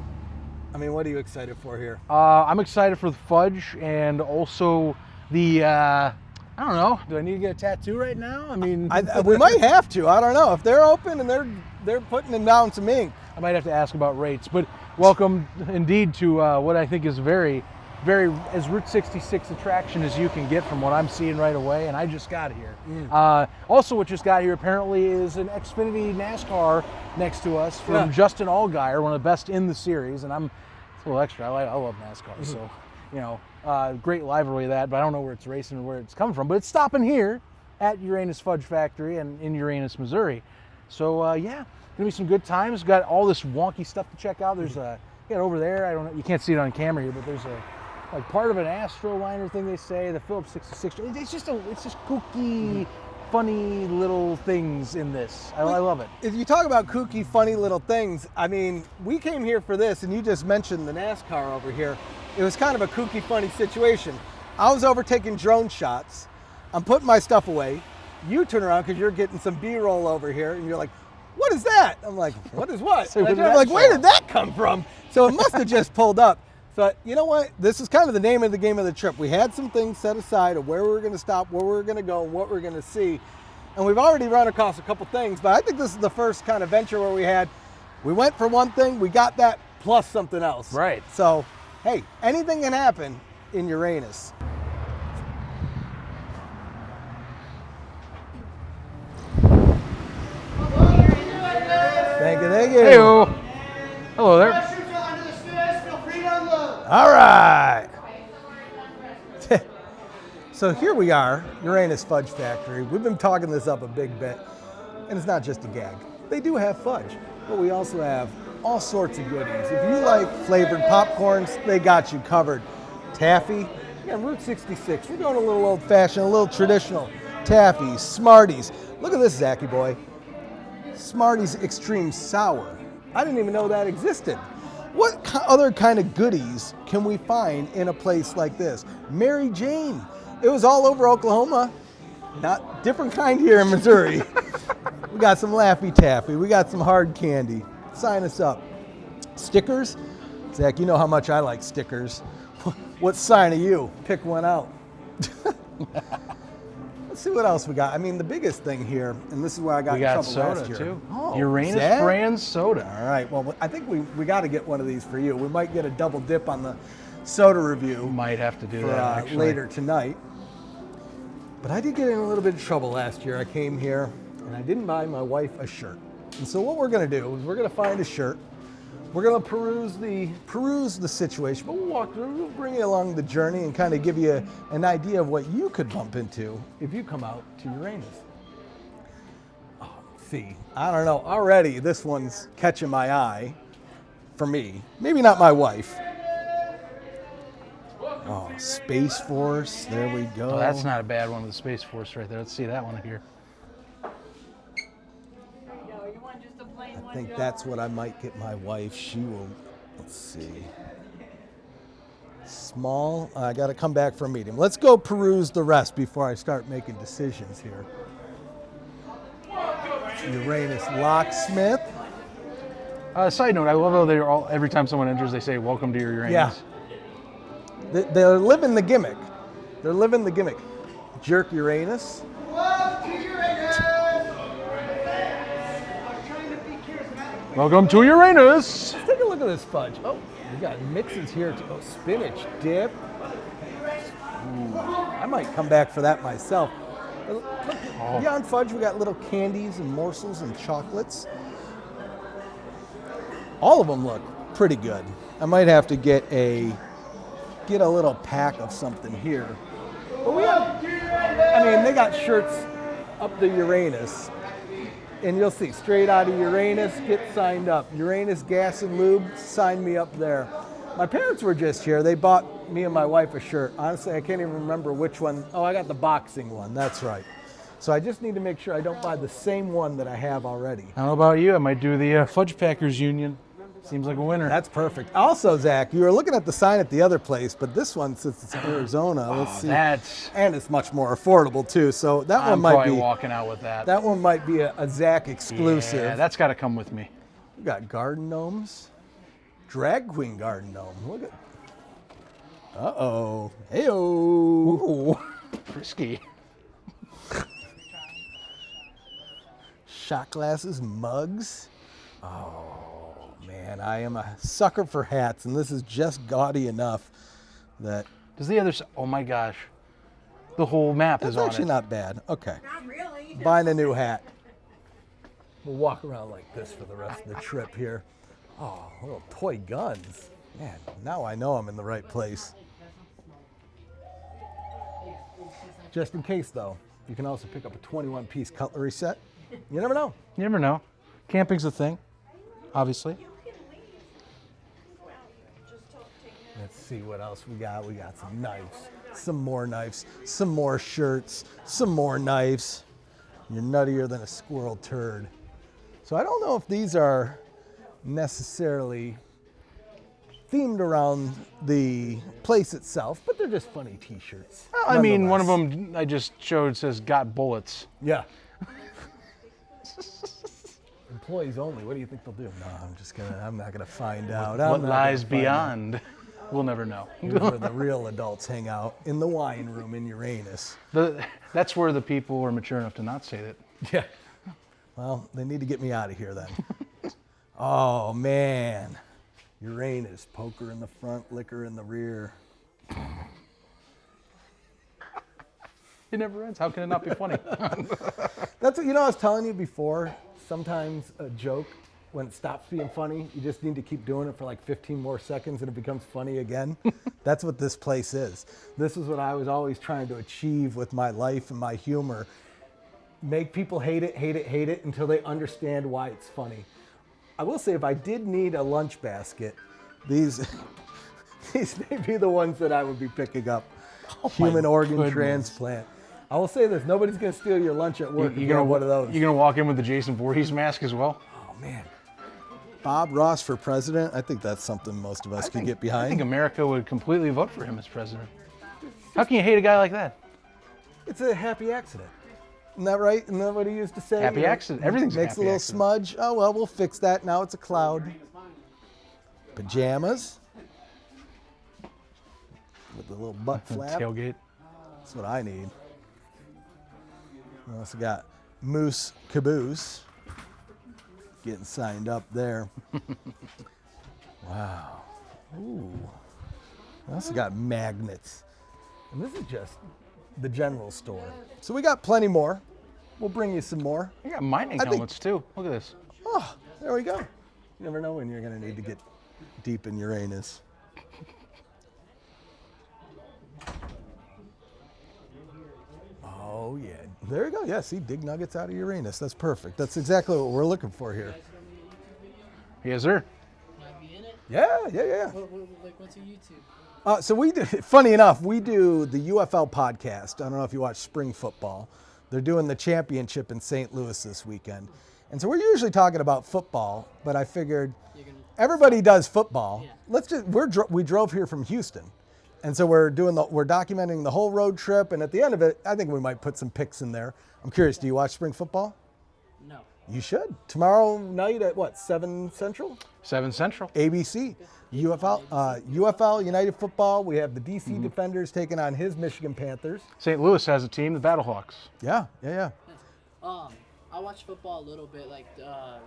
I mean, what are you excited for here? I'm excited for the fudge and also the, I don't know, do I need to get a tattoo right now? I mean, We might have to. I don't know. If they're open and they're putting down some ink. I might have to ask about rates, but welcome indeed to what I think is very, very as Route 66 attraction as you can get from what I'm seeing right away, and I just got here. Also what just got here apparently is an Xfinity NASCAR next to us from Justin Allgaier, one of the best in the series, and it's a little extra. I love NASCAR, so, great rivalry that, but I don't know where it's racing and where it's coming from, but it's stopping here at Uranus Fudge Factory and in Uranus, Missouri. So, yeah. Gonna be some good times. Got all this wonky stuff to check out. There's over there. I don't know. You can't see it on camera here, but there's part of an Astroliner thing they say. The Phillips 66. It's just kooky, funny little things in this. I love it. If you talk about kooky, funny little things, I mean, we came here for this, and you just mentioned the NASCAR over here. It was kind of a kooky, funny situation. I was over taking drone shots. I'm putting my stuff away. You turn around because you're getting some B-roll over here, and you're like, what is that? I'm like, what is what? So I'm like, where did that come from? So it must have just pulled up. So you know what? This is kind of the name of the game of the trip. We had some things set aside of where we were going to stop, where we were going to go, and what we we're going to see. And we've already run across a couple things, but I think this is the first kind of venture where we went for one thing, we got that plus something else. Right. So, hey, anything can happen in Uranus. Thank you. Hey-o. Hello there. All right. So here we are, Uranus Fudge Factory. We've been talking this up a big bit, and it's not just a gag. They do have fudge, but we also have all sorts of goodies. If you like flavored popcorns, they got you covered. Taffy, Route 66. We're going a little old-fashioned, a little traditional. Taffy, Smarties. Look at this, Zachy boy. Smarties Extreme Sour. I didn't even know that existed. What other kind of goodies can we find in a place like this? Mary Jane. It was all over Oklahoma. Not different kind here in Missouri. We got some Laffy Taffy. We got some hard candy. Sign us up. Stickers. Zach, you know how much I like stickers. What sign are you? Pick one out. Let's see what else we got. I mean, the biggest thing here, and this is where I got We in got trouble soda last year. too. Oh, Uranus Zach? brand soda. All right. Well, I think we got to get one of these for you. We might get a double dip on the soda review Might have to do for, that actually. later tonight. But I did get in a little bit of trouble last year. I came here and I didn't buy my wife a shirt. And so what we're going to do is we're going to find a shirt. We're going to peruse the situation, but we'll bring you along the journey and kind of give you an idea of what you could bump into if you come out to Uranus. Oh, see, I don't know. Already, this one's catching my eye for me. Maybe not my wife. Oh, Space Force. There we go. Oh, that's not a bad one with the Space Force right there. Let's see that one here. I think that's what I might get my wife. She will, let's see. Small, I got to come back for a medium. Let's go peruse the rest before I start making decisions here. Uranus Locksmith. Side note, I love how they're all, every time someone enters, they say, "Welcome to your Uranus." Yeah. They're living the gimmick. They're living the gimmick. Jerk Uranus. Welcome to Uranus. Take a look at this fudge. Oh, we got mixes here too. Oh, spinach dip. Ooh, I might come back for that myself. Look, beyond fudge, we got little candies and morsels and chocolates. All of them look pretty good. I might have to get a little pack of something here. But we have, I mean, they got shirts up the Uranus. And you'll see, straight out of Uranus, get signed up. Uranus Gas and Lube, sign me up there. My parents were just here. They bought me and my wife a shirt. Honestly, I can't even remember which one. Oh, I got the boxing one. That's right. So I just need to make sure I don't buy the same one that I have already. I don't know about you. I might do the Fudge Packers Union. Seems like a winner. That's perfect. Also, Zach, you were looking at the sign at the other place, but this one, since it's Arizona, let's see. And it's much more affordable too. So that one might be. I'm probably walking out with that. That one might be a Zach exclusive. Yeah, that's got to come with me. We got garden gnomes, drag queen garden gnome. Look at. Uh-oh. Hey-oh. Ooh, frisky. Shot glasses, mugs. Oh. Man, I am a sucker for hats, and this is just gaudy enough that... Does the other... Oh, my gosh. The whole map is on it. That's actually not bad. Okay. Not really. Buying a new hat. We'll walk around like this for the rest of the trip here. Oh, little toy guns. Man, now I know I'm in the right place. Just in case, though, you can also pick up a 21-piece cutlery set. You never know. You never know. Camping's a thing, obviously. Let's see what else we got. We got some knives, some more knives, some more shirts, some more knives. You're nuttier than a squirrel turd. So I don't know if these are necessarily themed around the place itself, but they're just funny t-shirts. Well, I mean, one of them I just showed says "Got bullets." Yeah. Employees only. What do you think they'll do? No, I'm not gonna find out. What lies beyond? We'll never know. Here's where the real adults hang out, in the wine room in Uranus. That's where the people are mature enough to not say that. Yeah. Well, they need to get me out of here then. Oh, man. Uranus, poker in the front, liquor in the rear. It never ends. How can it not be funny? That's what, I was telling you before, sometimes a joke, when it stops being funny, you just need to keep doing it for like 15 more seconds and it becomes funny again. That's what this place is. This is what I was always trying to achieve with my life and my humor. Make people hate it until they understand why it's funny. I will say, if I did need a lunch basket, these may be the ones that I would be picking up. Human organ transplant. I will say this, nobody's going to steal your lunch at work if you have one of those. You're going to walk in with the Jason Voorhees mask as well? Oh, man. Bob Ross for president, I think that's something most of us could get behind. I think America would completely vote for him as president. How can you hate a guy like that? It's a happy accident. Isn't that right? Isn't that what he used to say? Happy accident. Everything's makes a happy little accident. smudge. Oh, well, we'll fix that. Now it's a cloud. Pajamas. With the little butt flap. Tailgate. That's what I need. We also got Moose Caboose getting signed up there. Wow. Ooh. We also got magnets. And this is just the general store. So we got plenty more. We'll bring you some more. You got mining helmets too. Look at this. Oh, there we go. You never know when you're going to need to get deep in Uranus. Oh, yeah. There you go. Yeah, see, dig nuggets out of Uranus. That's perfect. That's exactly what we're looking for here. Yes, sir. Might be in it. Yeah. What's your YouTube? So we do, funny enough, we do the UFL podcast. I don't know if you watch spring football. They're doing the championship in St. Louis this weekend. And so we're usually talking about football, but I figured everybody does football. Yeah. We drove here from Houston. And so we're documenting the whole road trip, and at the end of it, I think we might put some pics in there. I'm curious, do you watch spring football? No. You should. Tomorrow night at what, 7 Central? 7 Central. ABC. UFL, United Football. We have the DC Defenders taking on his Michigan Panthers. St. Louis has a team, the Battlehawks. Yeah. I watch football a little bit, like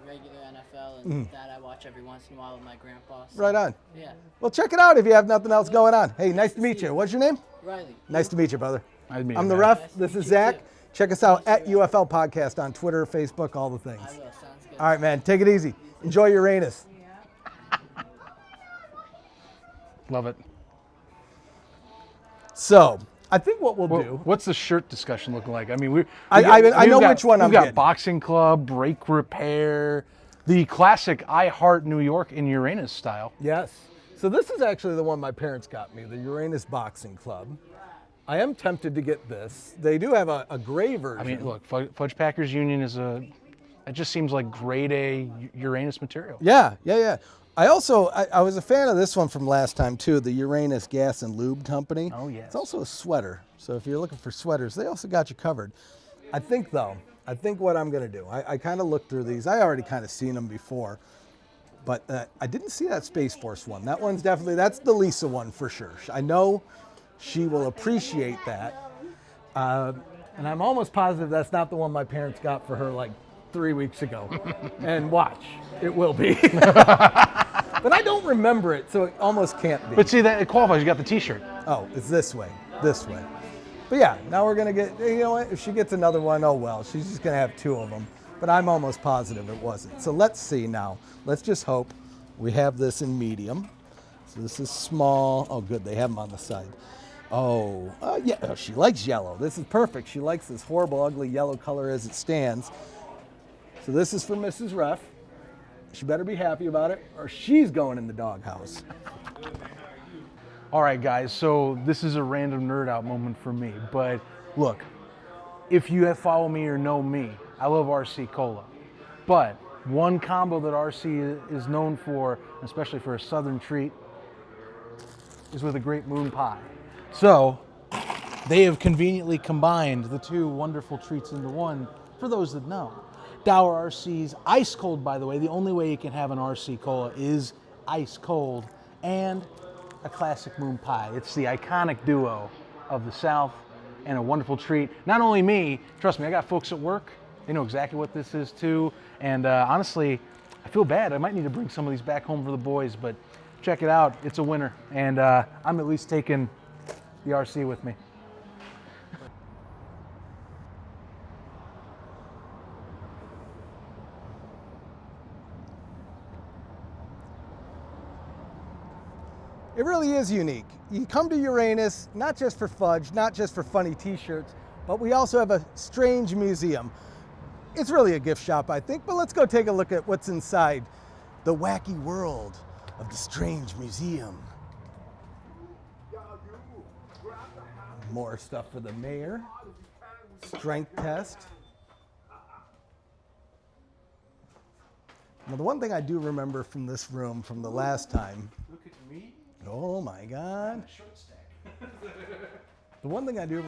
regular NFL, and that I watch every once in a while with my grandpa. So, Right on. Yeah. Well, check it out if you have nothing else going on. Hey, nice to meet you. What's your name? Riley. Nice to meet you, brother. I'd meet I'm you, the man. ref. Nice to This meet is you, Zach. too. Check us out at UFL Podcast on Twitter, Facebook, all the things. I will. Sounds good. All right, man. Take it easy. Enjoy Uranus. Love it. So, I think what we'll do. What's the shirt discussion looking like? I mean, I know which one I'm We've got getting. Boxing Club, Brake Repair, the classic I Heart New York in Uranus style. Yes. So this is actually the one my parents got me, the Uranus Boxing Club. I am tempted to get this. They do have a gray version. I mean, look, Fudge Packers Union it just seems like grade A Uranus material. Yeah. I was a fan of this one from last time too, the Uranus Gas and Lube Company. Oh, yes. It's also a sweater. So if you're looking for sweaters, they also got you covered. I think what I'm gonna do, I kind of looked through these. I already kind of seen them before, but I didn't see that Space Force one. That one's that's the Lisa one for sure. I know she will appreciate that. And I'm almost positive that's not the one my parents got for her like 3 weeks ago. And watch, it will be. But I don't remember it, so it almost can't be. But see, that it qualifies. You got the T-shirt. Oh, it's this way. But yeah, now we're going to get, you know what, if she gets another one, oh well, she's just going to have 2 of them. But I'm almost positive it wasn't. So let's see now. Let's just hope we have this in medium. So this is small. Oh, good, they have them on the side. Yeah, she likes yellow. This is perfect. She likes this horrible, ugly yellow color as it stands. So this is for Mrs. Ref. She better be happy about it, or she's going in the doghouse. All right, guys, so this is a random nerd out moment for me, but look, if you follow me or know me, I love RC Cola. But one combo that RC is known for, especially for a southern treat, is with a Great Moon Pie. So they have conveniently combined the 2 wonderful treats into one, for those that know. Dower RC's ice cold, by the way. The only way you can have an RC Cola is ice cold, and a classic moon pie. It's the iconic duo of the South, and a wonderful treat. Not only me, trust me, I got folks at work. They know exactly what this is too. And honestly, I feel bad. I might need to bring some of these back home for the boys, but check it out. It's a winner. And I'm at least taking the RC with me. It really is unique. You come to Uranus, not just for fudge, not just for funny t-shirts, but we also have a strange museum. It's really a gift shop, I think, but let's go take a look at what's inside the wacky world of the strange museum. More stuff for the mayor. Strength test. Now, the one thing I do remember from this room from the last time. Look at me. Oh my God. The one thing I do.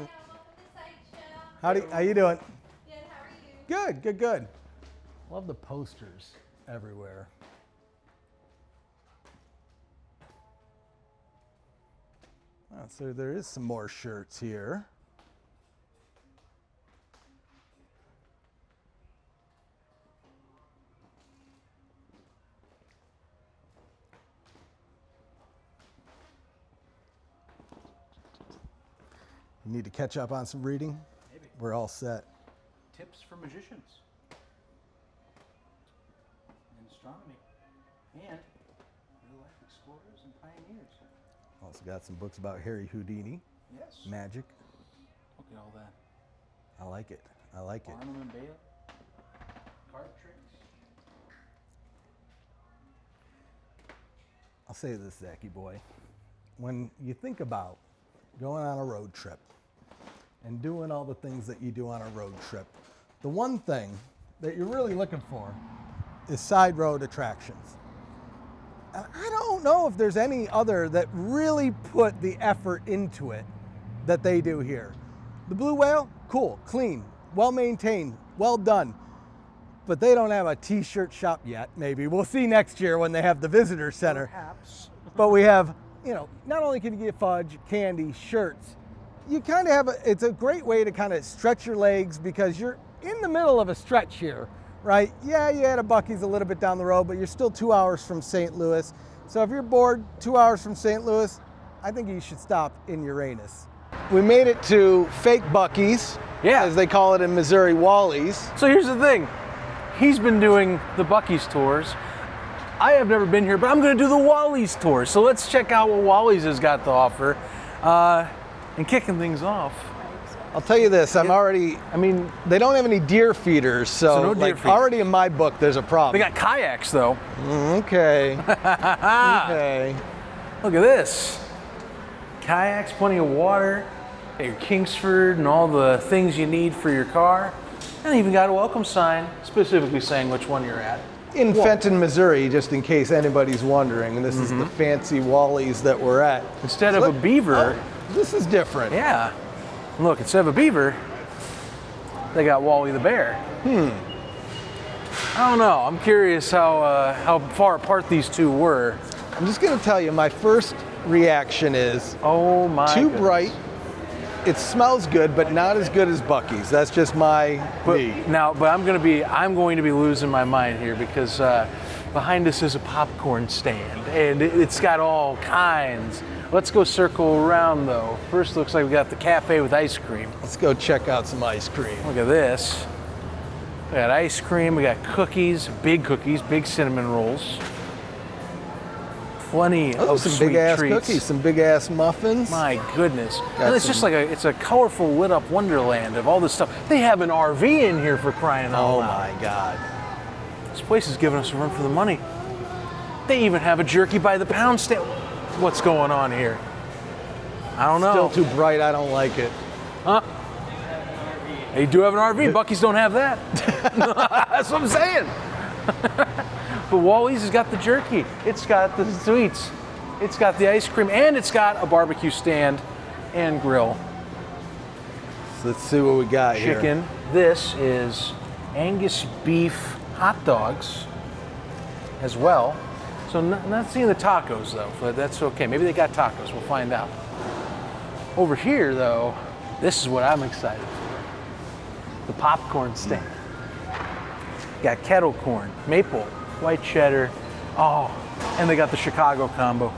How you doing? Good, how are you? Good. Love the posters everywhere. Oh, so there is some more shirts here. You need to catch up on some reading? Maybe. We're all set. Tips for magicians in astronomy and real life explorers and pioneers. Also got some books about Harry Houdini. Yes. Magic. Look at all that. I like it. I like it. Barnum and Bailey. Card tricks. I'll say this, Zachy boy. When you think about going on a road trip and doing all the things that you do on a road trip, the one thing that you're really looking for is side road attractions. And I don't know if there's any other that really put the effort into it that they do here. The Blue Whale, cool, clean, well maintained, well done. But they don't have a t-shirt shop yet, maybe. We'll see next year when they have the visitor center. Perhaps. But we have, you know, not only can you get fudge, candy, shirts, you kind of have it's a great way to kind of stretch your legs because you're in the middle of a stretch here, right? Yeah, you had a Buc-ee's a little bit down the road, but you're still 2 hours from St. Louis. So if you're bored 2 hours from St. Louis, I think you should stop in Uranus. We made it to fake Buc-ee's, Yeah. as they call it in Missouri, Wally's. So here's the thing. He's been doing the Buc-ee's tours. I have never been here, but I'm going to do the Wally's tour. So let's check out what Wally's has got to offer. And kicking things off. I'll tell you this, they don't have any deer feeders, so no deer like feeders. already in my book there's a problem. They got kayaks though. Okay. Okay. Look at this. Kayaks, plenty of water. Got your Kingsford and all the things you need for your car. And even got a welcome sign specifically saying which one you're at. In Fenton, Missouri, just in case anybody's wondering, and this is the fancy Wally's that we're at. Instead of a beaver. Oh, this is different. Yeah. Look, instead of a beaver, they got Wally the bear. I don't know. I'm curious how far apart these two were. I'm just going to tell you, my first reaction is Oh my too goodness. bright. It smells good, but not as good as Buc-ee's. That's just my me. But I'm going to be losing my mind here because behind us is a popcorn stand and it's got all kinds. Let's go circle around though. First, looks like we got the cafe with ice cream. Let's go check out some ice cream. Look at this. We got ice cream. We got cookies, big cinnamon rolls. Plenty Those of are some sweet big ass treats. cookies, some big ass muffins. My goodness. Got And it's just some- like it's a colorful lit up wonderland of all this stuff. They have an RV in here for crying out Oh loud. my God. This place is giving us a run for the money. They even have a jerky by the pound stand. What's going on here? I don't know. Still too bright, I don't like it. They do have an RV. Buc-ee's don't have that. That's what I'm saying. But Wally's has got the jerky. It's got the sweets. It's got the ice cream, and it's got a barbecue stand and grill. So let's see what we got here. Chicken. This is Angus beef hot dogs as well. So not seeing the tacos though, but that's okay. Maybe they got tacos. We'll find out. Over here though, this is what I'm excited for. The popcorn stand. Got kettle corn, maple, white cheddar. Oh, and they got the Chicago combo.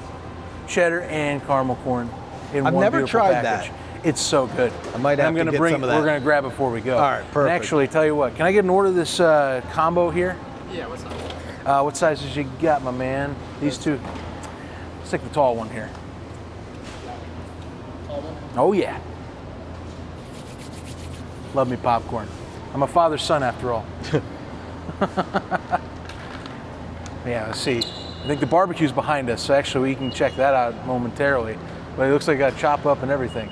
Cheddar and caramel corn in I've one never beautiful tried package. that. It's so good. I might have I'm to gonna get bring, some of that. We're gonna grab it before we go. All right, perfect. And actually, tell you what, can I get an order of this combo here? Yeah, what's up? What sizes you got, my man? These two. Let's take the tall one here. Tall one? Oh yeah. Love me popcorn. I'm a father's son after all. Yeah, let's see. I think the barbecue's behind us, so actually we can check that out momentarily. But it looks like I got chop up and everything.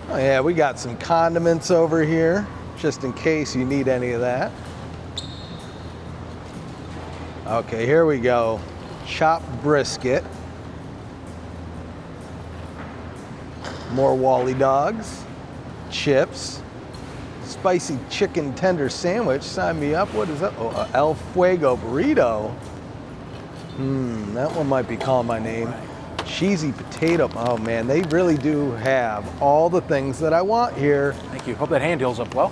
Oh yeah, we got some condiments over here, just in case you need any of that. Okay, here we go. Chopped brisket. More Wally dogs. Chips. Spicy chicken tender sandwich. Sign me up. What is that? Oh, a El Fuego burrito. That one might be calling my name. Cheesy potato. Oh man, they really do have all the things that I want here. Thank you. Hope that hand heals up well.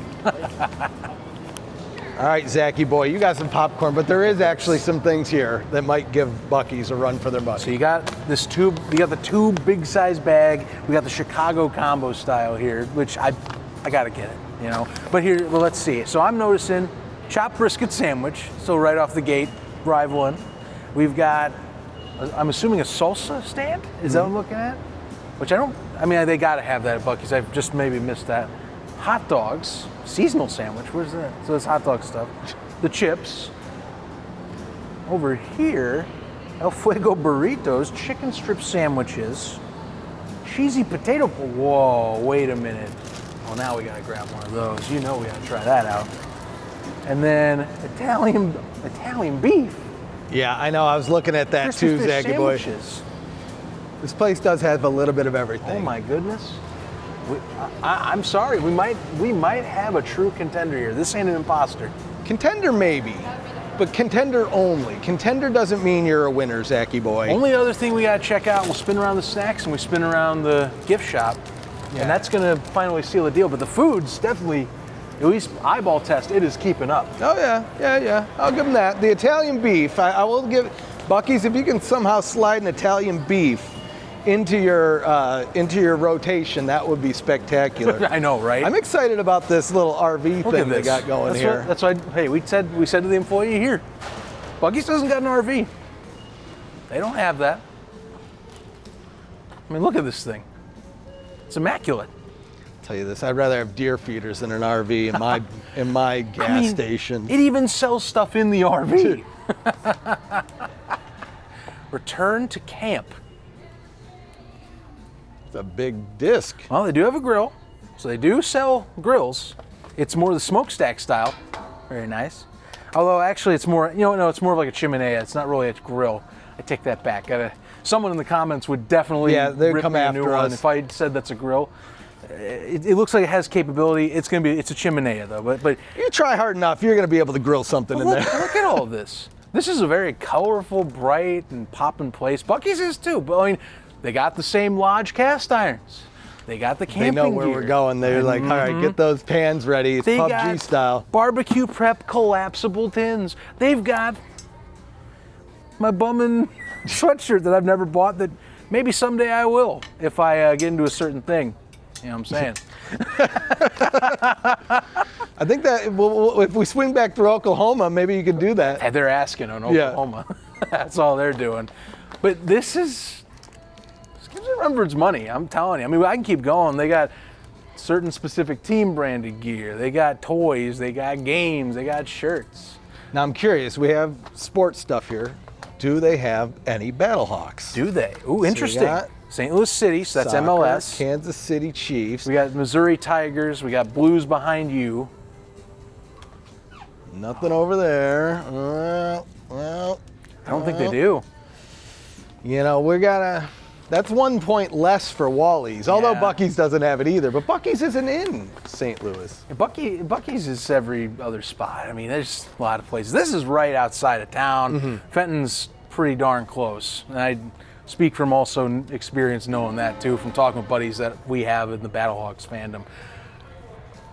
All right, Zachy boy, you got some popcorn, but there is actually some things here that might give Buc-ee's a run for their money. So you got this tube, you got the two big size bag. We got the Chicago combo style here, which I gotta get it, you know. But here, well, let's see. So I'm noticing chopped brisket sandwich. So right off the gate, rivaling. We've got, I'm assuming a salsa stand. Is that what I'm looking at? Which I mean, they gotta have that at Buc-ee's. I've just maybe missed that. Hot dogs, seasonal sandwich. Where's that? So it's hot dog stuff. The chips. Over here, El Fuego burritos, chicken strip sandwiches, cheesy potato. Whoa, wait a minute. Well, now we gotta grab one of those. You know we gotta try that out. And then Italian beef. Yeah, I know. I was looking at that Crispy too, fish Zachy boy. sandwiches. This place does have a little bit of everything. Oh my goodness. I'm sorry. We might have a true contender here. This ain't an imposter. Contender maybe, but contender only. Contender doesn't mean you're a winner, Zachy boy. Only other thing we gotta check out, we'll spin around the snacks and we spin around the gift shop. Yeah. And that's gonna finally seal the deal. But the food's definitely, at least eyeball test, it is keeping up. Oh yeah. I'll give them that. The Italian beef, I will give Buc-ee's, if you can somehow slide an Italian beef into your rotation, that would be spectacular. I know, right? I'm excited about this little RV Look thing at they this. got going That's here. That's why. Hey, we said to the employee here, Buc-ee's doesn't got an RV. They don't have that. I mean, look at this thing. It's immaculate. I'll tell you this, I'd rather have deer feeders than an RV in my gas station. It even sells stuff in the RV. Return to camp. It's a big disc. Well, they do have a grill, so they do sell grills. It's more the smokestack style. Very nice. Although actually it's more, it's more of like a chimenea. It's not really a grill. I take that back. Someone in the comments would definitely they'd rip come me a after new one us. if I said that's a grill. It looks like it has capability. It's a chimenea though. But You try hard enough, you're going to be able to grill something in there. look at all of this. This is a very colorful, bright, and poppin' place. Buc-ee's is too. But I mean, they got the same Lodge cast irons. They got the camping They know where gear. we're going. They're like, all right, get those pans ready. It's They PUBG got style. barbecue prep collapsible tins. They've got my bummin' sweatshirt that I've never bought that maybe someday I will if I get into a certain thing. You know what I'm saying? I think that if we swing back through Oklahoma, maybe you could do that. And they're asking on Oklahoma. That's all they're doing. But this gives it run for its money. I'm telling you. I mean, I can keep going. They got certain specific team branded gear. They got toys. They got games. They got shirts. Now I'm curious. We have sports stuff here. Do they have any Battlehawks? Do they? Ooh, interesting. got St. Louis City, so that's Soccer, MLS. Kansas City Chiefs. We got Missouri Tigers. We got Blues behind you. Nothing over there. I don't think they do. That's 1 point less for Wally's. Although Yeah. Buc-ee's doesn't have it either. But Buc-ee's isn't in St. Louis. Buc-ee's is every other spot. I mean, there's a lot of places. This is right outside of town. Fenton's pretty darn close. And I speak from also experience knowing that too, from talking with buddies that we have in the Battlehawks fandom.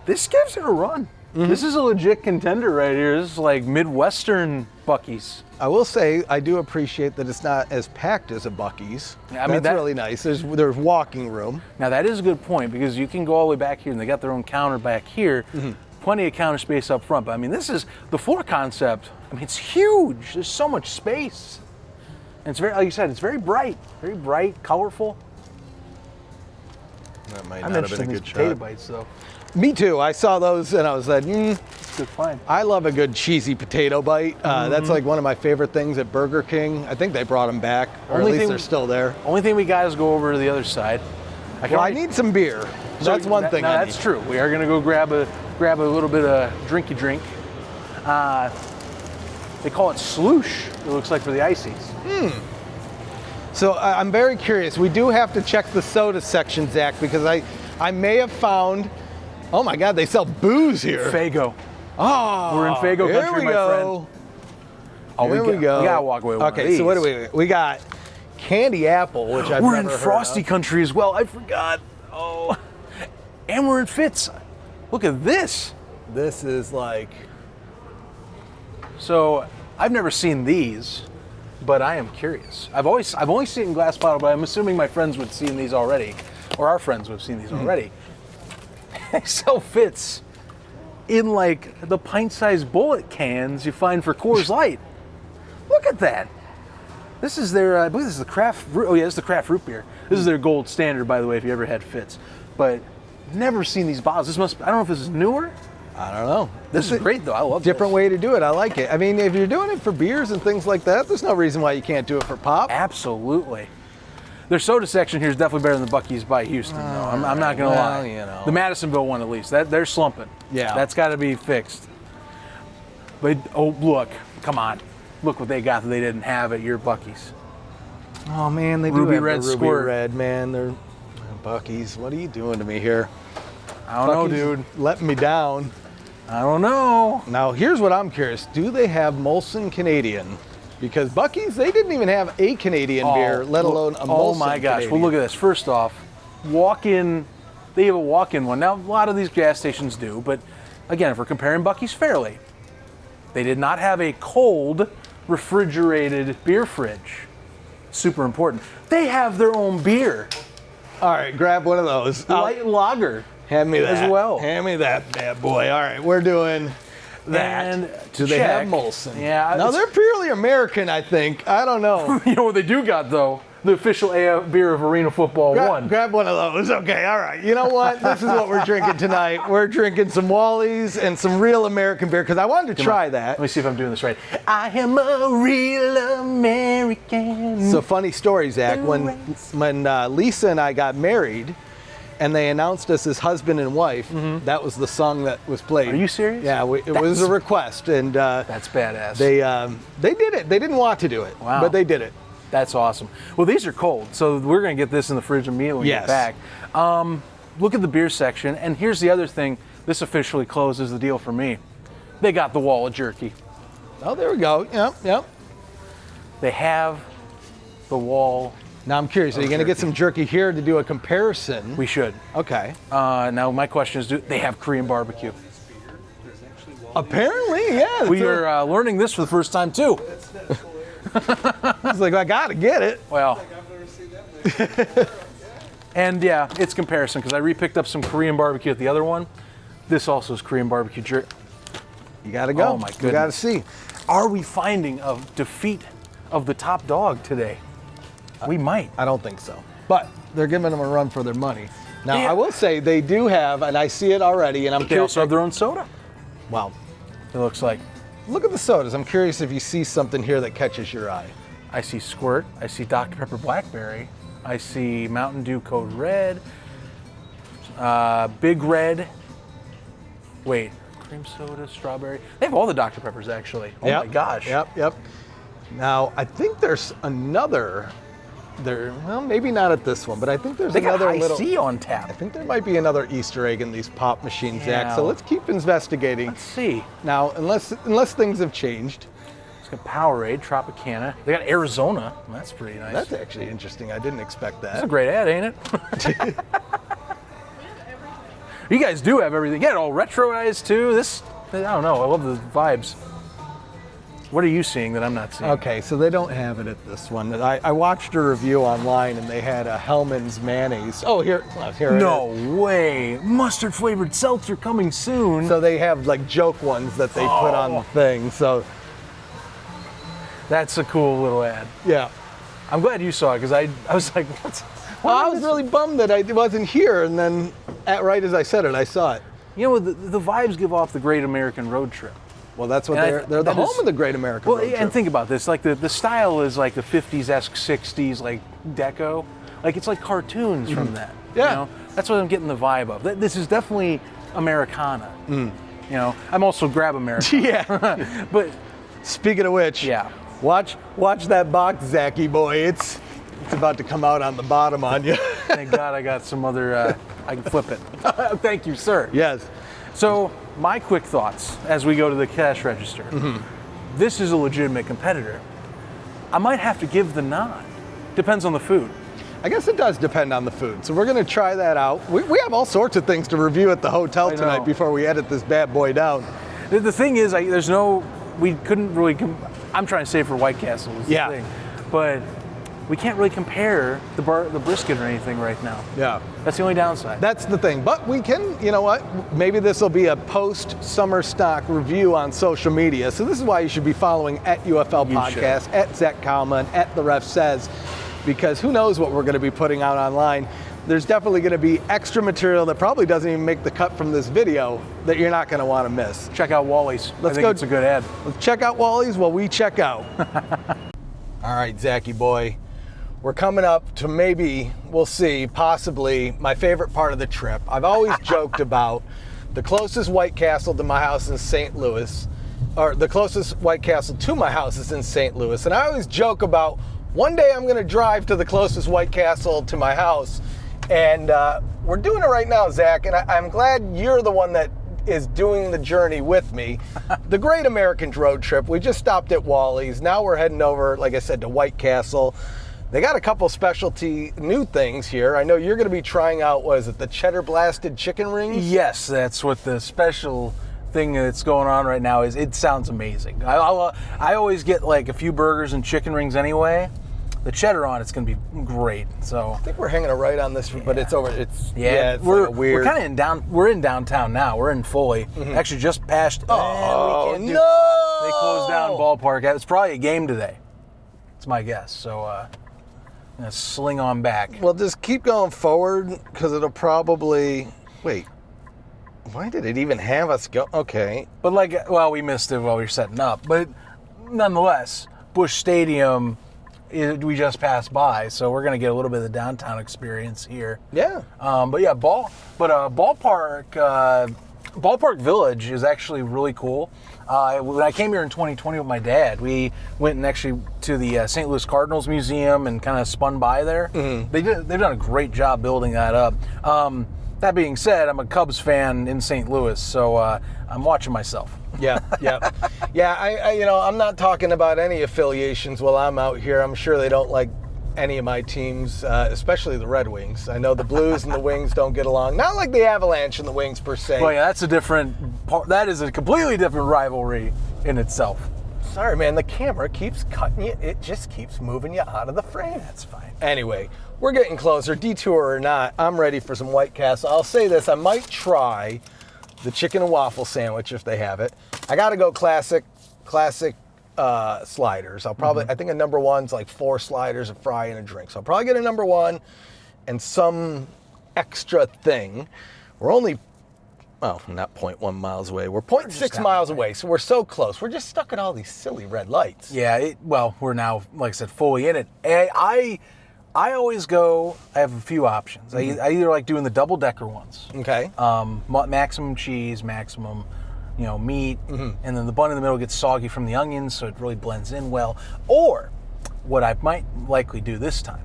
This gives it a run. This is a legit contender right here. This is like Midwestern Buc-ee's. I will say I do appreciate that it's not as packed as a Buc-ee's. Yeah, I mean, that's really nice. There's walking room. Now that is a good point because you can go all the way back here and they got their own counter back here. Plenty of counter space up front. But I mean, this is the floor concept. I mean, it's huge. There's so much space. And it's very, like you said, it's very bright, colorful. That might I'm not have interested been in a these good potato shot. bites though. Me too. I saw those and I was like, It's a good find. I love a good cheesy potato bite. That's like one of my favorite things at Burger King. I think they brought them back, or Only at least thing- they're still there. Only thing we got is go over to the other side. I need some beer. That's one thing. I That's need. true. We are gonna go grab a little bit of drinky drink. They call it sloosh. It looks like for the ices. So I'm very curious. We do have to check the soda section, Zach, because I may have found. Oh my God, they sell booze here. Fago. Oh, We're in Fago here country, we my go. friend. Oh, Here we go. We gotta walk away with one of Okay, so what do these. we got? Candy apple, which I've We're never in heard Frosty of. country as well. I forgot. Oh, and we're in Fitz. Look at this. This is like So I've never seen these, but I am curious. I've only seen it in glass bottle, but I'm assuming my friends would have seen these already, or our friends would have seen these already. They sell Fitz in like the pint-sized bullet cans you find for Coors Light. Look at that. This is their, I believe this is the craft, oh yeah, this is the craft root beer. This is their gold standard, by the way, if you ever had Fitz. But never seen these bottles. This must, I don't know if this is newer. I don't know. This is great though, I love Different this. way to do it. I like it. I mean, if you're doing it for beers and things like that, there's no reason why you can't do it for pop. Absolutely. Their soda section here is definitely better than the Buc-ee's by Houston, though. I'm not going to well, lie. you know. The Madisonville one, at least, they're slumping. Yeah. That's got to be fixed. But, oh, look, come on. Look what they got that they didn't have at your Buc-ee's. Oh man, they do Ruby have Red the Ruby Squirt. Red, man. They're Buc-ee's. What are you doing to me here? I don't know, Buc-ee's dude. letting me down. I don't know. Now, here's what I'm curious. Do they have Molson Canadian? Because Buc-ee's, they didn't even have a Canadian beer, let alone a Molson Oh my gosh. Canadian. Well, look at this. First off, walk-in, they have a walk-in one. Now, a lot of these gas stations do, but again, if we're comparing Buc-ee's fairly, they did not have a cold, refrigerated beer fridge. Super important. They have their own beer. All right, grab one of those. Light lager. Hand me that. as well. Hand me that bad boy. All right, we're doing that. And Do they have check. Molson? Yeah. No, they're purely American, I think. I don't know. You know what they do got, though? The official beer of Arena Football 1. Grab one of those. Okay, all right. You know what? This is what we're drinking tonight. We're drinking some Wally's and some real American beer because I wanted to try that. Let me see if I'm doing this right. I am a real American. So funny story, Zach. When Lisa and I got married, and they announced us as husband and wife, that was the song that was played. Are you serious? Yeah, it was a request, and That's badass. they did it. They didn't want to do it, Wow. but they did it. That's awesome. Well, these are cold, so we're going to get this in the fridge immediately when we get Yes. back. Look at the beer section, and here's the other thing. This officially closes the deal for me. They got the wall of jerky. Oh, there we go. Yep. They have the wall. Now I'm curious. Are you going to get some jerky here to do a comparison? We should. Okay. Now, my question is, do they have Korean barbecue? Apparently, yeah. We are learning this for the first time, too. It's like, I got to get it. Well, and yeah, it's comparison because I repicked up some Korean barbecue at the other one. This also is Korean barbecue jerky. You got to go. Oh my You got to goodness. see. Are we finding a defeat of the top dog today? We might. I don't think so. But they're giving them a run for their money. Now, Yeah. I will say they do have, and I see it already, and I'm They curious. also have their own soda. Wow. It looks like. Look at the sodas. I'm curious if you see something here that catches your eye. I see Squirt. I see Dr. Pepper Blackberry. I see Mountain Dew Code Red. Big Red. Wait, cream soda, strawberry. They have all the Dr. Peppers actually. Oh my gosh. Yep. Now, I think there's another. Well, maybe not at this one, but I think there's They got another High little. C on tap. I think there might be another Easter egg in these pop machines, Zach. Yeah. So let's keep investigating. Let's see. Now, unless things have changed. It's got Powerade, Tropicana. They got Arizona. That's pretty nice. That's actually interesting. I didn't expect That's a that. great ad, ain't it? You guys do have everything. Yeah, it all retroized too. I don't know. I love the vibes. What are you seeing that I'm not seeing? Okay, so they don't have it at this one. I watched a review online and they had a Hellman's mayonnaise. Oh, here it No is. way. Mustard flavored seltzer coming soon. So they have like joke ones that they put on the thing. So That's a cool little ad. yeah. I'm glad you saw it because I was like, what's. Well, I was really bummed that I wasn't here, and then right as I said it, I saw it. You know, the vibes give off the Great American Road Trip. Well, that's what And they're the that home is- of the Great American Well, Road and Trip. think about this. Like the style is like the 50s-esque, 60s, like deco. Like it's like cartoons from that. Yeah. You know? That's what I'm getting the vibe of. This is definitely Americana. You know, I'm also grab America. Yeah. But Speaking of which, yeah. watch that box, Zachy boy. It's about to come out on the bottom on you. Thank God I got some other. I can flip it. Thank you, sir. Yes. So my quick thoughts as we go to the cash register. This is a legitimate competitor. I might have to give the nod. Depends on the food. I guess it does depend on the food. So we're going to try that out. We have all sorts of things to review at the hotel I tonight know. before we edit this bad boy down. The thing is, there's no we couldn't really. I'm trying to say for White Castle is the thing, but we can't really compare the brisket or anything right now. Yeah. That's the only downside. That's the thing. But we can, you know what? Maybe this will be a post-SummerStock review on social media. So this is why you should be following at UFL Podcast, at Zach Kalman, at The Ref Says, because who knows what we're going to be putting out online. There's definitely going to be extra material that probably doesn't even make the cut from this video that you're not going to want to miss. Check out Wally's. Let's I think go. It's a good ad. Let's check out Wally's while we check out. All right, Zachy boy. We're coming up to maybe, we'll see, possibly my favorite part of the trip. I've always joked about the closest White Castle to my house in St. Louis, or the closest White Castle to my house is in St. Louis. And I always joke about one day I'm going to drive to the closest White Castle to my house. And we're doing it right now, Zach, and I'm glad you're the one that is doing the journey with me. The Great American Road Trip. We just stopped at Wally's. Now we're heading over, like I said, to White Castle. They got a couple specialty new things here. I know you're going to be trying out, what is it, the cheddar blasted chicken rings? Yes, that's what the special thing that's going on right now is. It sounds amazing. I always get like a few burgers and chicken rings anyway. The cheddar on it's going to be great. So I think we're hanging a right on this, but it's over. It's we're like weird. We're kind of we're in downtown now. We're in Foley. Actually, just past. Oh we can't no! They closed down ballpark. It's probably a game today. It's my guess. So I'm gonna sling on back. Well, just keep going forward because it'll probably wait. Why did it even have us go? Okay. But we missed it while we were setting up. But nonetheless, Busch Stadium. We just passed by, so we're going to get a little bit of the downtown experience here. Yeah. Ballpark Village is actually really cool. When I came here in 2020 with my dad, we went and actually to the St. Louis Cardinals Museum and kind of spun by there. Mm-hmm. They've done a great job building that up. That being said, I'm a Cubs fan in St. Louis, so I'm watching myself. Yeah. I'm not talking about any affiliations while I'm out here. I'm sure they don't like any of my teams, especially the Red Wings. I know the Blues and the Wings don't get along. Not like the Avalanche and the Wings per se. Well, yeah, that's a different part. That is a completely different rivalry in itself. Sorry, man. The camera keeps cutting you. It just keeps moving you out of the frame. That's fine. Anyway, we're getting closer. Detour or not, I'm ready for some White Castle. I'll say this. I might try the chicken and waffle sandwich if they have it. I got to go classic sliders. I'll probably, I think a number one's like 4 sliders, a fry, and a drink. So I'll probably get a number one and some extra thing. We're only, not 0.1 miles away. We're 0.6 miles away, so we're so close. We're just stuck at all these silly red lights. Yeah, we're now, like I said, fully in it. I always go, I have a few options. I either like doing the double-decker ones. Okay. Maximum cheese, maximum, meat, and then the bun in the middle gets soggy from the onions, so it really blends in well. Or, what I might likely do this time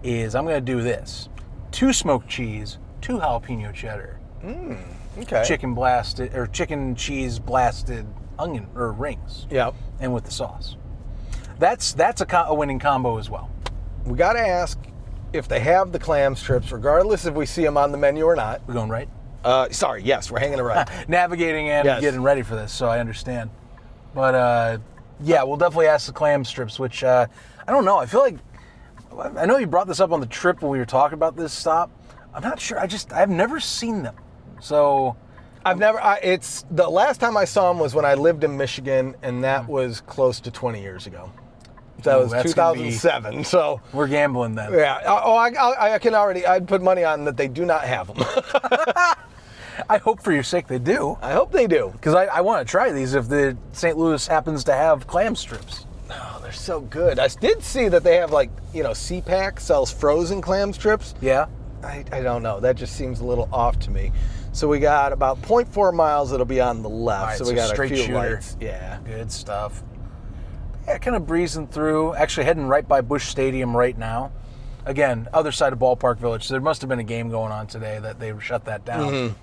is I'm going to do this. 2 smoked cheese, 2 jalapeno cheddar. Okay. Chicken cheese blasted onion, or rings. Yep. And with the sauce. That's a winning combo as well. We got to ask if they have the clam strips, regardless if we see them on the menu or not. We're going right? Yes, we're hanging a right. Navigating and getting ready for this, so I understand. But, we'll definitely ask the clam strips, which, I don't know. I feel like, I know you brought this up on the trip when we were talking about this stop. I'm not sure. I've never seen them. So. It's the last time I saw them was when I lived in Michigan, and that was close to 20 years ago. That was 2007. So we're gambling then. Yeah. I'd put money on that they do not have them. I hope for your sake they do. I hope they do. Because I want to try these if the St. Louis happens to have clam strips. Oh, they're so good. I did see that they have CPAC sells frozen clam strips. Yeah. I don't know. That just seems a little off to me. So we got about 0.4 miles that'll be on the left. Right, so we got a few shooter. lights. Yeah. Good stuff. Yeah, kind of breezing through. Actually heading right by Busch Stadium right now. Again, other side of Ballpark Village. So there must have been a game going on today that they shut that down.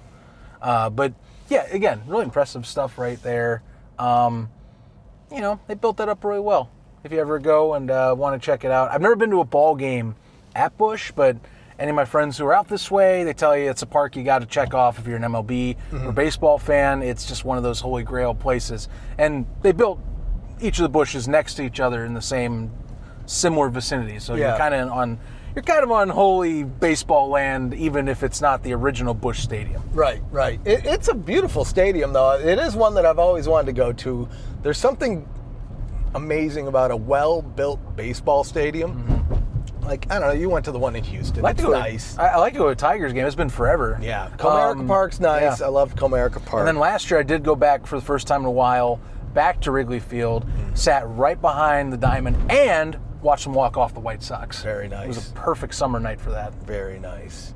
But yeah, again, really impressive stuff right there. They built that up really well. If you ever go and want to check it out. I've never been to a ball game at Busch, but any of my friends who are out this way, they tell you it's a park you got to check off if you're an MLB or baseball fan. It's just one of those holy grail places. And they built each of the bushes next to each other in the same similar vicinity. So you're kind of on holy baseball land, even if it's not the original Busch Stadium. Right. It's a beautiful stadium, though. It is one that I've always wanted to go to. There's something amazing about a well-built baseball stadium. Like, I don't know, you went to the one in Houston. It's nice. I like to go to a Tigers game. It's been forever. Yeah. Comerica Park's nice. Yeah. I love Comerica Park. And then last year I did go back for the first time in a while, back to Wrigley Field, sat right behind the Diamond, and watched them walk off the White Sox. Very nice. It was a perfect summer night for that. Very nice.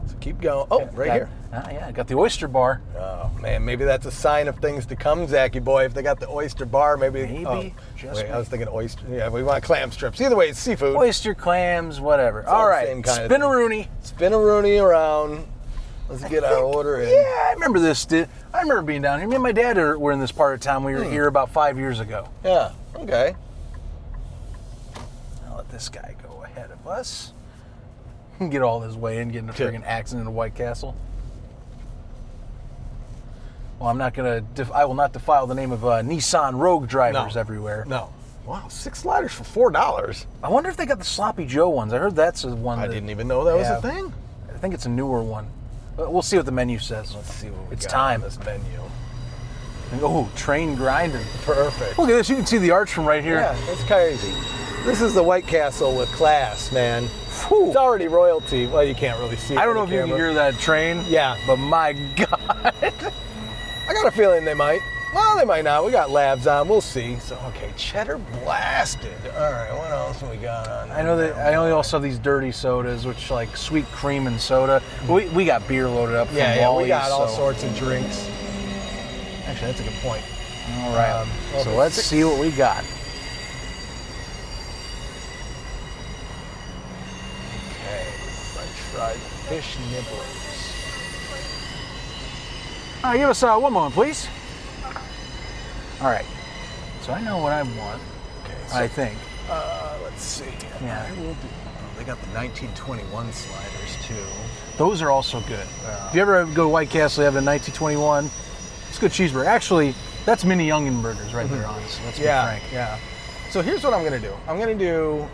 So keep going. Oh, here. Yeah, got the Oyster Bar. Oh, man, maybe that's a sign of things to come, Zachy boy. If they got the Oyster Bar, maybe. I was thinking oyster. Yeah, we want clam strips. Either way, it's seafood. Oyster, clams, whatever. All right, spin-a-rooney. Spin-a-rooney around. Let's get our order in. Yeah, I remember this. I remember being down here. Me and my dad were in this part of town. We were here about 5 years ago. Yeah, okay. I'll let this guy go ahead of us. Get all his way in, get in a friggin' accident in White Castle. Well, I will not defile the name of Nissan Rogue drivers everywhere. No. Wow, 6 sliders for $4. I wonder if they got the Sloppy Joe ones. I heard that's the one. I didn't even know that was a thing. I think it's a newer one. But we'll see what the menu says. Let's see what it's time. On this menu. Oh, train grinding. Perfect. Look at this. You can see the arch from right here. Yeah, it's crazy. This is the White Castle with class, man. Whew. It's already royalty. Well, you can't really see it. I don't know if you can hear that train. Yeah. But my God. I got a feeling they might. Well, they might not. We got labs on. We'll see. So, okay, cheddar blasted. All right, what else we got on there? I know that I only also have these dirty sodas, which like sweet cream and soda. We got beer loaded up from Wally's, we got all sorts of drinks. Actually, that's a good point. All right. So let's see what we got. Okay, French fried fish nibblers. Give us one moment, please. All right. So I know what I want. Okay. So, I think. Let's see. Yeah. They got the 1921 sliders too. Those are also good. If you ever go to White Castle, you have a 1921. It's a good cheeseburger. Actually, that's mini onion burgers right there, honestly. Let's be frank. Yeah. So here's what I'm gonna do. I'm gonna do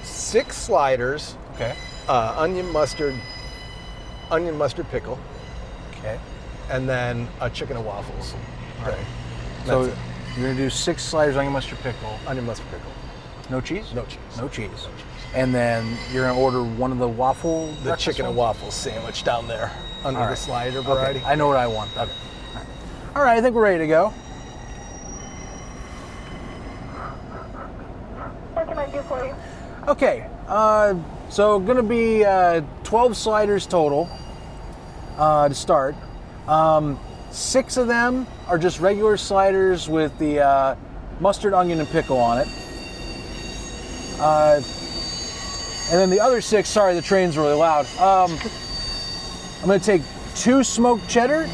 6 sliders. Okay. Onion mustard pickle. Okay. And then a chicken and waffles. All right. So you're gonna do 6 sliders onion mustard pickle. Onion mustard pickle. No cheese? No cheese. No cheese. And then you're gonna order one of the waffle. The chicken and waffle sandwich down there under the slider variety. Okay. I know what I want. Okay. All right, I think we're ready to go. What can I do for you? Okay, so gonna be 12 sliders total to start. 6 of them are just regular sliders with the mustard, onion, and pickle on it. And then the other 6, sorry, the train's really loud. I'm gonna take 2 smoked cheddar,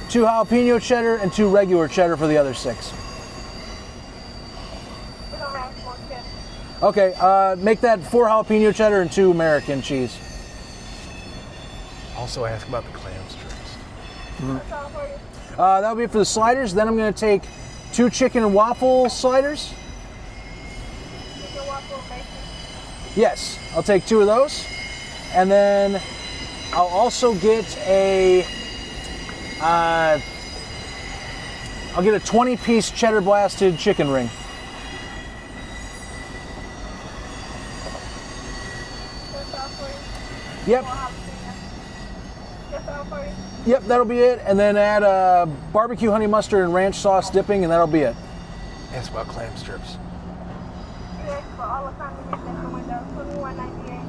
2 jalapeno cheddar, and 2 regular cheddar for the other 6. We don't have smoked cheddar. Okay, make that 4 jalapeno cheddar and 2 American cheese. Also ask about the clam strips. What's all for you? That'll be it for the sliders. Then I'm gonna take 2 chicken and waffle sliders. Chicken waffle bacon. Yes, I'll take 2 of those. And then I'll also get I'll get a 20-piece cheddar blasted chicken ring. That's all for you. Yep, That's all for you. yep, that'll be it. And then add barbecue honey mustard and ranch sauce dipping, and that'll be it. Ask about clam strips. You asked for all the condiments at the window.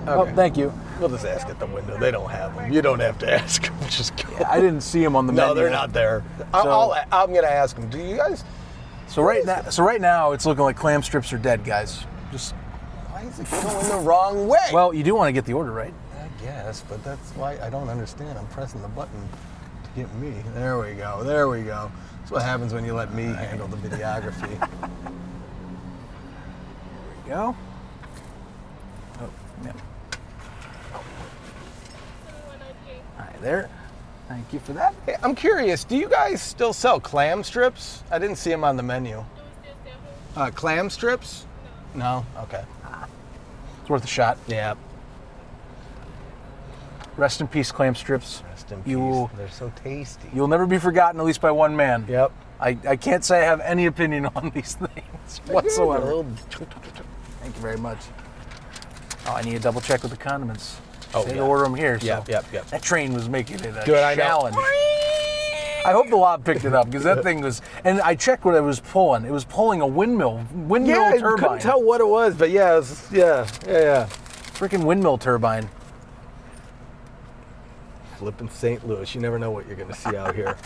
$21.98. Oh, thank you. We'll just ask at the window. They don't have them. You don't have to ask them. Just go. Yeah, I didn't see them on the menu. No, they're not there. I'm going to ask them. Do you guys? So right now, it's looking like clam strips are dead, guys. Just Why is it going the wrong way? well, you do want to get the order right. I guess, but that's why I don't understand. I'm pressing the button to get me. There we go. There we go. That's what happens when you let me handle the videography. There we go. Oh, yeah. there. Thank you for that. Hey, I'm curious, do you guys still sell clam strips? I didn't see them on the menu. Clam strips? No? Okay. It's worth a shot. Yeah. Rest in peace, clam strips. Rest in peace. They're so tasty. You'll never be forgotten, at least by one man. Yep. I can't say I have any opinion on these things whatsoever. Thank you very much. Oh, I need to double check with the condiments. Oh, They yeah. order them here. Yep, So yep, yep. That train was making it a Good, I know. challenge. I hope the lot picked it up because that thing was. And I checked what it was pulling. It was pulling a windmill Yeah, I turbine. couldn't tell what it was, but yeah, yeah. Freaking windmill turbine. Flipping St. Louis. You never know what you're going to see out here.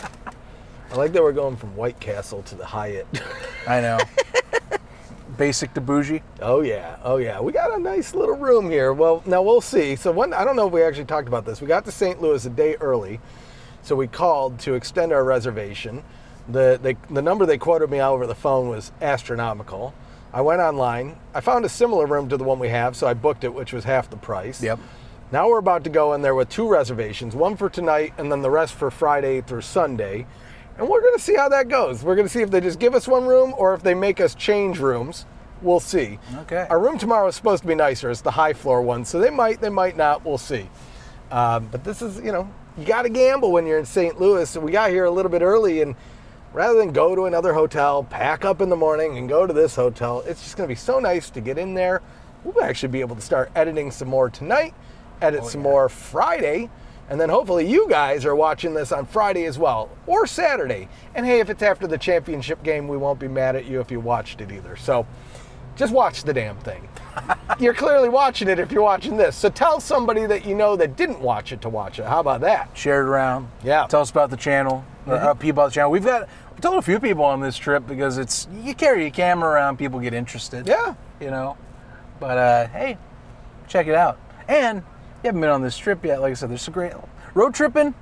I like that we're going from White Castle to the Hyatt. I know. Basic to bougie. Oh yeah. We got a nice little room here. Well, now we'll see. So I don't know if we actually talked about this. We got to St. Louis a day early, so we called to extend our reservation. The number they quoted me over the phone was astronomical. I went online. I found a similar room to the one we have, so I booked it, which was half the price. Yep. Now we're about to go in there with 2 reservations, one for tonight and then the rest for Friday through Sunday. And we're going to see how that goes. We're going to see if they just give us one room or if they make us change rooms. We'll see. Okay. Our room tomorrow is supposed to be nicer. It's the high floor one, so they might not. We'll see. But this is, you got to gamble when you're in St. Louis. So we got here a little bit early, and rather than go to another hotel, pack up in the morning, and go to this hotel, it's just going to be so nice to get in there. We'll actually be able to start editing some more tonight, edit some more Friday, and then hopefully you guys are watching this on Friday as well, or Saturday. And hey, if it's after the championship game, we won't be mad at you if you watched it either. So just watch the damn thing. You're clearly watching it if you're watching this. So tell somebody that you know that didn't watch it to watch it. How about that? Share it around. Yeah. Tell us about the channel. Or people about the channel. We told a few people on this trip because you carry your camera around, people get interested. Yeah. But hey, check it out. And you haven't been on this trip yet. Like I said, there's some great road tripping.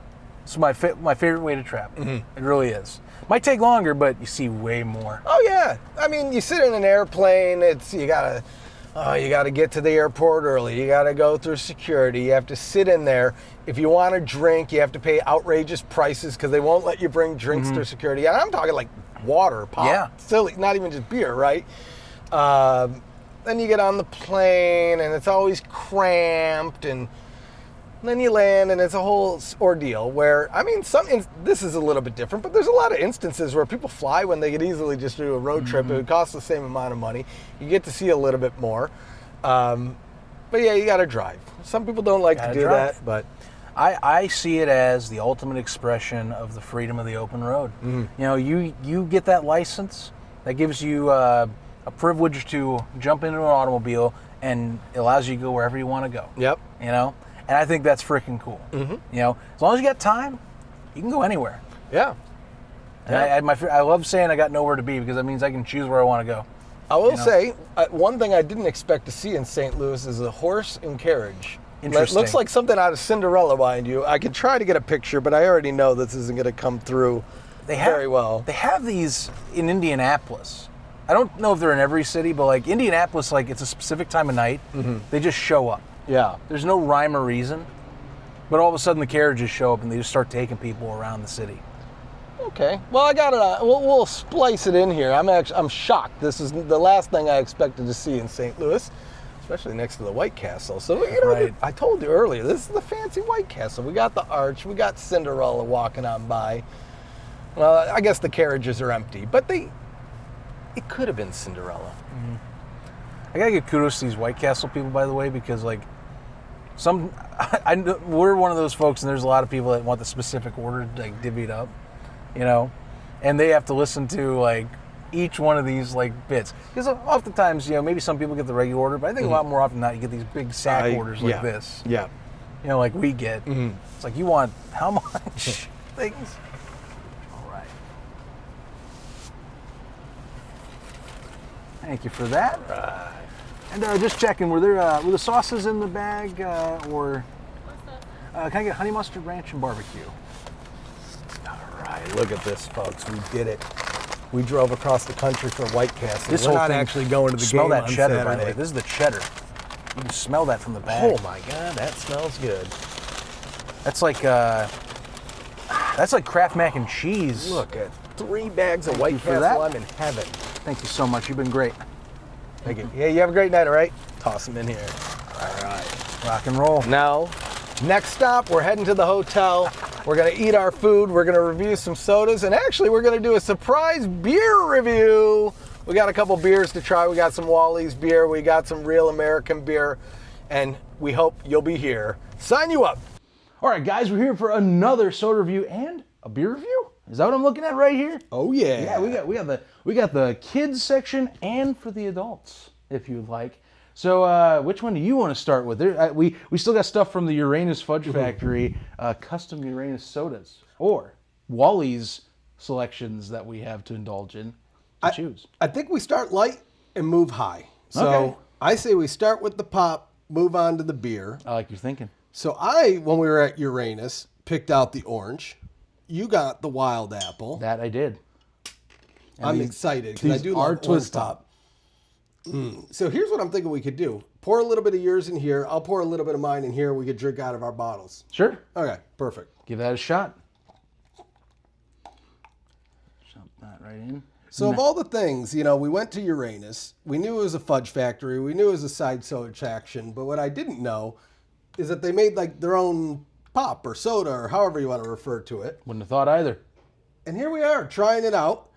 It's my favorite way to travel. It really is. Might take longer, but you see way more. Oh yeah. I mean, you sit in an airplane. You gotta get to the airport early. You gotta go through security. You have to sit in there. If you want to drink, you have to pay outrageous prices because they won't let you bring drinks through security. And I'm talking like water, pop, silly, not even just beer, right? Then you get on the plane, and it's always cramped, and then you land, and it's a whole ordeal where, I mean, this is a little bit different, but there's a lot of instances where people fly when they could easily just do a road trip. It would cost the same amount of money. You get to see a little bit more. But yeah, you got to drive. Some people don't like to do that, but I see it as the ultimate expression of the freedom of the open road. You get that license, that gives you a privilege to jump into an automobile, and it allows you to go wherever you want to go. Yep. And I think that's freaking cool. As long as you got time, you can go anywhere. Yeah. And I love saying I got nowhere to be because that means I can choose where I want to go. I will say, one thing I didn't expect to see in St. Louis is a horse and carriage. Interesting. It looks like something out of Cinderella, mind you. I could try to get a picture, but I already know this isn't going to come through very well. They have these in Indianapolis. I don't know if they're in every city, but like Indianapolis, like it's a specific time of night. They just show up. Yeah. There's no rhyme or reason, but all of a sudden the carriages show up and they just start taking people around the city. Okay. Well, I got it. We'll splice it in here. I'm shocked. This is the last thing I expected to see in St. Louis, especially next to the White Castle. So Right. I told you earlier, this is the fancy White Castle. We got the arch. We got Cinderella walking on by. Well, I guess the carriages are empty, but it could have been Cinderella. I gotta give kudos to these White Castle people, by the way, because like I know we're one of those folks, and there's a lot of people that want the specific order like divvied up, and they have to listen to like each one of these like bits because oftentimes maybe some people get the regular order, but I think a lot more often than not you get these big sack orders like this. Yeah. Like we get. It's like you want how much things. Thank you for that. And just checking, were the sauces in the bag, or can I get honey mustard, ranch, and barbecue? All right, look at this, folks. We did it. We drove across the country for White Castle. This We're whole not thing, actually going to the smell game that on cheddar, Saturday. by the way. This is the cheddar. You can smell that from the bag. Oh my God, that smells good. That's like Kraft mac and cheese. Look at 3 bags of you White for that. Castle. I'm in heaven. Thank you so much. You've been great. Thank you. Yeah, you have a great night, all right? Toss them in here. All right. Rock and roll. Now, next stop, we're heading to the hotel. We're going to eat our food. We're going to review some sodas. And actually, we're going to do a surprise beer review. We got a couple beers to try. We got some Wally's beer. We got some real American beer. And we hope you'll be here. Sign you up. All right, guys, we're here for another soda review and a beer review. Is that what I'm looking at right here? Oh, yeah. Yeah, we got the kids section and for the adults, if you'd like. So, which one do you want to start with? We still got stuff from the Uranus Fudge Factory, custom Uranus sodas, or Wally's selections that we have to indulge in. Choose. I think we start light and move high. So Okay. I say we start with the pop, move on to the beer. I like your thinking. So when we were at Uranus, picked out the orange. You got the wild apple. That I did. And I'm these- excited because I these do are love twist Twist Top. So here's what I'm thinking we could do. Pour a little bit of yours in here. I'll pour a little bit of mine in here. We could drink out of our bottles. Sure. Okay, perfect. Give that a shot. Shove that right in. So of all the things, we went to Uranus. We knew it was a fudge factory. We knew it was a side soda section. But what I didn't know is that they made like their own pop or soda or however you want to refer to it. Wouldn't have thought either. And here we are trying it out.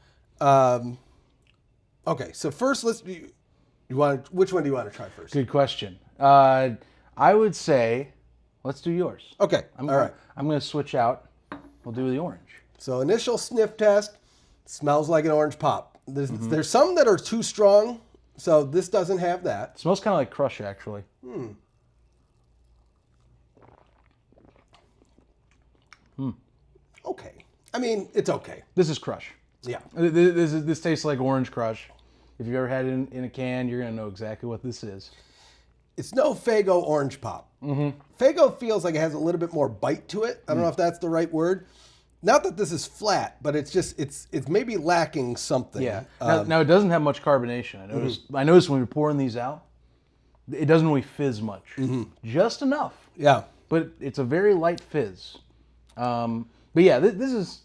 Okay, so first which one do you want to try first? Good question. I would say, let's do yours. Okay, all right. I'm going to switch out. We'll do the orange. So initial sniff test, smells like an orange pop. There's some that are too strong, so this doesn't have that. It smells kind of like Crush, actually. Okay. I mean, it's okay. This is Crush. Yeah. This tastes like Orange Crush. If you've ever had it in a can, you're going to know exactly what this is. It's no Faygo orange pop. Faygo feels like it has a little bit more bite to it. I don't know if that's the right word. Not that this is flat, but it's just it's maybe lacking something. Yeah. Now it doesn't have much carbonation. I noticed when we were pouring these out, it doesn't really fizz much. Just enough. Yeah. But it's a very light fizz. But yeah, this is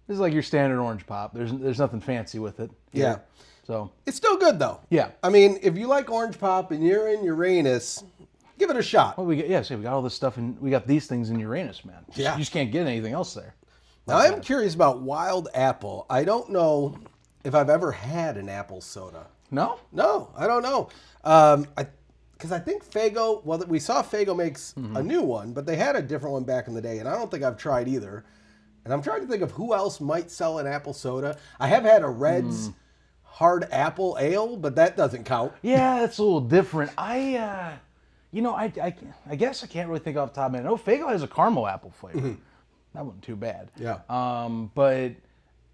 like your standard orange pop. There's nothing fancy with it. Yeah. So It's still good though. Yeah. I mean, if you like orange pop and you're in Uranus, give it a shot. well, we got all this stuff, and we got these things in Uranus, man. Yeah. You just can't get anything else there. Now I'm curious about wild apple. I don't know if I've ever had an apple soda. No? No, I don't know. Because I think Faygo, well, we saw Faygo makes a new one, but they had a different one back in the day, and I don't think I've tried either. And I'm trying to think of who else might sell an apple soda. I have had a Red's hard apple ale, but that doesn't count. Yeah, that's a little different. I guess I can't really think off the top of my head. No, Faygo has a caramel apple flavor. That wasn't too bad. Yeah. But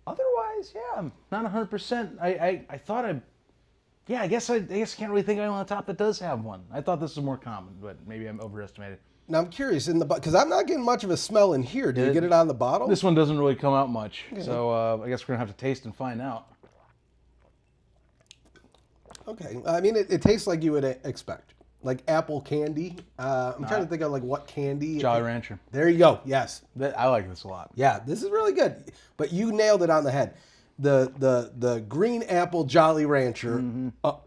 otherwise, yeah, I'm not 100%. I thought I guess I can't really think of anyone on the top that does have one. I thought this was more common, but maybe I'm overestimated. Now I'm curious, because I'm not getting much of a smell in here. Do you get it on the bottle? This one doesn't really come out much, so I guess we're gonna have to taste and find out. Okay. I mean, it tastes like you would expect. Like apple candy. I'm trying to think of like what candy. Jolly Rancher. There you go. Yes. I like this a lot. Yeah, this is really good. But you nailed it on the head. The green apple Jolly Rancher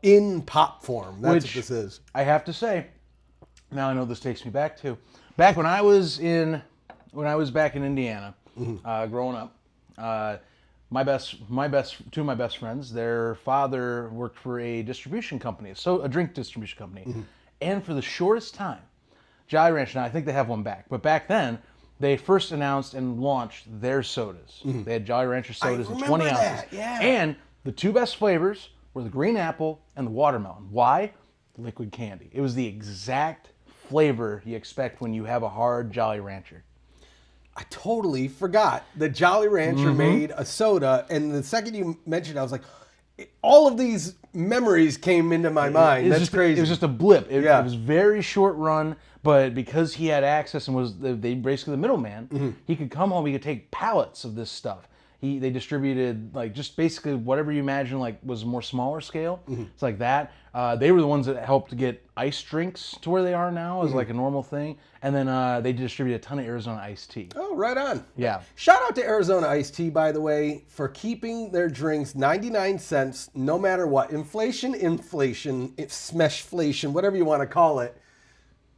in pop form. That's what this is. I have to say, now I know this takes me back to back when I was back in Indiana, growing up. Two of my best friends, their father worked for a distribution company, a drink distribution company, and for the shortest time, Jolly Rancher. Now I think they have one back, but back then they first announced and launched their sodas. They had Jolly Rancher sodas in 20 ounces. That, yeah. And the two best flavors were the green apple and the watermelon. Why? Liquid candy. It was the exact flavor you expect when you have a hard Jolly Rancher. I totally forgot that Jolly Rancher made a soda, and the second you mentioned it, I was like, all of these memories came into my mind. That's crazy. It was just a blip. It was very short run, but because he had access and was basically the middleman, he could come home, he could take pallets of this stuff. They distributed like just basically whatever you imagine like was more smaller scale. It's like that. They were the ones that helped get ice drinks to where they are now as like a normal thing. And then they distributed a ton of Arizona iced tea. Oh, right on. Yeah. Shout out to Arizona Iced Tea, by the way, for keeping their drinks 99 cents no matter what. Inflation, smeshflation, whatever you want to call it.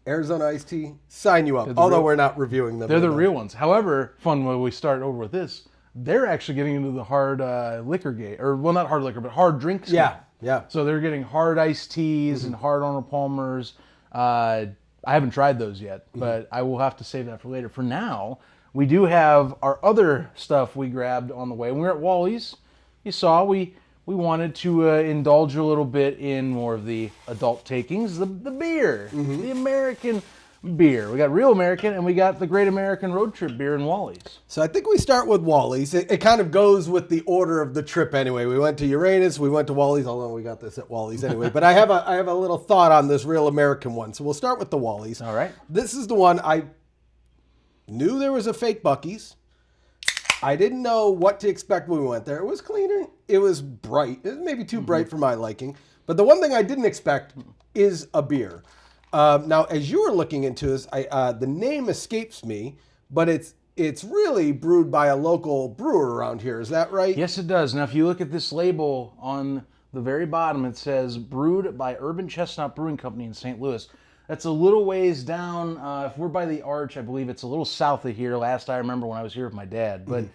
Arizona Iced Tea, sign you up. Although we're not reviewing them. They're the real ones. However, fun when we start over with this, they're actually getting into the hard liquor game. Or, well, not hard liquor, but hard drinks game. Yeah. So they're getting hard iced teas and hard Arnold Palmers. I haven't tried those yet, but I will have to save that for later. For now, we do have our other stuff we grabbed on the way. When we were at Wally's, you saw we wanted to indulge a little bit in more of the adult takings, the beer, the American beer. We got Real American and we got the Great American Road Trip beer in Wally's. So I think we start with Wally's. It kind of goes with the order of the trip anyway. We went to Uranus, we went to Wally's, although we got this at Wally's anyway. But I have a little thought on this Real American one. So we'll start with the Wally's. All right. This is the one I knew there was a fake Buc-ee's. I didn't know what to expect when we went there. It was cleaner. It was bright. It was maybe too bright for my liking. But the one thing I didn't expect is a beer. Now, as you were looking into this, the name escapes me, but it's really brewed by a local brewer around here. Is that right? Yes, it does. Now, if you look at this label on the very bottom, it says brewed by Urban Chestnut Brewing Company in St. Louis. That's a little ways down. If we're by the Arch, I believe it's a little south of here. Last I remember when I was here with my dad. But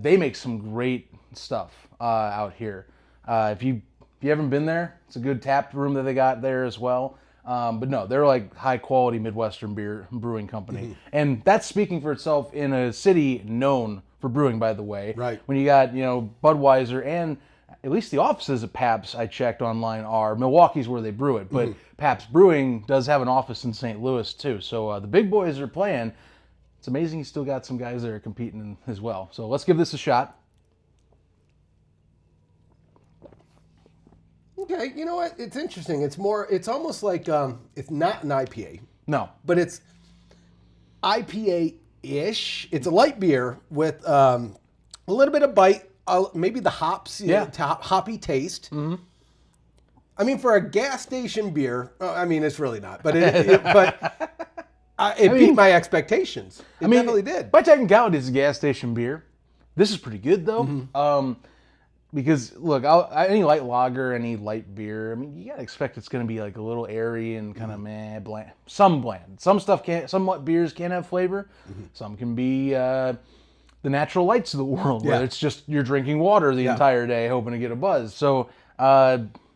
they make some great stuff out here. If you haven't been there, it's a good tap room that they got there as well. But no, they're like high quality Midwestern beer brewing company. And that's speaking for itself in a city known for brewing, by the way. Right. When you got, Budweiser and at least the offices of Pabst I checked online are Milwaukee's where they brew it, but Pabst Brewing does have an office in St. Louis too. So the big boys are playing. It's amazing you still got some guys that are competing as well. So let's give this a shot. Okay, you know what? It's interesting. It's almost like it's not an IPA. No. But it's IPA-ish. It's a light beer with a little bit of bite, maybe the hops, hoppy taste. I mean, for a gas station beer, it's really not. But it beat my expectations. It definitely did. By technicality, it's a gas station beer. This is pretty good, though. Because, look, any light lager, any light beer, you got to expect it's going to be like a little airy and kind of bland. Some bland. Some beers can have flavor. Some can be the natural lights of the world, where it's just you're drinking water the entire day hoping to get a buzz. So,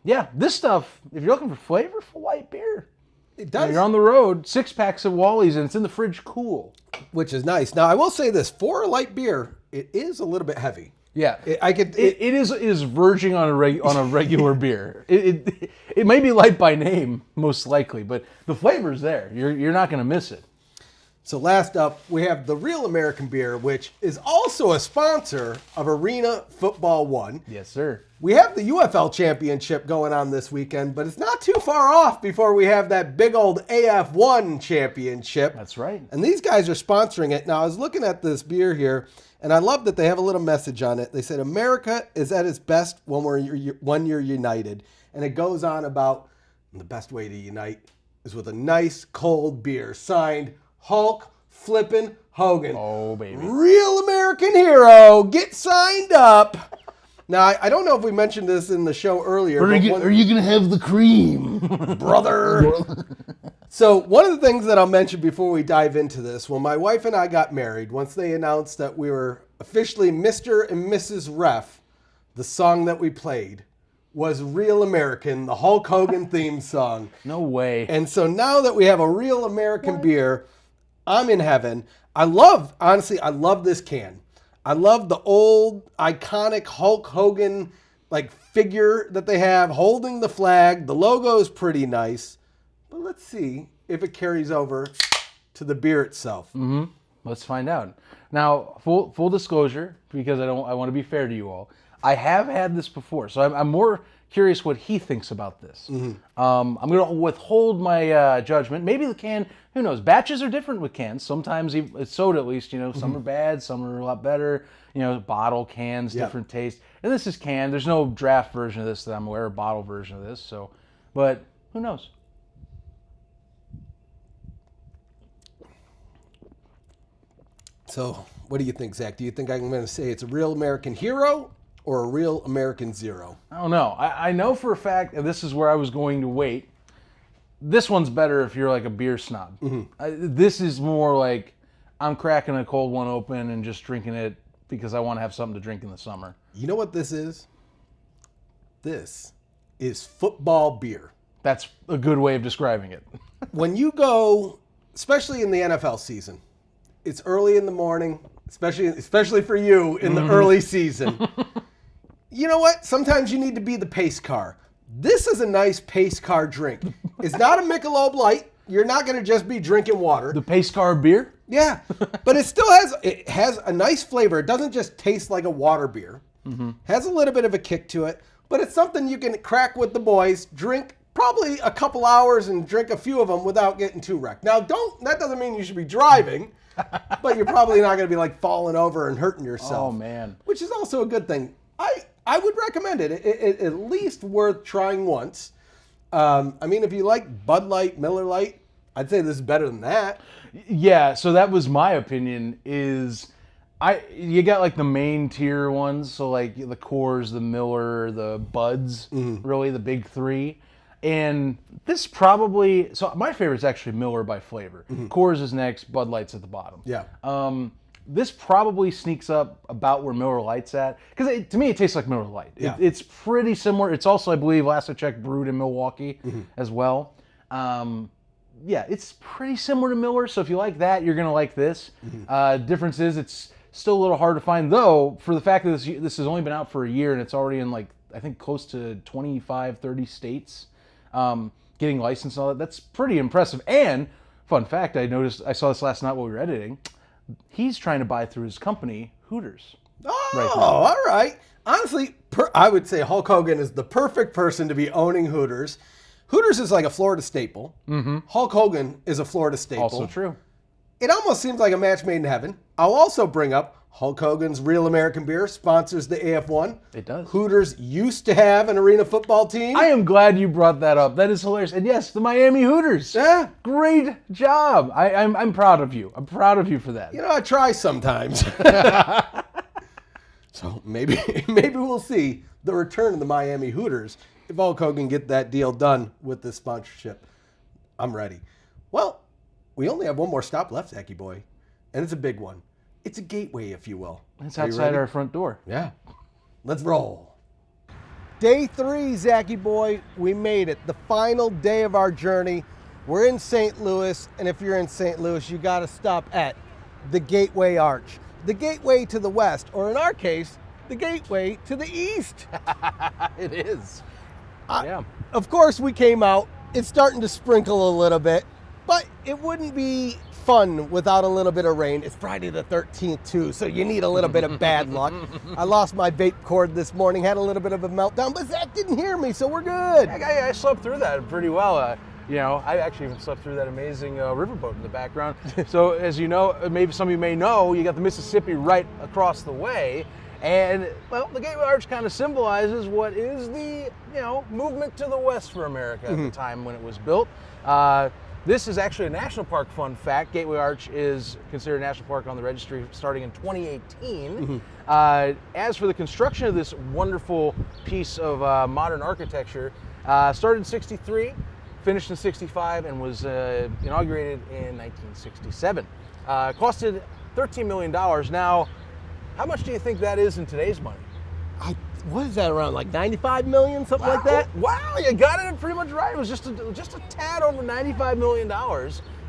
this stuff, if you're looking for flavorful light beer, it does. You're on the road, 6-packs at Wally's, and it's in the fridge cool. Which is nice. Now, I will say this. For a light beer, it is a little bit heavy. Yeah, it is verging on a regular beer. It may be light by name, most likely, but the flavor's there. You're not going to miss it. So last up, we have the Real American Beer, which is also a sponsor of Arena Football 1. Yes, sir. We have the UFL Championship going on this weekend, but it's not too far off before we have that big old AF1 Championship. That's right. And these guys are sponsoring it. Now, I was looking at this beer here, and I love that they have a little message on it. They said, America is at its best when you're united. And it goes on about the best way to unite is with a nice cold beer. Signed, Hulk Flippin' Hogan. Oh, baby. Real American hero. Get signed up. Now, I don't know if we mentioned this in the show earlier. Are you going to have the cream? Brother. So one of the things that I'll mention before we dive into this, when my wife and I got married, once they announced that we were officially Mr. and Mrs. Ref, the song that we played was Real American, the Hulk Hogan theme song. No way. And so now that we have a Real American beer, I'm in heaven. Honestly, I love this can. I love the old iconic Hulk Hogan figure that they have holding the flag. The logo is pretty nice. But let's see if it carries over to the beer itself. Let's find out. Now, full disclosure, because I want to be fair to you all. I have had this before, so I'm more Curious what he thinks about this. I'm going to withhold my judgment. Maybe the can, who knows? Batches are different with cans. Sometimes, it's soda at least, some are bad, some are a lot better. Bottle, cans, different taste. And this is canned. There's no draft version of this that I'm aware of, bottle version of this. So, but who knows? So, what do you think, Zach? Do you think I'm going to say it's a real American hero or a real American zero? I don't know. I know for a fact, and this is where I was going to wait, this one's better if you're like a beer snob. This is more like I'm cracking a cold one open and just drinking it because I want to have something to drink in the summer. You know what this is? This is football beer. That's a good way of describing it. When you go, especially in the NFL season, it's early in the morning, especially for you in the early season. You know what? Sometimes you need to be the pace car. This is a nice pace car drink. It's not a Michelob Light. You're not going to just be drinking water. The pace car beer? Yeah, but it has a nice flavor. It doesn't just taste like a water beer. Has a little bit of a kick to it, but it's something you can crack with the boys, drink probably a couple hours and drink a few of them without getting too wrecked. Now, that doesn't mean you should be driving, but you're probably not going to be like falling over and hurting yourself. Oh, man. Which is also a good thing. I would recommend it. It at least worth trying once. I mean, if you like Bud Light, Miller Lite, I'd say this is better than that. Yeah, so that was my opinion is you got like the main tier ones, so like the Coors, the Miller, the Buds, really the big three. And this probably, so my favorite is actually Miller by flavor. Coors is next, Bud Light's at the bottom. Yeah. This probably sneaks up about where Miller Lite's at. Because to me, it tastes like Miller Lite. Yeah. It's pretty similar. It's also, I believe, last I checked, brewed in Milwaukee as well. Yeah, it's pretty similar to Miller. So if you like that, you're going to like this. Difference is it's still a little hard to find, though, for the fact that this has only been out for a year and it's already in, like, I think close to 25, 30 states. Getting licensed and all that. That's pretty impressive. And, fun fact, I saw this last night while we were editing. He's trying to buy through his company, Hooters. Oh, right now. All right. Honestly, I would say Hulk Hogan is the perfect person to be owning Hooters. Hooters is like a Florida staple. Hulk Hogan is a Florida staple. Also true. It almost seems like a match made in heaven. I'll also bring up Hulk Hogan's Real American Beer sponsors the AF1. It does. Hooters used to have an arena football team. I am glad you brought that up. That is hilarious. And yes, the Miami Hooters. Yeah. Great job. I'm proud of you. I'm proud of you for that. You know, I try sometimes. So maybe we'll see the return of the Miami Hooters if Hulk Hogan get that deal done with this sponsorship. I'm ready. Well, we only have one more stop left, Zachy boy, and it's a big one. It's a gateway, if you will. It's outside our front door. Yeah. Let's roll. Day 3, Zachy boy. We made it. The final day of our journey. We're in St. Louis, and if you're in St. Louis, you got to stop at the Gateway Arch. The gateway to the west, or in our case, the gateway to the east. It is. Yeah. Of course, we came out. It's starting to sprinkle a little bit, but it wouldn't be fun without a little bit of rain. It's Friday the 13th too, so you need a little bit of bad luck. I lost my vape cord this morning, had a little bit of a meltdown, but Zach didn't hear me, so we're good. I slept through that pretty well. I actually even slept through that amazing riverboat in the background. So as you know, maybe some of you may know, you got the Mississippi right across the way. And, well, the Gateway Arch kind of symbolizes what is the, movement to the west for America at the time when it was built. This is actually a national park fun fact. Gateway Arch is considered a national park on the registry starting in 2018. As for the construction of this wonderful piece of modern architecture, started in 63, finished in 65, and was inaugurated in 1967. Costed $13 million. Now, how much do you think that is in today's money? What is that, around like 95 million, something like that? Wow, you got it pretty much right. It was just a tad over $95 million.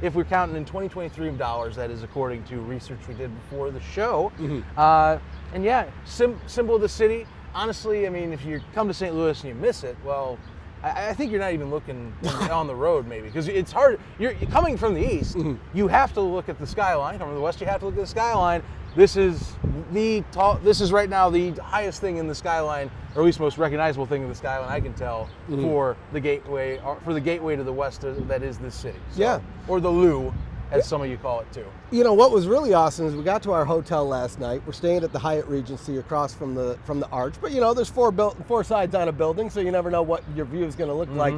If we're counting in 2023 dollars, that is according to research we did before the show. And yeah, symbol of the city. Honestly, I mean, if you come to St. Louis and you miss it, well, I think you're not even looking on the road, maybe, because it's hard. You're coming from the east. You have to look at the skyline. Coming from the west, you have to look at the skyline. This is This is right now the highest thing in the skyline, or at least most recognizable thing in the skyline I can tell for the gateway to the west that is this city. So, Yeah. Or the Lou, as some of you call it too. You know what was really awesome is we got to our hotel last night. We're staying at the Hyatt Regency across from the arch, but you know there's four sides on a building, so you never know what your view is going to look like.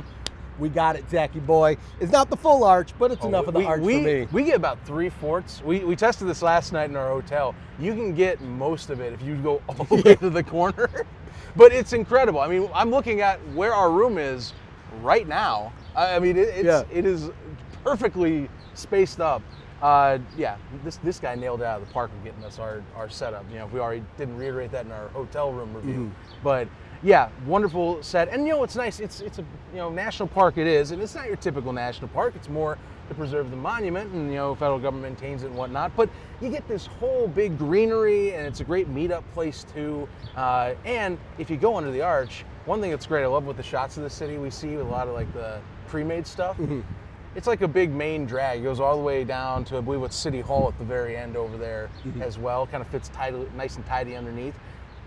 We got it, Zachy boy. It's not the full arch, but it's enough of the arch for me. We get about 3/4. We tested this last night in our hotel. You can get most of it if you go all the way to the corner. But it's incredible. I mean, I'm looking at where our room is right now. I mean, it is perfectly spaced up. This guy nailed it out of the park of getting us our setup. You know, if we already didn't reiterate that in our hotel room review. But yeah, wonderful set. And you know what's nice? It's a national park. It is, and it's not your typical national park. It's more to preserve the monument, and federal government maintains it and whatnot. But you get this whole big greenery, and it's a great meetup place too. And if you go under the arch, one thing that's great, I love with the shots of the city we see with a lot of like the pre-made stuff. It's like a big main drag. It goes all the way down to, I believe, what's City Hall at the very end over there as well. Kind of fits nice and tidy underneath.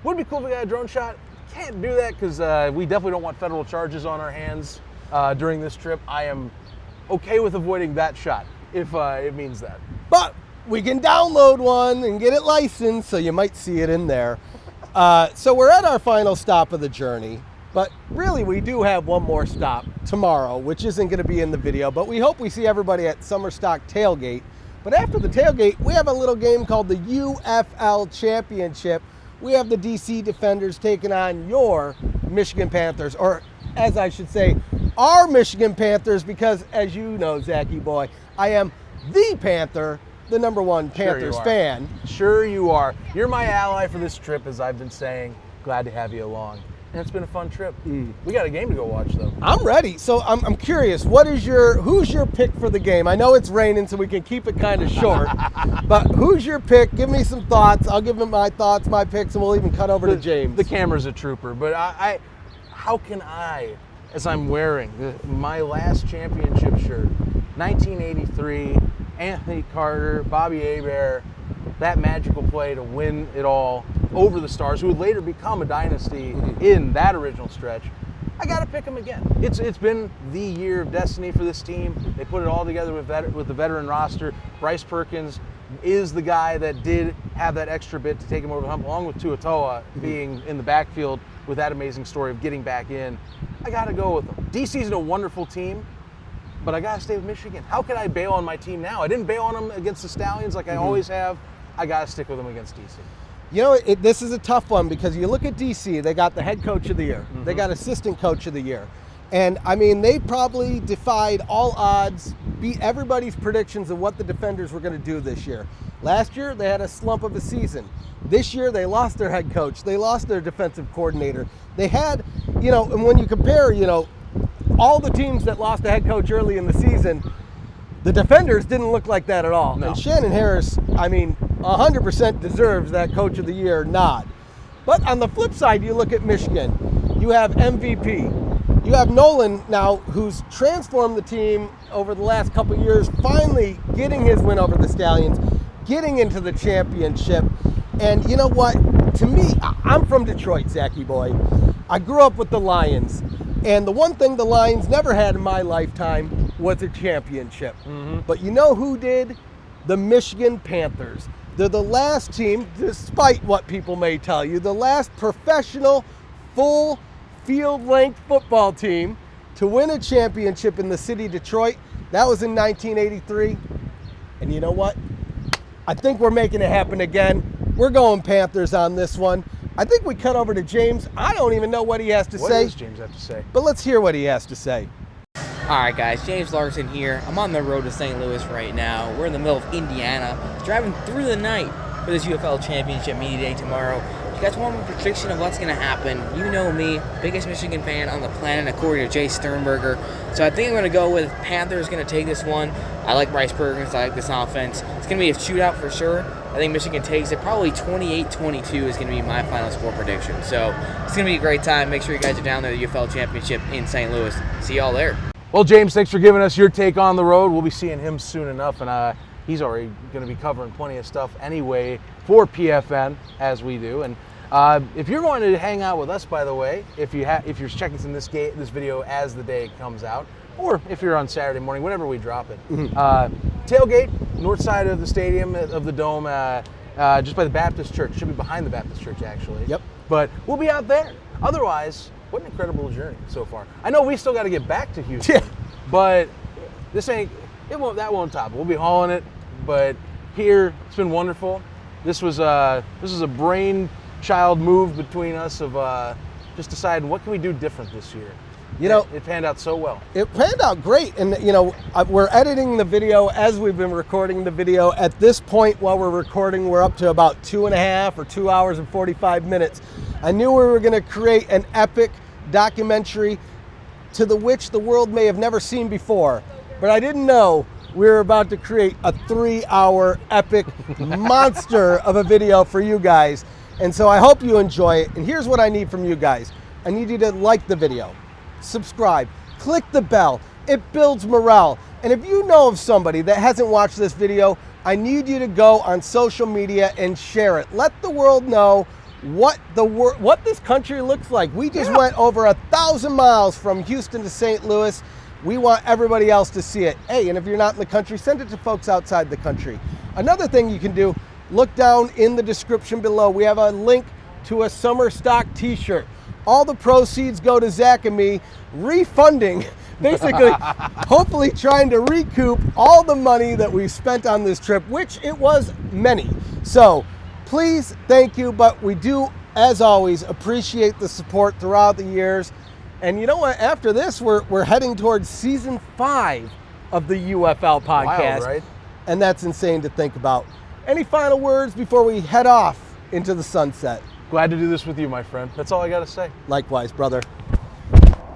Would be cool if we got a drone shot. Can't do that because we definitely don't want federal charges on our hands during this trip. I am okay with avoiding that shot if it means that. But we can download one and get it licensed, so you might see it in there. So we're at our final stop of the journey. But really, we do have one more stop tomorrow, which isn't going to be in the video, but we hope we see everybody at SummerStock Tailgate. But after the tailgate, we have a little game called the UFL Championship. We have the DC Defenders taking on your Michigan Panthers, or as I should say, our Michigan Panthers, because as you know, Zachy boy, I am the Panther, the #1 Panthers fan. Sure you are. You're my ally for this trip, as I've been saying. Glad to have you along. And it's been a fun trip. We got a game to go watch, though. I'm ready. So I'm curious. Who's your pick for the game? I know it's raining, so we can keep it kind of short. But who's your pick? Give me some thoughts. I'll give him my thoughts, my picks, and we'll even cut over to James. The camera's a trooper, but how can I, as I'm wearing my last championship shirt, 1983, Anthony Carter, Bobby Hebert, that magical play to win it all over the Stars, who would later become a dynasty in that original stretch. I got to pick them again. It's been the year of destiny for this team. They put it all together with the veteran roster. Bryce Perkins is the guy that did have that extra bit to take him over the hump, along with Tuatoa being in the backfield with that amazing story of getting back in. I got to go with them. DC's a wonderful team, but I got to stay with Michigan. How can I bail on my team now? I didn't bail on them against the Stallions like I always have. I got to stick with them against DC. You know, this is a tough one because you look at DC, they got the head coach of the year. They got assistant coach of the year. And, I mean, they probably defied all odds, beat everybody's predictions of what the Defenders were going to do this year. Last year, they had a slump of a season. This year, they lost their head coach. They lost their defensive coordinator. They had, and when you compare, all the teams that lost a head coach early in the season, the Defenders didn't look like that at all. No. And Shannon Harris, 100% deserves that Coach of the Year nod. But on the flip side, you look at Michigan. You have MVP. You have Nolan now, who's transformed the team over the last couple of years, finally getting his win over the Stallions, getting into the championship. And you know what? To me, I'm from Detroit, Zachy boy. I grew up with the Lions. And the one thing the Lions never had in my lifetime was a championship. But you know who did? The Michigan Panthers. They're the last team, despite what people may tell you, the last professional, full field-length football team to win a championship in the city of Detroit. That was in 1983. And you know what? I think we're making it happen again. We're going Panthers on this one. I think we cut over to James. I don't even know what he has to say. What does James have to say? But let's hear what he has to say. All right, guys, James Larson here. I'm on the road to St. Louis right now. We're in the middle of Indiana, driving through the night for this UFL Championship media day tomorrow. If you guys want a prediction of what's going to happen, you know me, biggest Michigan fan on the planet, according to Jay Sternberger. So I think I'm going to go with Panthers going to take this one. I like Bryce Perkins. I like this offense. It's going to be a shootout for sure. I think Michigan takes it. Probably 28-22 is going to be my final score prediction. So it's going to be a great time. Make sure you guys are down there at the UFL Championship in St. Louis. See y'all there. Well, James, thanks for giving us your take on the road. We'll be seeing him soon enough, and he's already going to be covering plenty of stuff anyway for PFN, as we do. And if you're going to hang out with us, by the way, if you're checking this video as the day comes out, or if you're on Saturday morning, whenever we drop it, tailgate, north side of the stadium, of the dome, just by the Baptist Church. Should be behind the Baptist Church, actually. Yep. But we'll be out there. Otherwise, what an incredible journey so far. I know we still got to get back to Houston, but that won't top it. We'll be hauling it, but here it's been wonderful. This was a brainchild move between us of just deciding what can we do different this year. You know, it panned out so well. It panned out great, and you know, we're editing the video as we've been recording the video. At this point, while we're recording, we're up to about 2.5 or 2 hours and 45 minutes. I knew we were going to create an epic documentary to which the world may have never seen before, but I didn't know we were about to create a 3-hour epic monster of a video for you guys. And so I hope you enjoy it. And here's what I need from you guys. I need you to like the video, subscribe, click the bell. It builds morale. And if you know of somebody that hasn't watched this video, I need you to go on social media and share it. Let the world know what this country looks like. We just went over 1,000 miles from Houston to St. Louis. We want everybody else to see it. Hey, and if you're not in the country, send it to folks outside the country. Another thing you can do, look down in the description below. We have a link to a SummerStock t-shirt. All the proceeds go to Zach and me, refunding, basically, hopefully trying to recoup all the money that we spent on this trip, which it was many. So please, thank you, but we do, as always, appreciate the support throughout the years. And you know what? After this, we're heading towards season 5 of the UFL podcast. Wild, right? And that's insane to think about. Any final words before we head off into the sunset? Glad to do this with you, my friend. That's all I got to say. Likewise, brother.